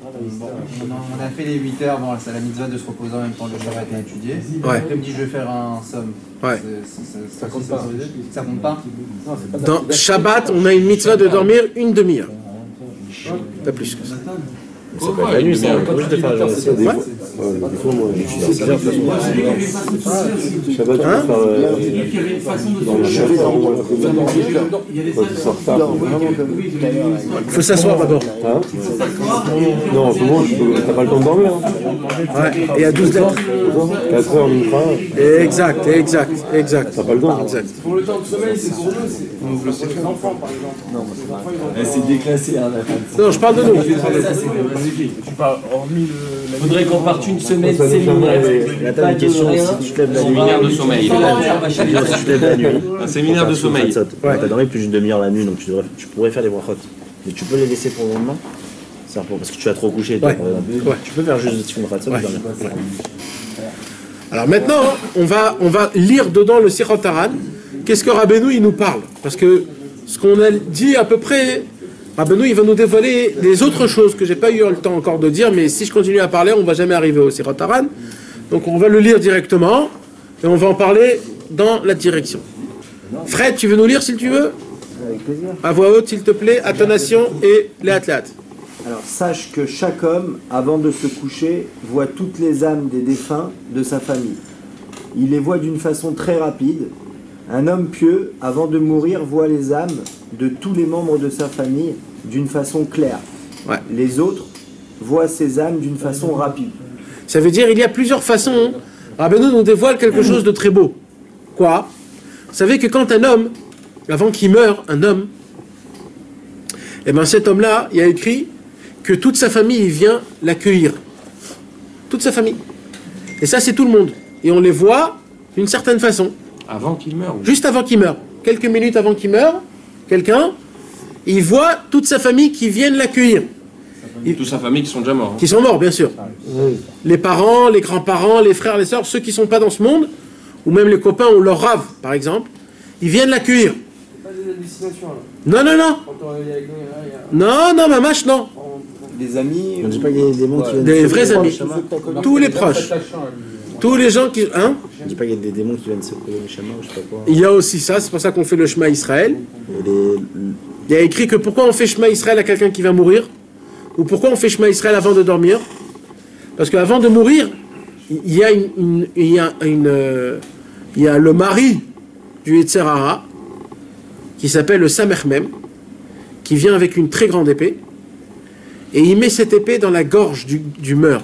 On a fait les 8 heures, bon, c'est la mitzvah de se reposer en même temps que le Shabbat est étudié. Ouais. Comme dit, je vais faire un somme. Ouais. Ça compte pas. Ça compte pas. Dans Shabbat, on a une mitzvah de dormir une demi-heure. Pas plus que ça. Ça peut être la nuit, ça. Pas juste de faire la journée. Des fois, moi, je suis Shabbat, tu peux faire dans la chambre. Quand tu sors tard. Il faut s'asseoir d'abord. Hein? Non, en ce moment, t'as pas le temps de dormir. Ouais. Et à 12 lettres. 4 heures, une fois. Exact. T'as pas le temps. Exact. Pour le temps de sommeil, c'est pour nous, c'est pour les enfants, par exemple. C'est déclassé, hein, la femme. Non, je parle de nous. Tu parles hormis le. Faudrait qu'on parte une semaine séminaire. Là, t'as une question, si tu te lèves la nuit. Séminaire de sommeil. Si tu te lèves la nuit. Un séminaire de sommeil. T'as dormi plus d'une demi-heure la nuit, donc tu pourrais faire des brachot. Mais tu peux les laisser pour le lendemain. Parce que tu as trop couché. Ouais. Tu peux faire juste des tikkun chatzot. Alors maintenant, on va lire dedans le Sichot Haran. Qu'est-ce que Rabbeinu il nous parle? Parce que ce qu'on a dit à peu près, Rabbeinu il va nous dévoiler des autres choses que j'ai pas eu le temps encore de dire, mais si je continue à parler, on va jamais arriver au Sichot Haran. Donc on va le lire directement et on va en parler dans la direction. Fred, tu veux nous lire s'il tu veux? Avec plaisir. À voix haute s'il te plaît, attonation et les athlètes. Alors, sache que chaque homme, avant de se coucher, voit toutes les âmes des défunts de sa famille. Il les voit d'une façon très rapide. Un homme pieux, avant de mourir, voit les âmes de tous les membres de sa famille d'une façon claire. Ouais. Les autres voient ces âmes d'une façon rapide. Ça veut dire il y a plusieurs façons. Rabbeinu nous dévoile quelque chose de très beau. Quoi? Vous savez que quand un homme, avant qu'il meure, un homme, eh bien cet homme-là, il a écrit que toute sa famille vient l'accueillir. Toute sa famille. Et ça, c'est tout le monde. Et on les voit d'une certaine façon. Avant qu'il meure. Juste avant qu'il meure. Quelques minutes avant qu'il meure, quelqu'un, il voit toute sa famille qui viennent l'accueillir. Toute sa famille qui sont déjà morts. Qui sont morts, bien sûr. Les parents, les grands-parents, les frères, les sœurs, ceux qui ne sont pas dans ce monde, ou même les copains ou leur rave, par exemple, ils viennent l'accueillir. C'est pas des hallucinations, là. Non. Non, mamache, non. Des amis. On ne dit pas qu'il y a des démons qui viennent. Des vrais amis. Tous les proches. Tous les gens qui... Hein? On ne dit pas qu'il y a des démons qui viennent secouer le chemin ou je sais pas quoi. Il y a aussi ça, c'est pour ça qu'on fait le Shema Israël. Il y a écrit que pourquoi on fait Shema Israël à quelqu'un qui va mourir, ou pourquoi on fait Shema Israël avant de dormir. Parce qu'avant de mourir, il y a le mari du Yetzer Hara, qui s'appelle le Samech Mem, qui vient avec une très grande épée, et il met cette épée dans la gorge du mort,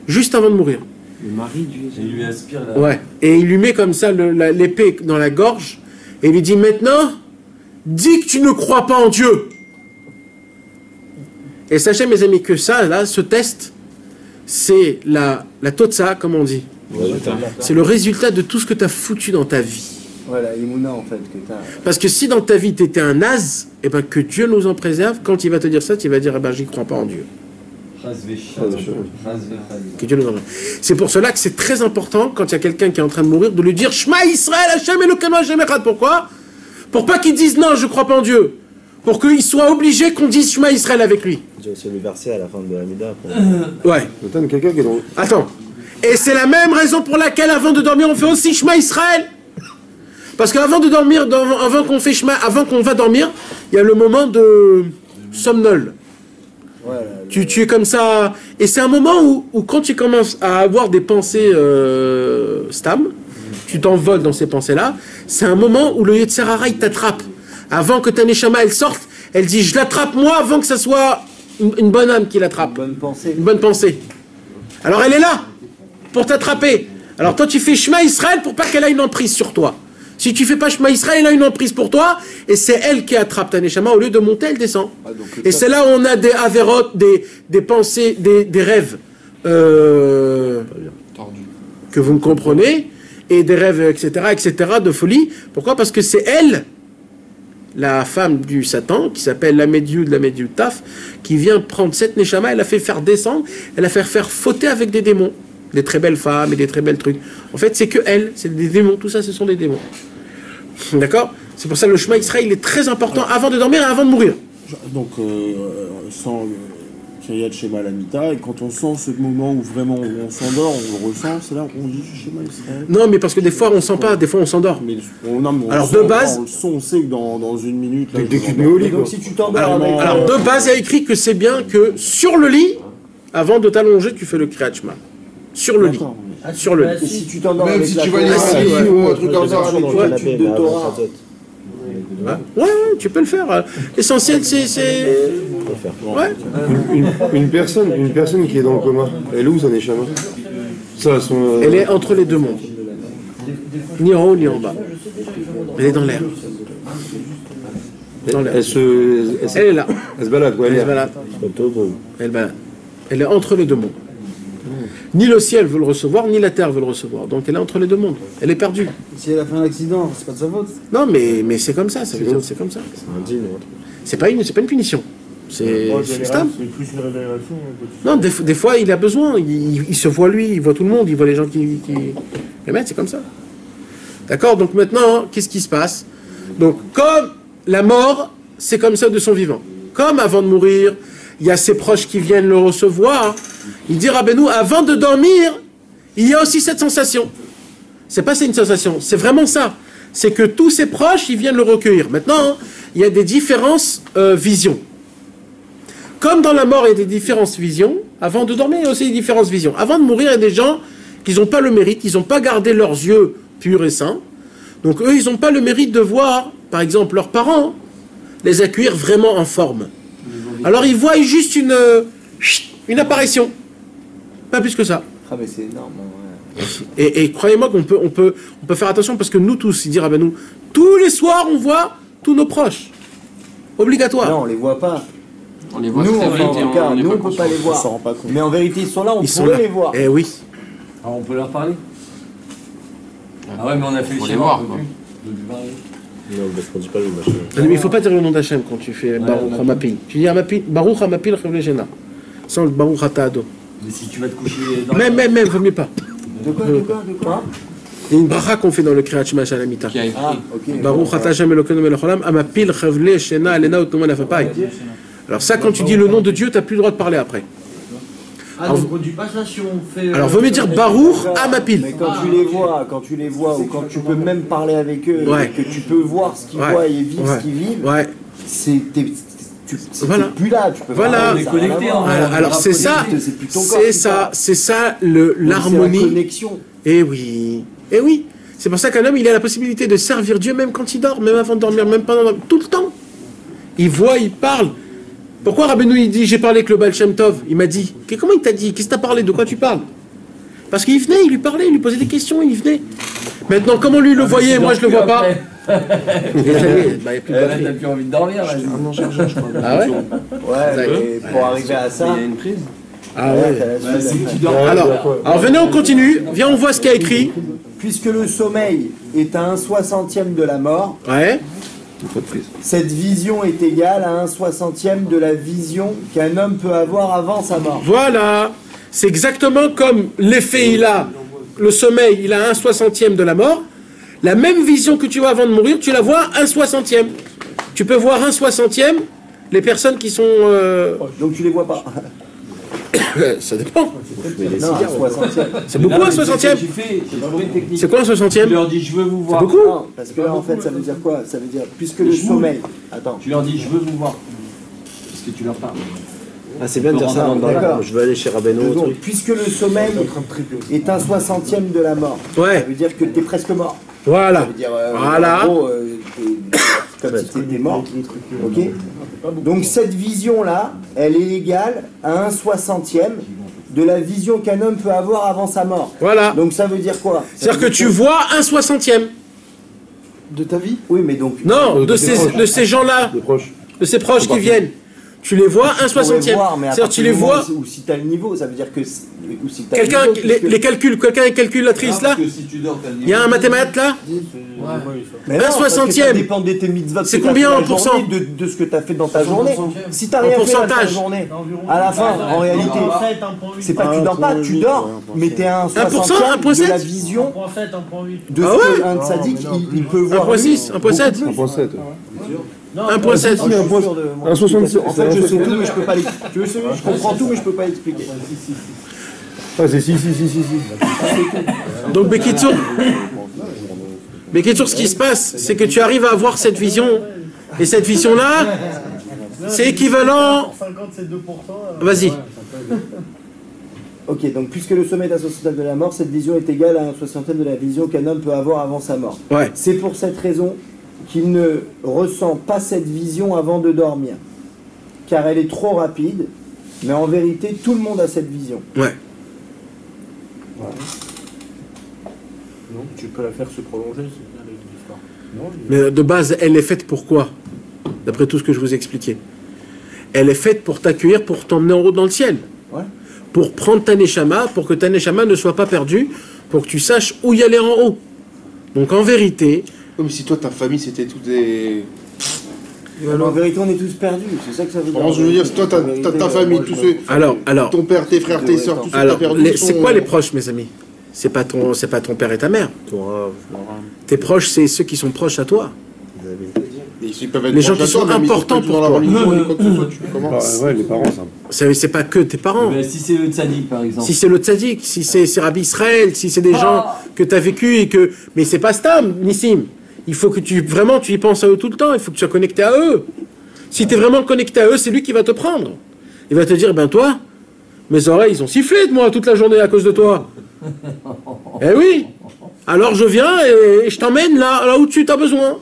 juste avant de mourir. Le mari du... Il lui aspire la... Ouais. Et il lui met comme ça l'épée dans la gorge, et il lui dit maintenant, dis que tu ne crois pas en Dieu. Et sachez mes amis que ça, là, ce test, c'est la totsa, comme on dit. C'est le résultat de tout ce que tu as foutu dans ta vie. Voilà, Imouna en fait que t'as. Parce que si dans ta vie tu étais un naze, et ben que Dieu nous en préserve, quand il va te dire ça, tu vas dire, eh ben j'y crois pas en Dieu. Que Dieu nous en préserve. C'est pour cela que c'est très important, quand il y a quelqu'un qui est en train de mourir, de lui dire Shema Israël, Hashem Elokeinu Hashem Echad. Pourquoi? Pour pas qu'il dise non, je crois pas en Dieu. Pour qu'il soit obligé qu'on dise Shema Israël avec lui. C'est le verset à la fin de la Mida. Ouais. Attends, quelqu'un qui est dans... Attends. Et c'est la même raison pour laquelle avant de dormir on fait aussi Shema Israël. Parce qu'avant de dormir, avant qu'on va dormir, il y a le moment de somnol. Tu es comme ça. Et c'est un moment où quand tu commences à avoir des pensées stam, tu t'envoles dans ces pensées-là, c'est un moment où le Yetzer Hara il t'attrape. Avant que ta Neshama elle sorte, elle dit je l'attrape moi avant que ça soit une bonne âme qui l'attrape. Une bonne pensée. Alors elle est là pour t'attraper. Alors toi tu fais Shema Israël pour pas qu'elle ait une emprise sur toi. Si tu fais pas Shema Israël, elle a une emprise pour toi, et c'est elle qui attrape ta Neshama, au lieu de monter, elle descend. Et c'est là où on a des avérotes, des pensées, des rêves que vous me comprenez, et des rêves, etc., de folie. Pourquoi? Parce que c'est elle, la femme du Satan, qui s'appelle la Médiou de la Médiou Taf, qui vient prendre cette Neshama, elle a fait faire descendre, elle a fait faire fauter avec des démons. Des très belles femmes et des très belles trucs. En fait, c'est que elle, c'est des démons. Tout ça, ce sont des démons. D'accord? C'est pour ça que le Shema Israël, il est très important avant de dormir et avant de mourir. Donc, sans Kriyat Shema Lamita, et quand on sent ce moment où vraiment on s'endort, on le ressent, c'est là qu'on dit Shema Israël. Non, mais parce que des fois on sent pas, des fois on s'endort. Mais on alors sent, de base, on sait que dans une minute, là, dès que tu te mets au lit, donc si tu t'endors alors de base, il y a écrit que c'est bien que sur le lit, avant de t'allonger, tu fais le Kriyat Shema. Sur le lit. Sur le lit. Et si tu t'endors Même avec si la tu vas lire ou un truc comme ça, avec une étude de Torah. Ouais, tu peux le faire. L'essentiel, c'est... Ouais. Une personne qui est dans le coma, elle est où sa Neshama? Elle est entre les deux mondes. Ni en haut, ni en bas. Elle est dans l'air. Elle est là. Elle se balade, quoi. Elle se balade. Elle balade. Elle est entre les deux mondes. Ni le ciel veut le recevoir, ni la terre veut le recevoir. Donc elle est entre les deux mondes. Elle est perdue. Si elle a fait un accident, c'est pas de sa faute. Non, mais c'est comme ça. Ça veut dire c'est comme ça. C'est pas une punition. C'est stable. C'est plus une révélation. Non, des fois il a besoin. Il se voit lui, il voit tout le monde, il voit les gens qui... Les mecs, c'est comme ça. D'accord. Donc maintenant, qu'est-ce qui se passe? Donc comme la mort, c'est comme ça de son vivant. Comme avant de mourir, il y a ses proches qui viennent le recevoir. Il dit Rabbeinu, avant de dormir, il y a aussi cette sensation. C'est pas c'est une sensation, c'est vraiment ça. C'est que tous ses proches, ils viennent le recueillir. Maintenant, il y a des différences visions. Comme dans la mort, il y a des différentes visions, avant de dormir, il y a aussi des différentes visions. Avant de mourir, il y a des gens qui n'ont pas le mérite, ils n'ont pas gardé leurs yeux purs et sains. Donc eux, ils n'ont pas le mérite de voir, par exemple, leurs parents les accueillir vraiment en forme. Alors ils voient juste une apparition. Pas plus que ça. Ah mais c'est énorme. Ouais. Et croyez-moi qu'on peut faire attention parce que nous tous, il dit Rabbeinu, tous les soirs on voit tous nos proches. Obligatoire. Non, on les voit pas. On les voit nous, très vite en tout cas, nous on peut pas les voir. s'en rend pas compte. Mais en vérité, ils sont là, on Ils sont pourrait là. les voir. Eh oui. Alors on peut leur parler. Ah ouais, mais on a fait le Faut les schéma, voir, on peut quoi. plus. On peut plus parler. Non, mais je ne dis pas le machin. Mais il ne faut pas dire le nom d'Hachem quand tu fais Baruch Hamapil. Tu dis Hamapil, Baruch Hamapil Chevle Jena. Sans le Baruch Hatado. Mais si tu vas te coucher dans Même, vaut mieux pas. De quoi Il y a une bracha qu'on fait dans le Kriyat Shema Shalamita. Qui a écrit. Ah, ok. Baruch Ata Hashem Elokeinu Melech Haolam, Hamapil Chevle Shena Alena Utoma Lafapai. Alors ça, quand tu dis le nom de Dieu, tu n'as plus le droit de parler après. Ah, donc on dit pas ça si on fait. Alors vaut mieux dire Baruch Hamapil. Mais quand tu les vois, ou quand tu peux même parler avec eux, Ouais. et que tu peux voir ce qu'ils voient et vivre ce qu'ils vivent, Ouais. t'es Voilà. plus là, tu peux Voilà. On est connecté en Alors c'est ça, c'est plus ton corps qui parle. c'est ça C'est la l'harmonie. connexion. Eh oui. C'est pour ça qu'un homme, il a la possibilité de servir Dieu même quand il dort, même avant de dormir, même pendant tout le temps. Il voit, il parle. Pourquoi Rabbeinu il dit j'ai parlé avec le Baal Shem Tov? Il m'a dit. Comment il t'a dit? Qu'est-ce que t'as parlé? De quoi tu parles? Parce qu'il venait, il lui parlait, il lui posait des questions, il venait. Maintenant, comment lui le voyait, moi je le vois pas. Il y a plus de batterie. T'as plus envie de dormir là. Ah ouais? Ouais, mais pour arriver à ça. Il y a une prise. Ah ouais. t'as la suite. Alors venez, on continue. Viens, on voit ce qu'il y a écrit. Puisque le sommeil est à 1/60e de la mort, Ouais. cette vision est égale à 1/60e de la vision qu'un homme peut avoir avant sa mort. Voilà. C'est exactement comme l'effet il a, le sommeil, il a 1/60e de la mort. La même vision que tu vois avant de mourir, tu la vois 1/60e. Tu peux voir 1/60e les personnes qui sont... Donc tu les vois pas. Ça dépend. Non, 1/60e. C'est beaucoup 1/60e. C'est quoi 1/60e? Tu leur dis je veux vous voir. C'est beaucoup? Non, parce que là en fait ça veut dire quoi? Ça veut dire puisque le sommeil. Attends. Tu leur dis je veux vous voir. Parce que tu leur parles. Ah, c'est bien de dire ça dans D'accord. Je vais aller chez Rabbeinu. Donc, truc. puisque le sommeil est 1/60e de la mort, ça Ouais. veut dire que tu es presque mort. Ça Voilà. veut dire, Voilà. en gros, comme si tu étais mort. Ok. Donc cette vision-là, elle est égale à 1/60e de la vision qu'un homme peut avoir avant sa mort. Voilà. Donc ça veut dire quoi? C'est-à-dire que tu vois 1/60e. De ta vie? Oui, mais donc. Non, de ces gens-là, Les proches. de ses proches qui viennent. Tu les vois un Tu pourrais 60e. voir, mais à C'est-à-dire partir tu les du moment vois. où si tu as le niveau, ça veut dire que. Ou si t'as Quelqu'un, le niveau, puisque- les calculs, quelqu'un est calculatrice là? Il y a un mathématique là? Mais non, un parce que ça 60e. dépend de tes mitzvahs. C'est que t'as combien fait en la pourcent? journée, de ce que tu as fait dans ta journée. Si tu n'as En rien fait dans ta pourcentage. journée, à la fin, en réalité, c'est pas que tu dors pas, tu dors, mais tu es à un 60e de la vision de Ah ce ouais? qu'un tzaddik, il peut voir. 1.6, 1.7. 1.7. 1.7. Un 67. En fait, je sais tout, mais je peux pas l'expliquer. Je comprends tout, mais je peux pas l'expliquer. Ah, c'est si. Donc Bekitsour, ce qui se passe, c'est que tu arrives à avoir cette vision. Et cette vision-là, c'est équivalent. 50, c'est 2%. Vas-y. Ok, donc puisque le sommet est un 60e de la mort, cette vision est égale à un 60e de la vision qu'un homme peut avoir avant sa mort. Ouais. C'est pour cette raison qu'il ne ressent pas cette vision avant de dormir, car elle est trop rapide, mais en vérité, tout le monde a cette vision. Ouais. Donc tu peux la faire se prolonger, c'est bien l'histoire. Non, Mais de base, elle est faite pour quoi? D'après tout ce que je vous ai expliqué. Elle est faite pour t'accueillir, pour t'emmener en haut dans le ciel. Ouais. Pour prendre ta neshama, pour que ta neshama ne soit pas perdue, pour que tu saches où y aller en haut. Donc en vérité... Comme si toi, ta famille, c'était tout des... En vérité, on est tous perdus, c'est ça que ça veut dire. Je veux dire, si toi, t'as ta famille, tous ceux... Alors, Ton père, tes frères, tes soeurs, tous ceux que t'as alors, perdus... c'est quoi les proches, mes amis? C'est pas ton père et ta mère. Tes proches, c'est ceux qui sont proches à toi. Les gens qui sont importants pour toi. Ouais, les parents, ça. C'est pas que tes parents. Mais si c'est le tzaddik, par exemple. Si c'est le tzaddik, si c'est Rabbi Israël, si c'est des gens que tu as vécu et que... Mais c'est pas Stam, Nissim. Il faut que tu y penses à eux tout le temps. Il faut que tu sois connecté à eux. Si tu es vraiment connecté à eux, c'est lui qui va te prendre. Il va te dire, ben toi, mes oreilles, ils ont sifflé de moi toute la journée à cause de toi. Eh oui. Alors je viens et je t'emmène là où tu as besoin.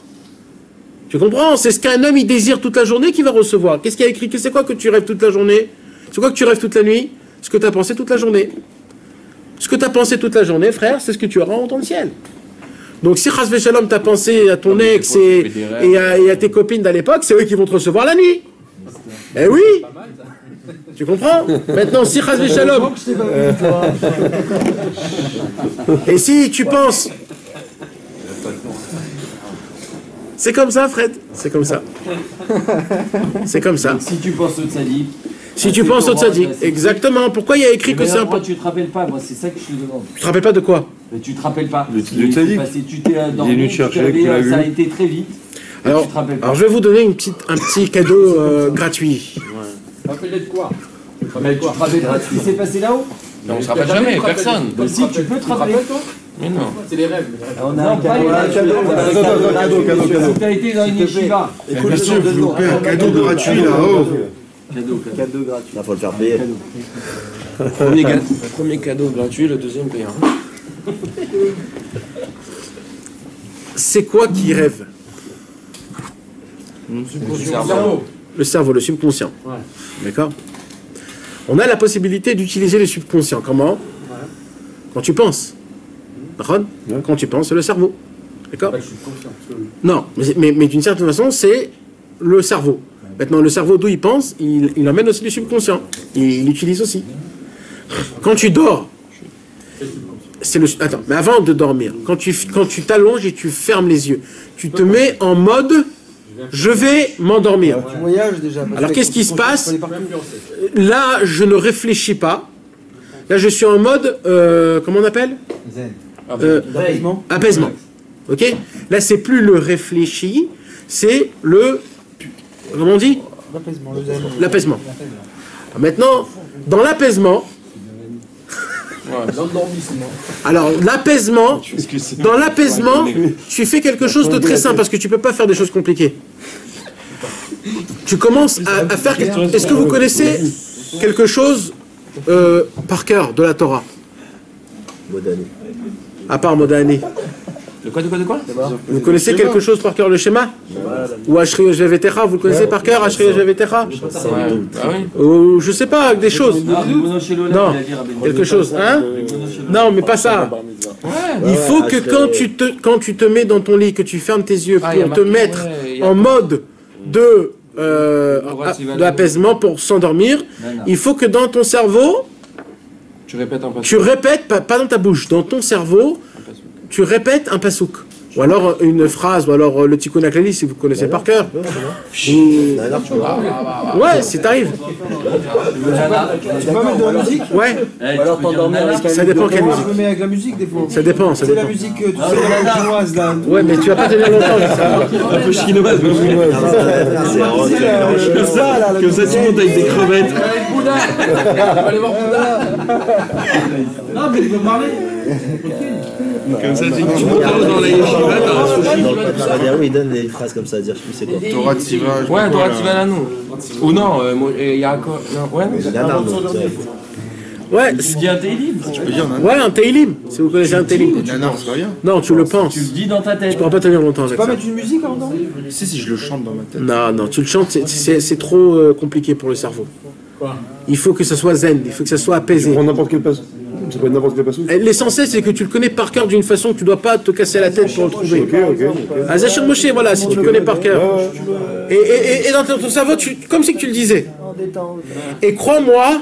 Tu comprends? C'est ce qu'un homme il désire toute la journée qu'il va recevoir. Qu'est-ce qu'il y a écrit? C'est quoi que tu rêves toute la journée? C'est quoi que tu rêves toute la nuit? Ce que tu as pensé toute la journée. Ce que tu as pensé toute la journée, frère, c'est ce que tu auras en dans le ciel. Donc si Chas Shalom t'as pensé à ton ex et à tes copines d'à l'époque, c'est eux qui vont te recevoir la nuit. Eh oui. Tu comprends? Maintenant, si Chas Shalom. Et si tu penses... C'est comme ça, Fred. C'est comme ça. C'est comme ça. Donc, si tu penses au tzaddik. Si tu penses au tzaddik, exactement. Pourquoi il y a écrit que c'est important? important? Tu te rappelles pas, moi c'est ça que je te demande. Tu te rappelles pas de quoi? Mais tu te rappelles pas. Le tzaddik. Tu t'es dormi, venu te chercher, tu l'as vu. ça a été très vite. Alors, je vais vous donner un petit cadeau gratuit. Rappelez de quoi? Mais tu te rappelles pas ce qui s'est passé là-haut? Non, on se rappelle jamais, personne. Bah si, tu peux te rappeler. Mais non. C'est les rêves. On a un cadeau. Si t'as été dans une yeshiva. Écoute, monsieur, vous loupez un cadeau gratuit, là, oh. Cadeau gratuit. Là, faut le faire payer. Premier cadeau gratuit, le deuxième payant. C'est quoi qui rêve? Le cerveau, le subconscient. Ouais. D'accord? On a la possibilité d'utiliser le subconscient. Comment? Quand tu penses. D'accord? Quand tu penses, c'est le cerveau. D'accord? Non, mais d'une certaine façon, c'est le cerveau. Maintenant, le cerveau, d'où il pense, il emmène aussi le subconscient. Il l'utilise aussi. Quand tu dors, c'est le... Attends, mais avant de dormir, quand tu t'allonges et tu fermes les yeux, tu te mets en mode... Je vais m'endormir. Tu voyages déjà. Alors qu'est-ce qui se passe? Là, je ne réfléchis pas. Là, je suis en mode... comment on appelle? Apaisement. Apaisement. Ok? Là, c'est plus le réfléchi, c'est le... Comment on dit? L'apaisement. Le zen. L'apaisement. Maintenant, dans l'apaisement... Alors, l'apaisement, dans l'apaisement, tu fais quelque chose de très simple parce que tu peux pas faire des choses compliquées. Tu commences à faire... Est-ce que vous connaissez quelque chose par cœur de la Torah? Modani. À part Modani. De quoi? Vous connaissez quelque chose par cœur, le schéma? Ou Ashri Yavetecha, vous le connaissez par cœur, Ashri Yavetecha? Ah oui. Ou je sais pas, des choses. Non, quelque chose, hein? Non, mais pas ça. Il faut que quand tu te mets dans ton lit, que tu fermes tes yeux pour te mettre en mode de de apaisement pour s'endormir, il faut que dans ton cerveau, tu répètes un pasouk. Tu répètes, pas dans ta bouche, dans ton cerveau, tu répètes un pasouk. Ou alors une phrase, ou alors le Tikkun HaKlali si vous connaissez par cœur. Ouais, si t'arrives. Tu peux mettre de la musique? Ouais. Ou alors t'endormir avec Ça dépend quelle musique. Je me mets avec la musique des fois. Ça dépend, ça C'est la dépend. musique tu sais, chinoise là. Ouais, mais tu vas pas tenir longtemps, ça. Un peu chinoise, mais chinoise. Comme ça, tu montes avec des crevettes. On va aller voir Bouddha. Non, mais il veut parler. Comme ça, tu montes dans la yeshiva, t'as un sushi. Oui, il donne des phrases comme ça à dire, je sais plus c'est quoi. Torah Tiva. Ouais, Torah Tiva là, non. Ou non, Yaakov. Ouais, Ouais, tu dis un Teilim. Tu peux dire ouais, un Teilim, si vous connaissez un Teilim. Nanar, c'est rien. Non, tu le penses. Tu le dis dans ta tête. Tu pourras pas tenir longtemps avec Tu peux ça. mettre une musique en dedans? Si, je le chante dans ma tête. Non, tu le chantes, c'est trop compliqué pour le cerveau. Il faut que ça soit zen, il faut que ça soit apaisé. Tu prends n'importe quel pasouk. Ça peut être n'importe quel pasouk. L'essentiel, c'est que tu le connais par cœur d'une façon que tu dois pas te casser la tête pour le trouver. Ok. Zachir Moshe, voilà, si tu le connais par cœur. Et dans ton cerveau, comme si tu le disais. Et crois-moi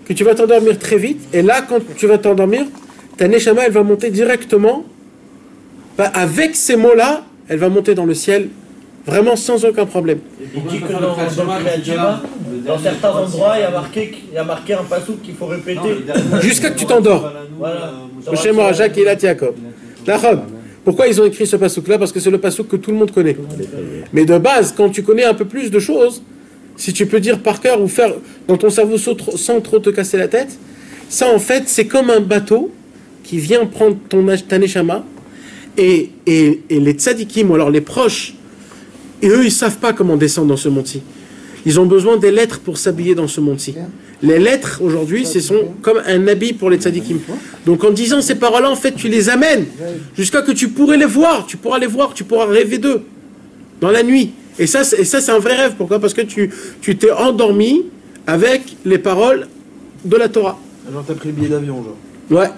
que tu vas t'endormir très vite. Et là, quand tu vas t'endormir, ta Neshama, elle va monter directement. Avec ces mots-là, elle va monter dans le ciel, vraiment sans aucun problème. Il dit que dans Kriyat, dans certains endroits, il y a marqué un pasouk qu'il faut répéter. Jusqu'à que tu t'endors. Voilà. Moshe Morajak et Elat Yaakov. Nachod. Pourquoi ils ont écrit ce pasouk-là? Parce que c'est le pasouk que tout le monde connaît. Mais de base, quand tu connais un peu plus de choses, si tu peux dire par cœur ou faire dans ton cerveau sans trop te casser la tête, ça en fait c'est comme un bateau qui vient prendre ta neshama et les tzadikim ou alors les proches, et eux ils savent pas comment descendre dans ce monti. Ils ont besoin des lettres pour s'habiller dans ce monti. Les lettres aujourd'hui ce sont comme un habit pour les tzadikim. Donc en disant ces paroles-là en fait tu les amènes jusqu'à que tu pourrais les voir, tu pourras rêver d'eux dans la nuit. Et ça, c'est un vrai rêve. Pourquoi? Parce que tu t'es endormi avec les paroles de la Torah. Genre t'as pris le billet d'avion, genre. Ouais,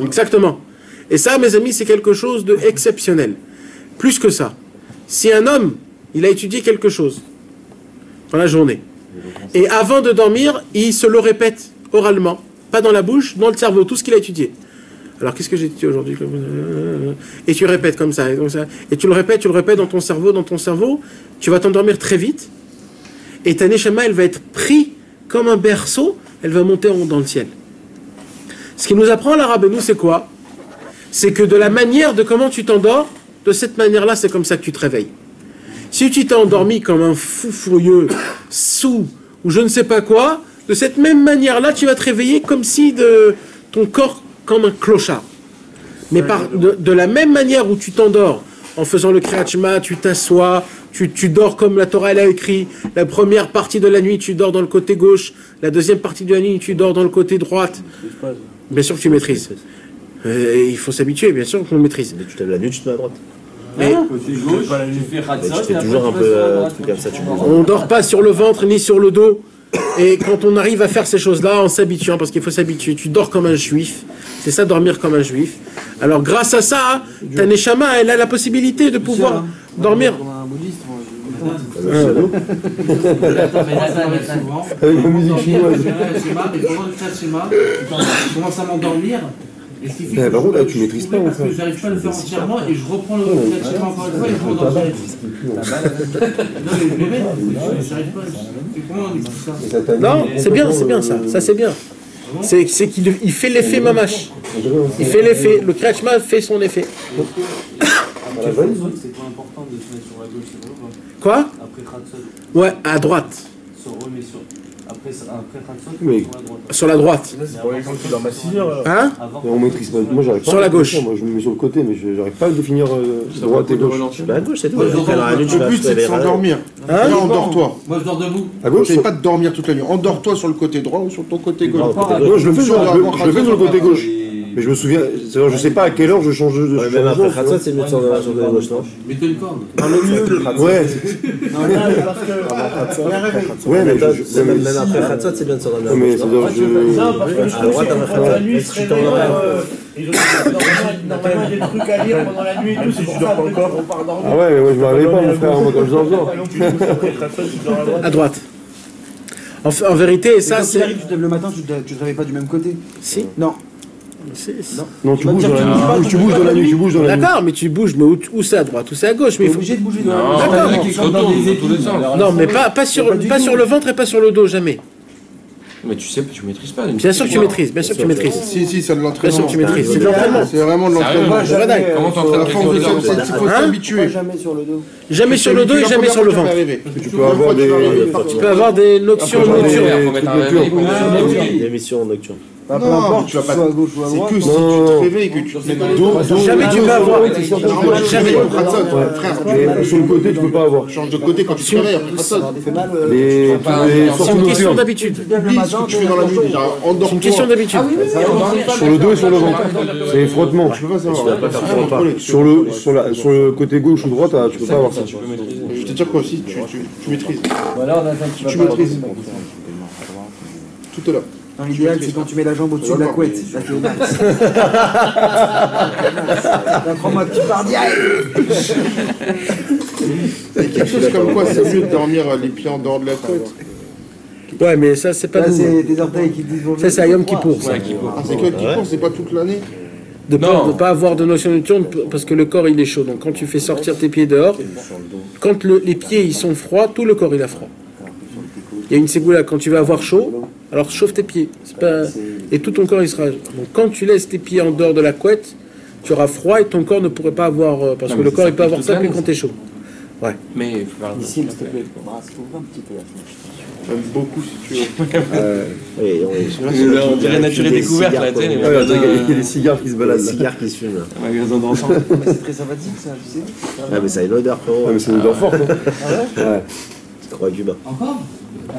exactement. Et ça, mes amis, c'est quelque chose d'exceptionnel. Plus que ça. Si un homme, il a étudié quelque chose dans la journée, et avant de dormir, il se le répète oralement, pas dans la bouche, dans le cerveau, tout ce qu'il a étudié. Alors, qu'est-ce que j'ai étudié aujourd'hui? Et tu répètes comme ça, et tu le répètes dans ton cerveau, tu vas t'endormir très vite, et ta neshama, elle va être prise comme un berceau, elle va monter dans le ciel. Ce qui nous apprend l'arabe, nous, c'est quoi? C'est que de la manière de comment tu t'endors, de cette manière-là, c'est comme ça que tu te réveilles. Si tu t'es endormi comme un fou furieux, sous, ou je ne sais pas quoi, de cette même manière-là, tu vas te réveiller comme si ton corps comme un clochard. Mais de la même manière où tu t'endors, en faisant le Kriyat Shema, tu t'assois, tu dors comme la Torah elle a écrit, la première partie de la nuit tu dors dans le côté gauche, la deuxième partie de la nuit tu dors dans le côté droite. Bien sûr que tu maîtrises. Il faut s'habituer, bien sûr qu'on maîtrise. Mais tu te lèves la nuit, tu te mets à droite. Mais tu fais toujours un peu un truc comme ça. On dort pas sur le ventre ni sur le dos. Et quand on arrive à faire ces choses-là, en s'habituant, parce qu'il faut s'habituer, tu dors comme un juif. C'est ça, dormir comme un juif. Alors, grâce à ça, ta neshama, elle a la possibilité de pouvoir dormir. Avec la musique chinoise. Et pendant le Kriyat Shema, je commence à m'endormir. Et ce qui fait que par contre, là, tu maîtrises pas, parce que j'arrive pas à le faire entièrement et je reprends le Kriyat Shema encore une fois et je m'endors direct. Non, mais j'arrive pas. Comment on explique ça? Non, c'est bien ça. Ça, c'est bien. C'est qu'il fait l'effet mamash. Il fait l'effet. Le Kriyat Shema fait son effet. C'est pas important de se mettre sur la gauche, c'est vrai. Quoi? Après Khatsot. Ouais, à droite. Après Khatsot, Mais sur la droite. C'est pour les gens qui dorment à 6 heures. Hein? on maîtrise pas. Moi, j'arrive pas. Sur la gauche. Moi, je me mets sur le côté, mais j'arrive pas à définir droite et gauche. À gauche, c'est tout. Le but, c'est de s'endormir. Hein? Là, endors-toi. Moi, je dors debout. À gauche, C'est pas de dormir toute la nuit. Endors-toi sur le côté droit ou sur ton côté gauche. non, je le fais sur le côté gauche. Mais je me souviens, c'est-à-dire, je sais pas à quelle heure je change de Ouais, même après Khatsat, c'est mieux de s'endormir sur le côté gauche, non? Mets-toi une corde. Dans le mieux, Ouais. Non, là, parce que. Il y a un réveil. Ouais, mais Même après Khatsat, c'est bien de s'endormir. Non, mais c'est-à-dire, Non, parce que À droite, après pendant la Khatsat. nuit, il se réveille. Normalement, il y a des trucs à lire pendant la nuit et tout. C'est pour ça qu'on part dormir. Ah ouais, mais moi je me réveille pas, mon frère, moi quand je dors. À droite. En vérité, et ça, Quand c'est. tu arrives, tu te lèves le matin, tu te réveilles pas du même côté. Si. Non. Non, tu bouges dans la nuit, tu bouges dans la nuit, tu bouges dans la nuit. D'accord, mais tu bouges, mais où c'est à droite, où c'est à gauche. Mais il faut. Obligé de bouger dans Non, la D'accord. qui se retournent dans tous les sens. Non, mais pas sur le ventre et pas sur le dos, jamais. Mais tu sais, tu maîtrises pas. Bien sûr que tu maîtrises, bien sûr que tu maîtrises. Si, c'est de Bien l'entraînement. sûr que tu maîtrises, c'est de l'entraînement. C'est vraiment de l'entraînement. Comment t'entraînes La force de quelqu'un il faut s'habituer. Jamais sur le dos. Jamais sur le dos et jamais sur le ventre. Tu peux avoir des... Tu peux avoir des notions Faut nocturnes. mettre un réveil pour Des missions nocturnes. Peu Non, importe, tu vas pas. soit à gauche ou à C'est droite. que si tu te réveilles que tu te mets dans le dos. Jamais tu peux avoir. Jamais. Frère, Mais sur le côté, tu peux pas avoir. change de côté quand tu te réveilles après ça. Ça fait mal. Les C'est sorties une question nocturnes. d'habitude. Ce que tu fais dans la nuit, genre C'est une endors-toi. question d'habitude. Sur le dos et sur le ventre. C'est les frottements. Je peux pas savoir. Sur le côté gauche ou droite, tu peux pas avoir ça. Je vais te dire quoi aussi, tu maîtrises. Voilà, on a fait Tu maîtrises. Tout à l'heure. Non, l'idéal, c'est quand tu mets la jambe au-dessus de la couette. Là, t'es au max. Prends-moi un petit par direct. Il y a quelque chose comme quoi c'est mieux de dormir les pieds en dehors de la couette. Ouais, mais ça, c'est pas Là, nous. c'est des orteils qui te disent bonjour. Ça, c'est à Yom Kippour. ça. Ah, c'est que qui court, c'est pas toute l'année. De pas avoir de notion nocturne parce que le corps il est chaud. Donc quand tu fais sortir tes pieds dehors, quand les pieds ils sont froids, tout le corps il a froid. Il y a une ségoula, quand tu vas avoir chaud, alors chauffe tes pieds. Et tout ton corps il sera. Donc quand tu laisses tes pieds en dehors de la couette, tu auras froid et ton corps ne pourrait pas avoir. Parce que le corps il peut avoir ça que quand t'es chaud. Ouais. Mais il faut faire Ici, s'il te plaît. Ouvre un petit peu la fenêtre. Même beaucoup si tu veux. Oui, on dirait nature et découverte là, tu sais. Il y a des cigares qui se baladent. des cigares qui se fument. Un magasin d'enfants. C'est très sympathique, ça, tu sais. Ah, mais ça a une odeur, frérot. Ah, mais c'est une odeur forte. Ouais. Tu crois Cuba. Encore?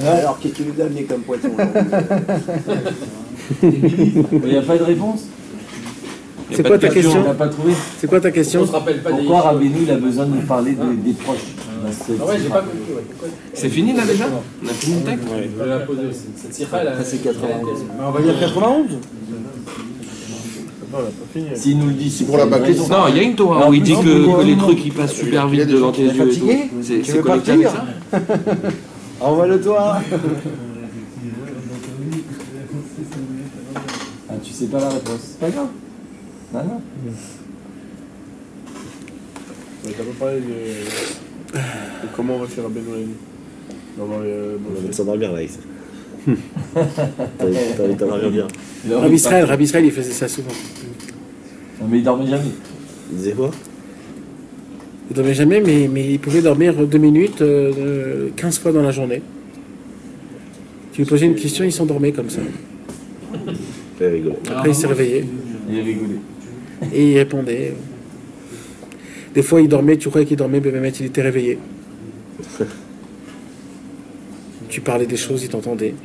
Alors, qu'est-ce que tu nous as amené comme poisson? Il n'y a pas de réponse. C'est quoi ta question? On n'a pas trouvé. C'est quoi ta question? Pourquoi Rabbeinu il a besoin de nous parler des proches? J'ai pas compris. C'est fini là déjà? On a fini le texte? Je vais la poser. Cette sira, là, c'est 91. On va dire 91. S'il nous le dit, c'est Pour la bâclée. Non, il y a une Torah où il dit que les trucs ils passent super vite devant tes yeux et tout. C'est connecté avec ça? Envoie-le-toi. Ah, tu sais pas la réponse. C'est pas grave. Non, non. T'as pas parlé de comment on va faire un bel nuit. On va s'endormir là, Issa. T'as envie de t'endormir bien. Rabbi Israël, il faisait ça souvent. Non, mais il dormait jamais. Il disait quoi? Il dormait jamais, mais il pouvait dormir 2 minutes 15 fois dans la journée. Tu lui posais une question, il s'endormait comme ça. Il rigolait. Après, il s'est réveillé. Il rigolait. Et il répondait. Des fois, il dormait, tu croyais qu'il dormait, mais il était réveillé. Tu parlais des choses, il t'entendait.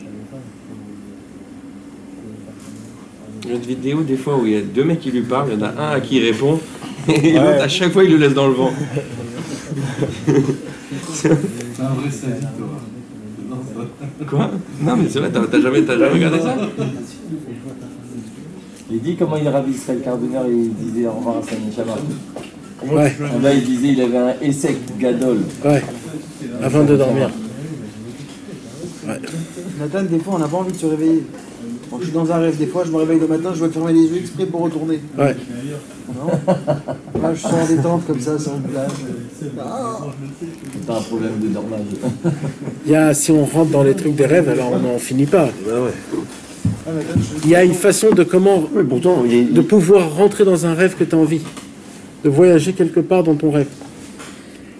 Il y a une vidéo des fois où il y a 2 mecs qui lui parlent, il y en a un à qui il répond, et l'autre à chaque fois il le laisse dans le vent. c'est un vrai sadique, toi. Quoi? Non mais c'est vrai, t'as jamais regardé ça? Il dit comment il Rabbi Israël Cardoner et il disait au revoir à sa Neshama. Ouais. Là il disait il avait un Essek Gadol. Ouais. Avant de dormir. Ouais. Nathan, des fois, on n'a pas envie de se réveiller. Quand je suis dans un rêve, des fois, je me réveille le matin, je dois fermer les yeux exprès pour retourner. Ouais. Non. Là, je suis en détente comme ça, sans plage. T'as un problème de dormage. Si on rentre dans les trucs des rêves, alors on n'en finit pas. ouais. Il y a une façon de de pouvoir rentrer dans un rêve que tu as envie. De voyager quelque part dans ton rêve.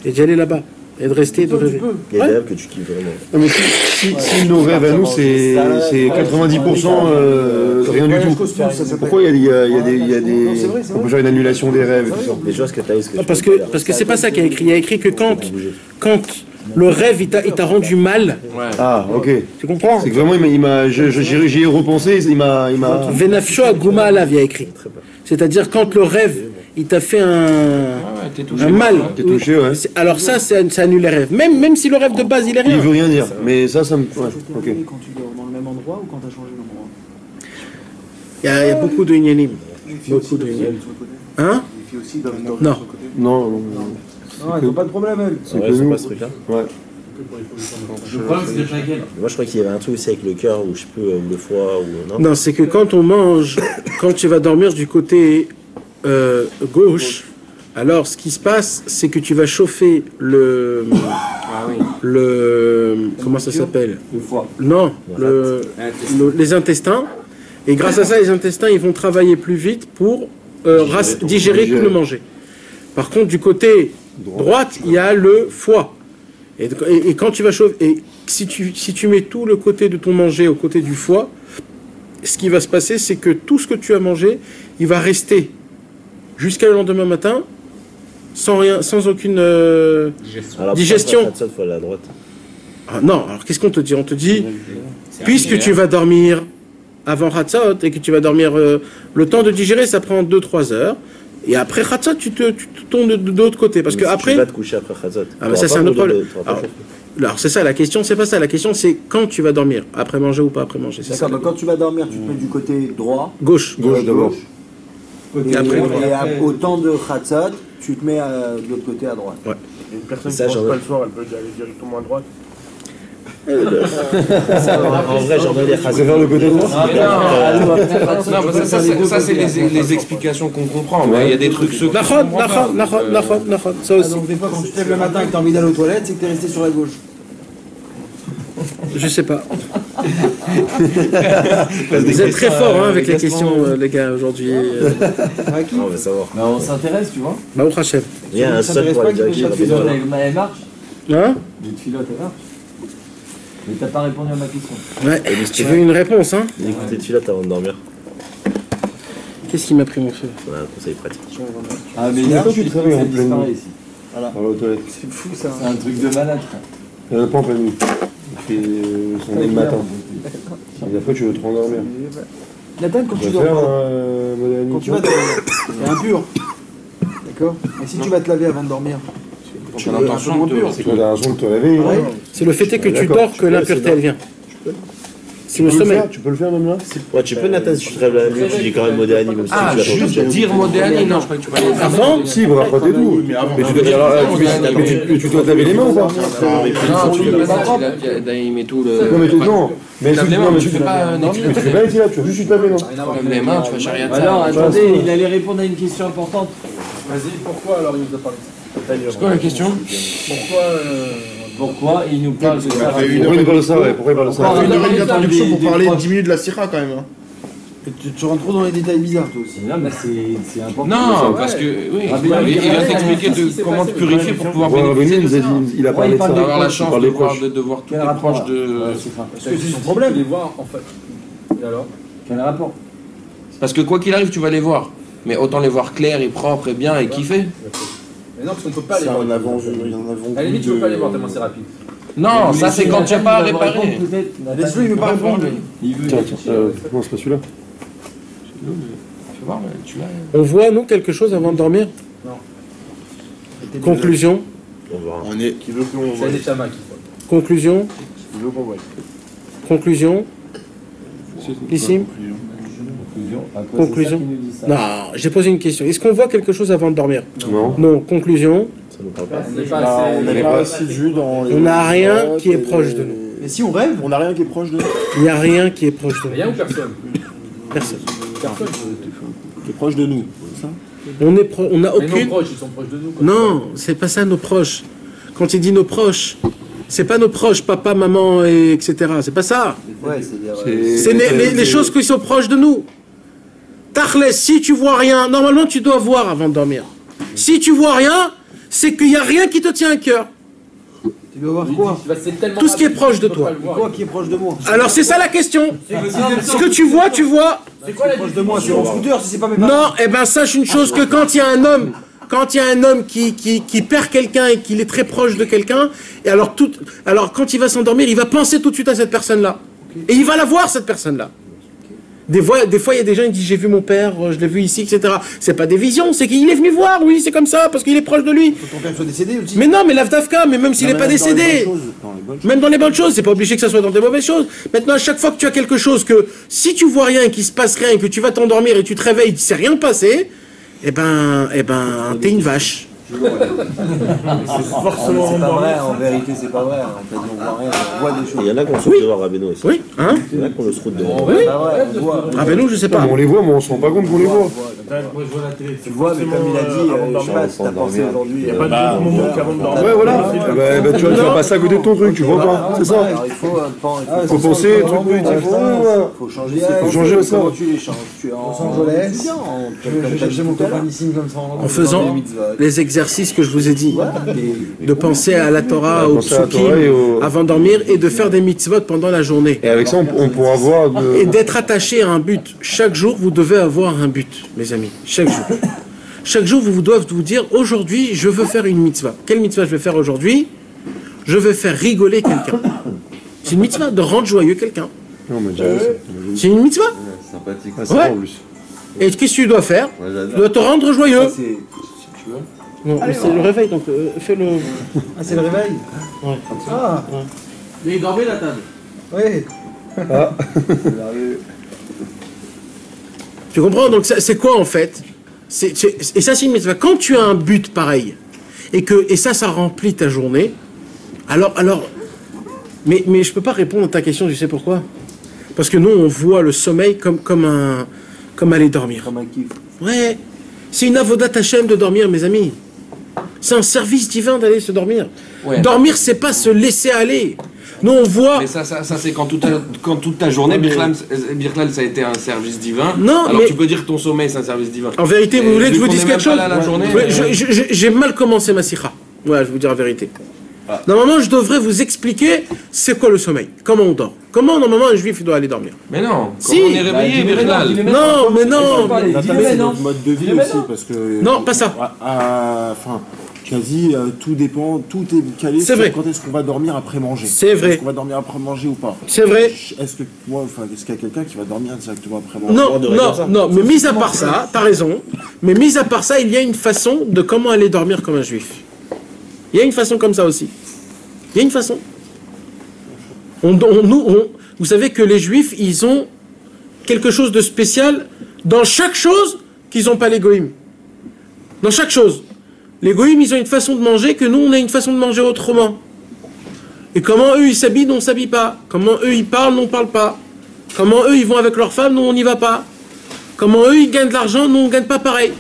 Et d'y aller là-bas. Et de rester et de rêver. Il y a des rêves que tu kiffes vraiment. Non, mais si nos rêves à nous, c'est 90% rien du tout. Pourquoi il y a des... On peut faire une annulation des rêves et tout ça. Des choses que tu as parce que c'est pas ça qu'il y a écrit. Il y a écrit que quand le rêve, il t'a rendu mal. Ah, ok. Tu comprends? C'est que vraiment, j'y ai repensé, il m'a... Venafsho Aguma Alav, il y a écrit. C'est-à-dire quand le rêve, il t'a fait un mal. T'es touché, ouais. Alors ça annule les rêves. Même si le rêve de base, il est rien. Il veut rien dire, mais ça me... Ouais, ok. Quand tu dors dans le même endroit ou quand tu as changé d'endroit? Il y a beaucoup de Inyanim. Beaucoup de Inyanim. Hein? Non. Non, ils n'ont pas de problème, elles. C'est vrai, c'est pas ce truc-là. Ouais. Le problème, c'est que laquelle? Moi, je crois qu'il y avait un truc aussi avec le cœur, ou je sais plus, ou le foie, ou non. Non, c'est que quand on mange, quand tu vas dormir du côté gauche, alors ce qui se passe, c'est que tu vas chauffer le comment ça s'appelle? Le foie. Non, les intestins. Et grâce à ça, les intestins, ils vont travailler plus vite pour digérer tout le manger. Par contre, du côté droite, il y a le foie. Et quand tu vas chauffer, et si tu mets tout le côté de ton manger au côté du foie, ce qui va se passer, c'est que tout ce que tu as mangé, il va rester jusqu'à le lendemain matin sans aucune digestion. Faut aller à droite. Ah, non, alors qu'est-ce qu'on te dit? On te dit, puisque tu vas dormir avant Hatzot et que tu vas dormir le temps de digérer, ça prend 2-3 heures. Et après Hatzot, tu te tournes de l'autre côté. Parce que après. Tu vas te coucher après Hatzot. Ah, mais ça, c'est un autre problème. Alors, c'est ça la question, c'est pas ça. La question, c'est quand tu vas dormir. Après manger ou pas après manger. D'accord, donc quand tu vas dormir, tu te mets du côté droit. Gauche d'abord. Et au temps de Hatzot, tu te mets de l'autre côté à droite. Ouais. Et une personne qui ne mange pas le soir, elle peut aller directement à droite. En vrai, j'en ai des C'est vers le côté droit. Non, ça c'est les explications qu'on comprend, mais il y a des trucs secrets. Ça aussi. Donc des fois quand tu te lèves le matin et que tu as envie d'aller aux toilettes, c'est que tu es resté sur la gauche. Je sais pas. Vous êtes très forts avec les questions, les gars, aujourd'hui. On va savoir. Mais on s'intéresse, tu vois. Bah, au Hachem. Il y a un seul pour aller directement. Elle marche. Hein? Les filottes, elle marche. Mais t'as pas répondu à ma question. Ouais, tu veux une réponse, hein? Écoutez, tu là avant de dormir. Qu'est-ce qui m'a pris mon feu? Voilà, un conseil pratique. Ah, mais là, tu te réveilles en pleine nuit. ici. Voilà. Dans l'autoilette. C'est fou ça. C'est un truc de malade. Pas en pleine nuit. Il fait son nez le matin. Et après, tu veux te rendormir. Nathan, quand tu dors, quand tu vas dormir, c'est impur. D'accord? Et si tu vas te laver avant de dormir? Tu as l'intention de te réveiller. C'est le fait que tu dors que l'impureté elle vient. C'est le sommeil. Tu peux le faire même là? Ouais, tu peux, Nathan, si tu te rêves la nuit, tu dis quand même Modéani, même si Ah, juste dire Modéani, non, je crois que tu peux aller avant. Si, bon, après t'es tout. Mais tu dois dire, tu dois te laver les mains ou pas? Non, tu peux pas, il met tout le. Non, mais non. Mais tu fais pas. Tu fais pas ici là, tu vas juste te laver les mains. Tu lèves les mains, tu vas charrier de ça. Alors, attendez, il allait répondre à une question importante. Vas-y, pourquoi alors il nous a parlé? C'est quoi la question? Pourquoi il nous parle de ça? Pourquoi il parle de ça? Pourquoi il parle de ça? On fait une heure d'introduction pour parler 10 minutes de la Syrah quand même. Tu rentres trop dans les détails bizarres toi aussi. Non, mais c'est important. Non, parce que oui, il va t'expliquer comment te purifier pour pouvoir bénéficier de ça. Il a parlé de ça. D'avoir la chance de voir tous les proches de. Parce que c'est son problème. Les voir en fait. Et alors? Quel rapport? Parce que quoi qu'il arrive, tu vas les voir. Mais autant les voir clairs et propres et bien et kiffer. Mais non, parce qu'on peut pas les voir. À la limite, tu peux pas les voir tellement c'est rapide. Non, ça c'est quand tu n'as pas à réparer. Laisse-le, il veut pas répondre. Non, c'est pas celui-là. On voit, nous, quelque chose avant de dormir? Non. Conclusion. On est. Qui veut qu'on voit? C'est des chamas qui voient. Conclusion. Qui veut qu'on voit? Conclusion. Ici. Conclusion. Non, j'ai posé une question. Est-ce qu'on voit quelque chose avant de dormir? Non. Non. Conclusion. Ça nous parle pas. On n'est pas assez vu dans les. On n'a rien qui est proche de nous. Mais si on rêve, on n'a rien qui est proche de nous. Il n'y a rien qui est proche de nous. Rien ou personne? Personne. Personne. Qui est proche de nous. C'est ça? On n'a Mais aucune. nos proches, ils sont proches de nous. Non, c'est pas ça nos proches. Quand il dit nos proches, c'est pas nos proches, papa, maman, etc. C'est pas ça. Ouais, c'est les choses qui sont proches de nous. Tachlès, si tu vois rien, normalement tu dois voir avant de dormir. Si tu vois rien, c'est qu'il n'y a rien qui te tient à cœur. tu dois voir quoi? Tout ce qui est proche de toi. Quoi qui est proche de moi? Alors c'est ça la question. Ce que tu vois, tu vois. C'est quoi la proche de moi? Sur mon scooter, si c'est pas mes Non, eh ben sache une chose, que quand il y a un homme, quand il y a un homme qui perd quelqu'un et qu'il est très proche de quelqu'un, et alors quand il va s'endormir, il va penser tout de suite à cette personne-là. Et il va la voir, cette personne-là. Des fois, il y a des gens qui disent, j'ai vu mon père, je l'ai vu ici, etc. C'est pas des visions, c'est qu'il est venu voir, oui, c'est comme ça, parce qu'il est proche de lui. Ton père soit décédé aussi. Mais non, mais l'Avdavka, mais même s'il n'est pas décédé. Même dans les bonnes choses, c'est pas obligé que ça soit dans des mauvaises choses. Maintenant, à chaque fois que tu as quelque chose que, si tu vois rien, qu'il se passe rien, que tu vas t'endormir et tu te réveilles, il ne s'est rien passé, eh ben, t'es une vache. C'est forcément pas vrai, en vérité c'est pas vrai. En fait, on voit rien, on voit des choses. Il y en a qu'on se route devant Rabbeinu aussi. Oui, hein? Il y en a qu'on se route devant. Oui. Rabbeinu, je sais pas. On les voit, mais on se rend pas compte qu'on les voit. Tu vois, mais comme il a dit, je sais pas si t'as pensé aujourd'hui. Il n'y a pas de moment qu'avant de dormir. Ouais, voilà. Tu vas passer à côté de ton truc, tu vois pas. C'est ça. Il faut penser, il faut changer. Faut changer ça. Tu les changes. Tu es en Los Angeles. J'ai mon copain ici comme ça. En faisant les exercices que je vous ai dit, de penser à la Torah, au psukim, avant de dormir, et de faire des mitzvot pendant la journée. Et avec ça, on pourra voir. Et d'être attaché à un but. Chaque jour, vous devez avoir un but, mes amis. Chaque jour. Chaque jour, vous devez vous dire, aujourd'hui, je veux faire une mitzvah. Quelle mitzvah je vais faire aujourd'hui? Je veux faire rigoler quelqu'un. C'est une mitzvah, de rendre joyeux quelqu'un. C'est une mitzvah. Sympathique. Ouais. En plus. Et qu'est-ce que tu dois faire? Tu dois te rendre joyeux. Non, mais c'est le réveil, donc fais le... Ah, c'est le réveil? Ouais. Ah. Mais il dormait la table. Oui. Ah. Tu comprends? Donc c'est quoi en fait? Et ça c'est une mitzvah. Quand tu as un but pareil, et ça remplit ta journée, alors mais je peux pas répondre à ta question, tu sais pourquoi? Parce que nous on voit le sommeil comme aller dormir. Comme un kiff. Ouais. C'est une avodat Hashem de dormir, mes amis. C'est un service divin d'aller se dormir. Ouais. Dormir, c'est pas se laisser aller. Nous, on voit... Mais ça c'est quand toute ta journée, Birklal, ça a été un service divin. Non, alors mais... tu peux dire que ton sommeil, c'est un service divin. En vérité, vous voulez que je vous dise quelque chose? Ouais, j'ai mal commencé ma sikha. Ouais, je vais vous dire la vérité. Ah. Normalement, je devrais vous expliquer c'est quoi le sommeil, comment on dort. Comment, normalement, un juif il doit aller dormir. Mais non, si. Comment on est réveillé, Birklal. Non, mais non. C'est notre mode de vie aussi, parce que... Non, pas ça. Enfin... Quasi tout dépend, tout est calé sur quand est-ce qu'on va dormir après manger. C'est vrai. Est-ce qu'on va dormir après manger ou pas? C'est vrai. Est-ce qu'il y a quelqu'un qui va dormir directement après manger? Non, mais mis à part ça, t'as raison, mais mis à part ça, il y a une façon de comment aller dormir comme un juif. Il y a une façon comme ça aussi. Il y a une façon. Vous savez que les juifs, ils ont quelque chose de spécial dans chaque chose qu'ils n'ont pas les goïms. Dans chaque chose. Les goïms, ils ont une façon de manger que nous, on a une façon de manger autrement. Et comment eux, ils s'habillent, nous, on ne s'habille pas. Comment eux, ils parlent, nous, on ne parle pas. Comment eux, ils vont avec leurs femmes, nous, on n'y va pas. Comment eux, ils gagnent de l'argent, nous, on ne gagne pas pareil.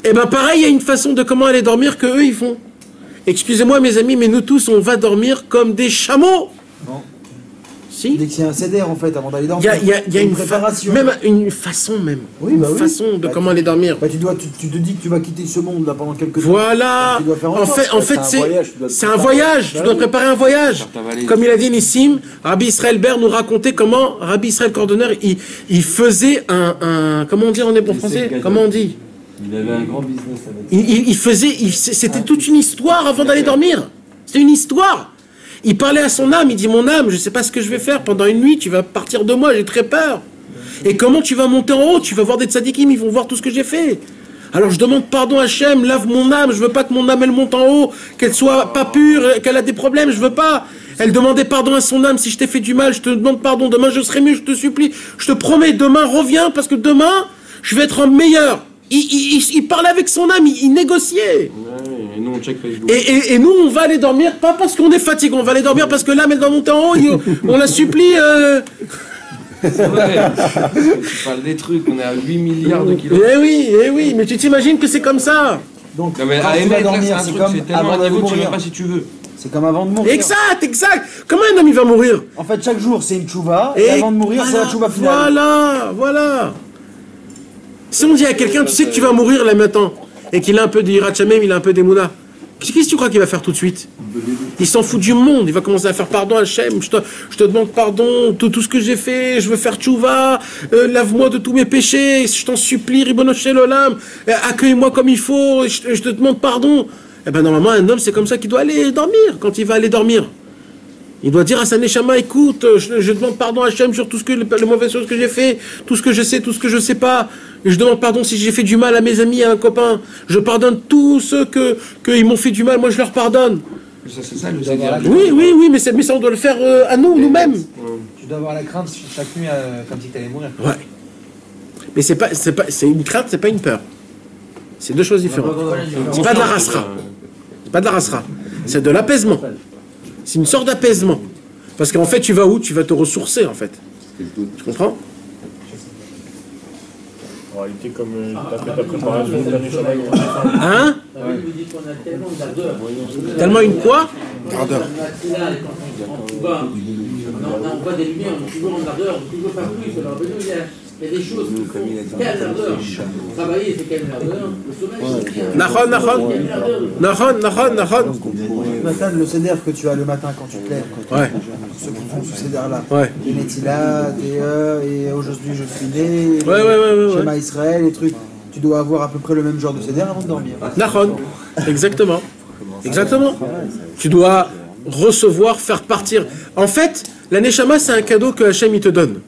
Et bien, pareil, il y a une façon de comment aller dormir que eux, ils font. Excusez-moi, mes amis, mais nous tous, on va dormir comme des chameaux. Non. Si. Dès qu'il y a un CDR, en fait, avant d'aller dormir. Il y a une préparation. Même une façon, même. Oui, une façon de comment aller dormir. Tu te dis que tu vas quitter ce monde là pendant quelques temps. Voilà. En fait, c'est un voyage. Tu dois préparer un voyage. Comme il a dit Nissim, Rabbi Israël Ber nous racontait comment Rabbi Israël Cordonneur, il faisait un comment on dit en hébreu français? Comment on dit? Il avait un grand business avec c'était toute une histoire avant d'aller dormir. C'était une histoire. Il parlait à son âme, il dit, mon âme, je ne sais pas ce que je vais faire pendant une nuit, tu vas partir de moi, j'ai très peur. Et comment tu vas monter en haut? Tu vas voir des tzadikim, ils vont voir tout ce que j'ai fait. Alors je demande pardon à Hachem, lave mon âme, je veux pas que mon âme elle monte en haut, qu'elle soit pas pure, qu'elle a des problèmes, je veux pas. Elle demandait pardon à son âme, si je t'ai fait du mal, je te demande pardon, demain je serai mieux, je te supplie, je te promets, demain reviens, parce que demain, je vais être un meilleur. Il parlait avec son âme, il négociait. Ouais, et nous on check Facebook. Et nous on va aller dormir, pas parce qu'on est fatigué, on va aller dormir parce que l'âme elle doit monter en haut, on la supplie. C'est vrai. Tu parles des trucs, on est à 8 milliards de kilomètres. Eh oui, mais tu t'imagines que c'est comme ça. Donc, non, mais quand tu vas dormir, c'est comme avant de mourir. Tu sais pas si tu veux. C'est comme avant de mourir. Exact. Comment un homme il va mourir? En fait, chaque jour c'est une tchouva, et avant de mourir c'est la tchouva finale. Voilà. Si on dit à quelqu'un, tu sais que tu vas mourir là maintenant, et qu'il a un peu d'Irat Shamem, il a un peu d'Emouna, Qu'est-ce que tu crois qu'il va faire tout de suite? Il s'en fout du monde, il va commencer à faire pardon à Hachem, je te demande pardon, tout ce que j'ai fait, je veux faire tchouva, lave-moi de tous mes péchés, je t'en supplie, Ribono Shel Olam, accueille-moi comme il faut, je te demande pardon. Eh ben normalement un homme c'est comme ça qu'il doit aller dormir, quand il va aller dormir. Il doit dire à sa Neshama, écoute, je demande pardon à Hachem sur tout ce que les mauvaises choses que j'ai fait, tout ce que je sais, tout ce que je sais pas. Et je demande pardon si j'ai fait du mal à mes amis, à un copain. Je pardonne tous ceux qu'ils m'ont fait du mal, moi je leur pardonne. Ça, c'est ça le Oui, mais ça on doit le faire à nous-mêmes. Tu dois avoir la crainte chaque nuit quand tu allais mourir. Ouais. Mais c'est une crainte, c'est pas une peur. C'est deux choses différentes. C'est pas de la rasra. C'est pas de la rasra. C'est de l'apaisement. C'est une sorte d'apaisement. Parce qu'en fait, tu vas où? Tu vas te ressourcer, en fait. Tu comprends? En réalité, comme tu as fait ta préparation, hein? Tellement une quoi? Ardeur. On voit des lumières, on est toujours en ardeur, on toujours faire plus. Alors, il y a des choses qui font quelle ardeur. Travailler, c'est quelle ardeur. Le sommeil, Nahon. Matin, le CDR que tu as le matin quand tu te lèves, Ouais. Ceux qui font ce CDR-là. Ouais. Les Netila, et aujourd'hui je suis né, Ouais. Shema Israël, les trucs. Tu dois avoir à peu près le même genre de CDR avant de dormir. Nahon. Exactement. Tu dois recevoir, faire partir. En fait, la Neshama, c'est un cadeau que Hachem il te donne.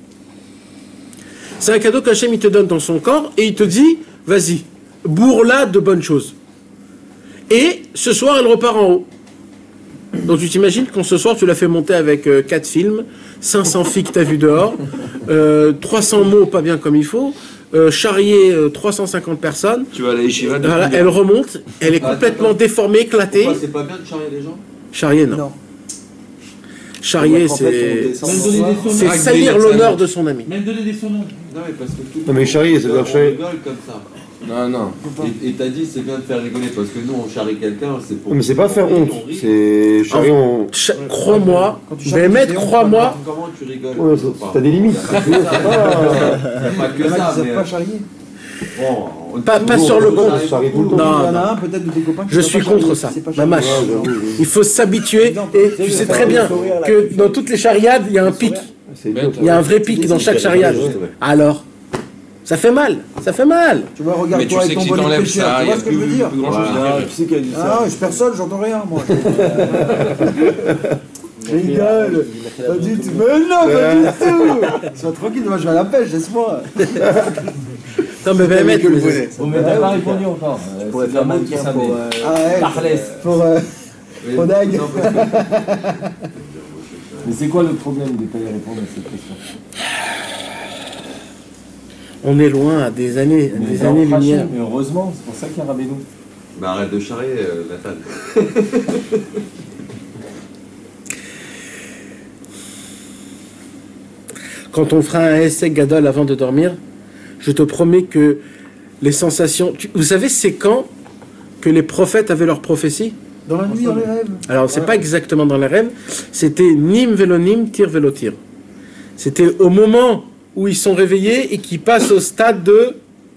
C'est un cadeau que Hachem il te donne dans son corps et il te dit, vas-y, bourre-la de bonnes choses. Et ce soir, elle repart en haut. Donc tu t'imagines quand ce soir, tu l'as fait monter avec 4 films, 500 filles que tu as vues dehors, 300 mots pas bien comme il faut, charrier 350 personnes. Tu vas à la yeshiva de voilà, elle remonte, elle est complètement déformée, éclatée. Pourquoi c'est pas bien de charrier les gens? Charrier, non. Charrier, c'est c'est salir l'honneur de son ami. Même donner des surnoms. Non, mais parce que tout Non, mais charrier, ça veut dire charrier. rigole comme ça. Non. Et t'as dit c'est bien de faire rigoler parce que nous on charrie quelqu'un, c'est pour. Non, mais c'est pas faire honte, c'est charrier en. Crois-moi, crois-moi. Comment tu rigoles? Ouais, t'as des limites. Pas que ça, mais. Pas charrier. Bon, Pas sur le compte. Il y en a un peut-être de tes copains qui Je suis contre ça. Mamash. Il faut s'habituer. Et tu sais très bien que dans toutes les chariades, il y a un pic. Il y a un vrai pic dans chaque chariade. Alors, ça fait mal. Tu vois, regarde, Mais tu toi sais avec que ton si bonnet t'enlèves pêcheur, ça, tu il y vois a ce que je veux dire? plus grand chose à dire. Tu sais qu'il y a dit ça. Ah, je suis personne, j'entends rien, moi. Je rigole. Pas du tout. Mais non, pas du tout. Sois tranquille, moi je vais à la pêche, laisse-moi. Non, mais vraiment, Mais t'as pas répondu encore. Je pourrais faire mannequin pour. Pour Dag. Mais c'est quoi le problème de ne pas y répondre à cette question? on est loin à des années-lumière. Mais heureusement, c'est pour ça qu'il y a Rabbeinu. Bah arrête de charrier, Nathan. Quand on fera un essai Gadol avant de dormir, je te promets que les sensations... Vous savez, c'est quand que les prophètes avaient leur prophétie? Dans la nuit, dans les rêves. Alors, c'est pas exactement dans les rêves, c'était Nim Velonim, Tir Velotir. C'était au moment où ils sont réveillés et qu'ils passent au stade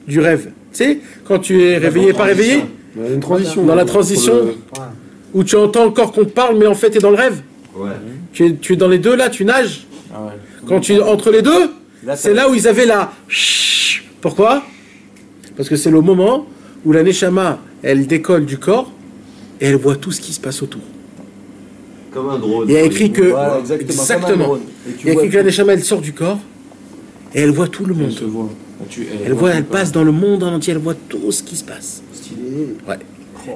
du rêve. Tu sais, quand tu es réveillé, pas réveillé? Une transition. Dans la transition, où tu entends encore qu'on te parle, mais en fait, tu es dans le rêve. Ouais. Tu es dans les deux, là, tu nages. Quand tu es entre les deux, c'est là où ils avaient la... Pourquoi? Parce que c'est le moment où la Neshama, elle décolle du corps et elle voit tout ce qui se passe autour. Comme un drone. Il y a écrit que... Voilà, exactement. Il y a écrit que la Neshama, elle sort du corps et elle voit tout le monde. Elle passe dans le monde en entier, elle voit tout ce qui se passe. Stylé. Ouais.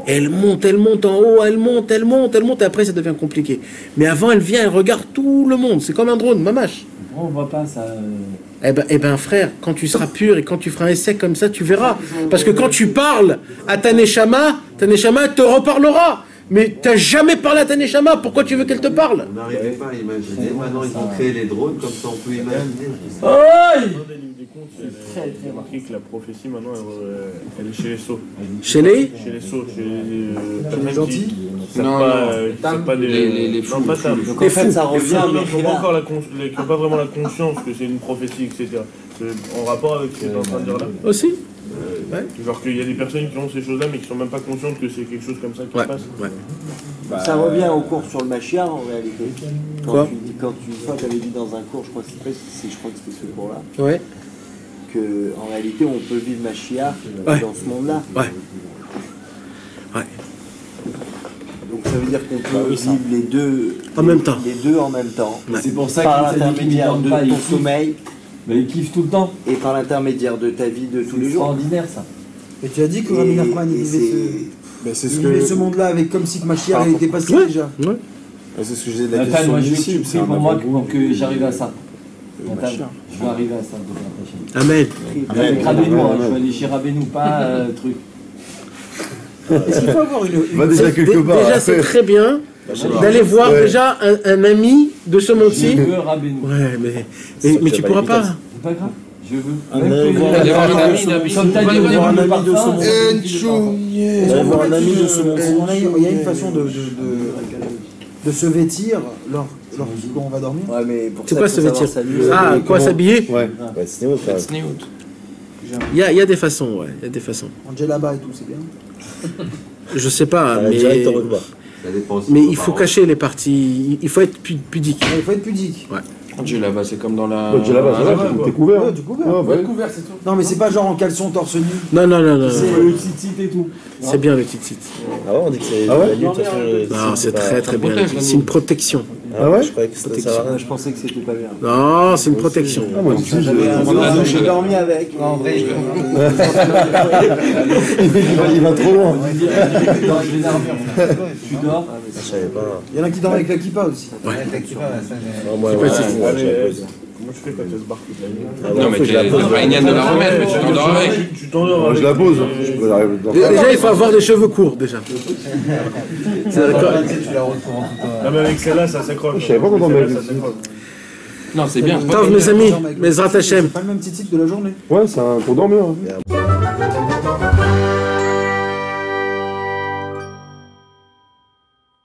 Elle monte en haut, elle monte, et après ça devient compliqué. Mais avant, elle vient, elle regarde tout le monde. C'est comme un drone, mamache. On voit pas ça. Eh ben frère, quand tu seras pur et quand tu feras un essai comme ça, tu verras. Parce que quand tu parles à ta Neshama te reparlera. Mais t'as jamais parlé à ta Neshama, pourquoi tu veux qu'elle te parle? On n'arrivait pas à imaginer. Maintenant, ils ont créé les drones, comme ça on peut imaginer. Il y a marqué que la prophétie maintenant elle est chez les sots. Chez les sots, chez les gentils. Non, pas les fous. Non, pas ça. Donc en fait, ça revient. Qui n'ont pas vraiment la conscience que c'est une prophétie, etc. C'est en rapport avec ce que tu es en train de dire là. Aussi. Genre qu'il y a des personnes qui ont ces choses-là, mais qui sont même pas conscientes que c'est quelque chose comme ça qui se passe. Ça revient au cours sur le Mashiach en réalité. Quoi Quand une fois tu avais dit dans un cours, je crois que c'était ce cours-là, Ouais. que en réalité on peut vivre Mashiach dans ce monde-là. Ouais. Donc ça veut dire qu'on peut vivre les deux en même temps. Les deux en même temps. C'est pour ça par qu'il l'intermédiaire de ton sommeil. Mais il kiffe tout le temps. Et par l'intermédiaire de ta vie de tous les jours. C'est extraordinaire ça. Et tu as dit que Rabbi Nachman il vivait ce monde-là avec comme si Mashiach était passé déjà. Ouais. C'est ce que je disais de la Nathan, question moi je veux que tu initiale, pries pour moi pour que j'arrive à ça. Nathan, je veux arriver à ça. Amen. Avec Rabbeinu, je veux aller chez Rabbeinu, pas truc. Est-ce qu'il faut avoir une... déjà quelque part. Déjà, c'est très bien d'aller voir déjà un ami de ce monde-ci. Je veux Rabbeinu. Ouais, mais tu pourras pas. C'est pas grave. Je veux. Aller voir un ami de ce monde. Aller voir un ami de ce monde. Il y a une façon de se vêtir lorsqu'on va dormir. Ouais, mais pour C'est ça, quoi faut se vêtir? savoir Ah, quoi s'habiller? Ouais. Il y a des façons, ouais. Il y a des façons. En djellaba et tout, c'est bien. Je sais pas, mais il faut cacher les parties. Il faut être pudique. Il faut être pudique. Ouais. Dieu là-bas, c'est comme dans la. Dieu là-bas, t'es couvert. Ouais, du couvert. Couvert, c'est tout. Non, mais c'est pas genre en caleçon torse nu. Non. C'est le tzitzit et tout. C'est bien le tzitzit. Ah ouais, on dit que c'est Ah ouais la nuit, de toute façon. Non, c'est très bien. C'est une protection. Ah ouais? Je croyais que ça servait à rien. Je pensais que c'était pas bien. Non, c'est une protection. Ah, moi, J'ai dormi avec. En vrai, il va trop loin. Tu dors. Je savais pas. Il y en a qui dorment avec la kippa aussi. Non, moi, ouais, je l'avais posé. Comment je fais quand elle se barre toute la nuit? Non, mais c'est pas une de la remettre, mais tu t'endors avec. Tu t'endors Je la pose. Je peux l'arriver dedans. Déjà, il faut avoir des cheveux courts, déjà. tu la retrouves en tout temps. Non, mais avec celle-là, ça s'accroche. Je savais pas qu'on dormait avec ça. Non, c'est bien. Tov, mes amis, mes Zrat Hashem. C'est pas le même petit titre de la journée. Ouais, c'est pour dormir.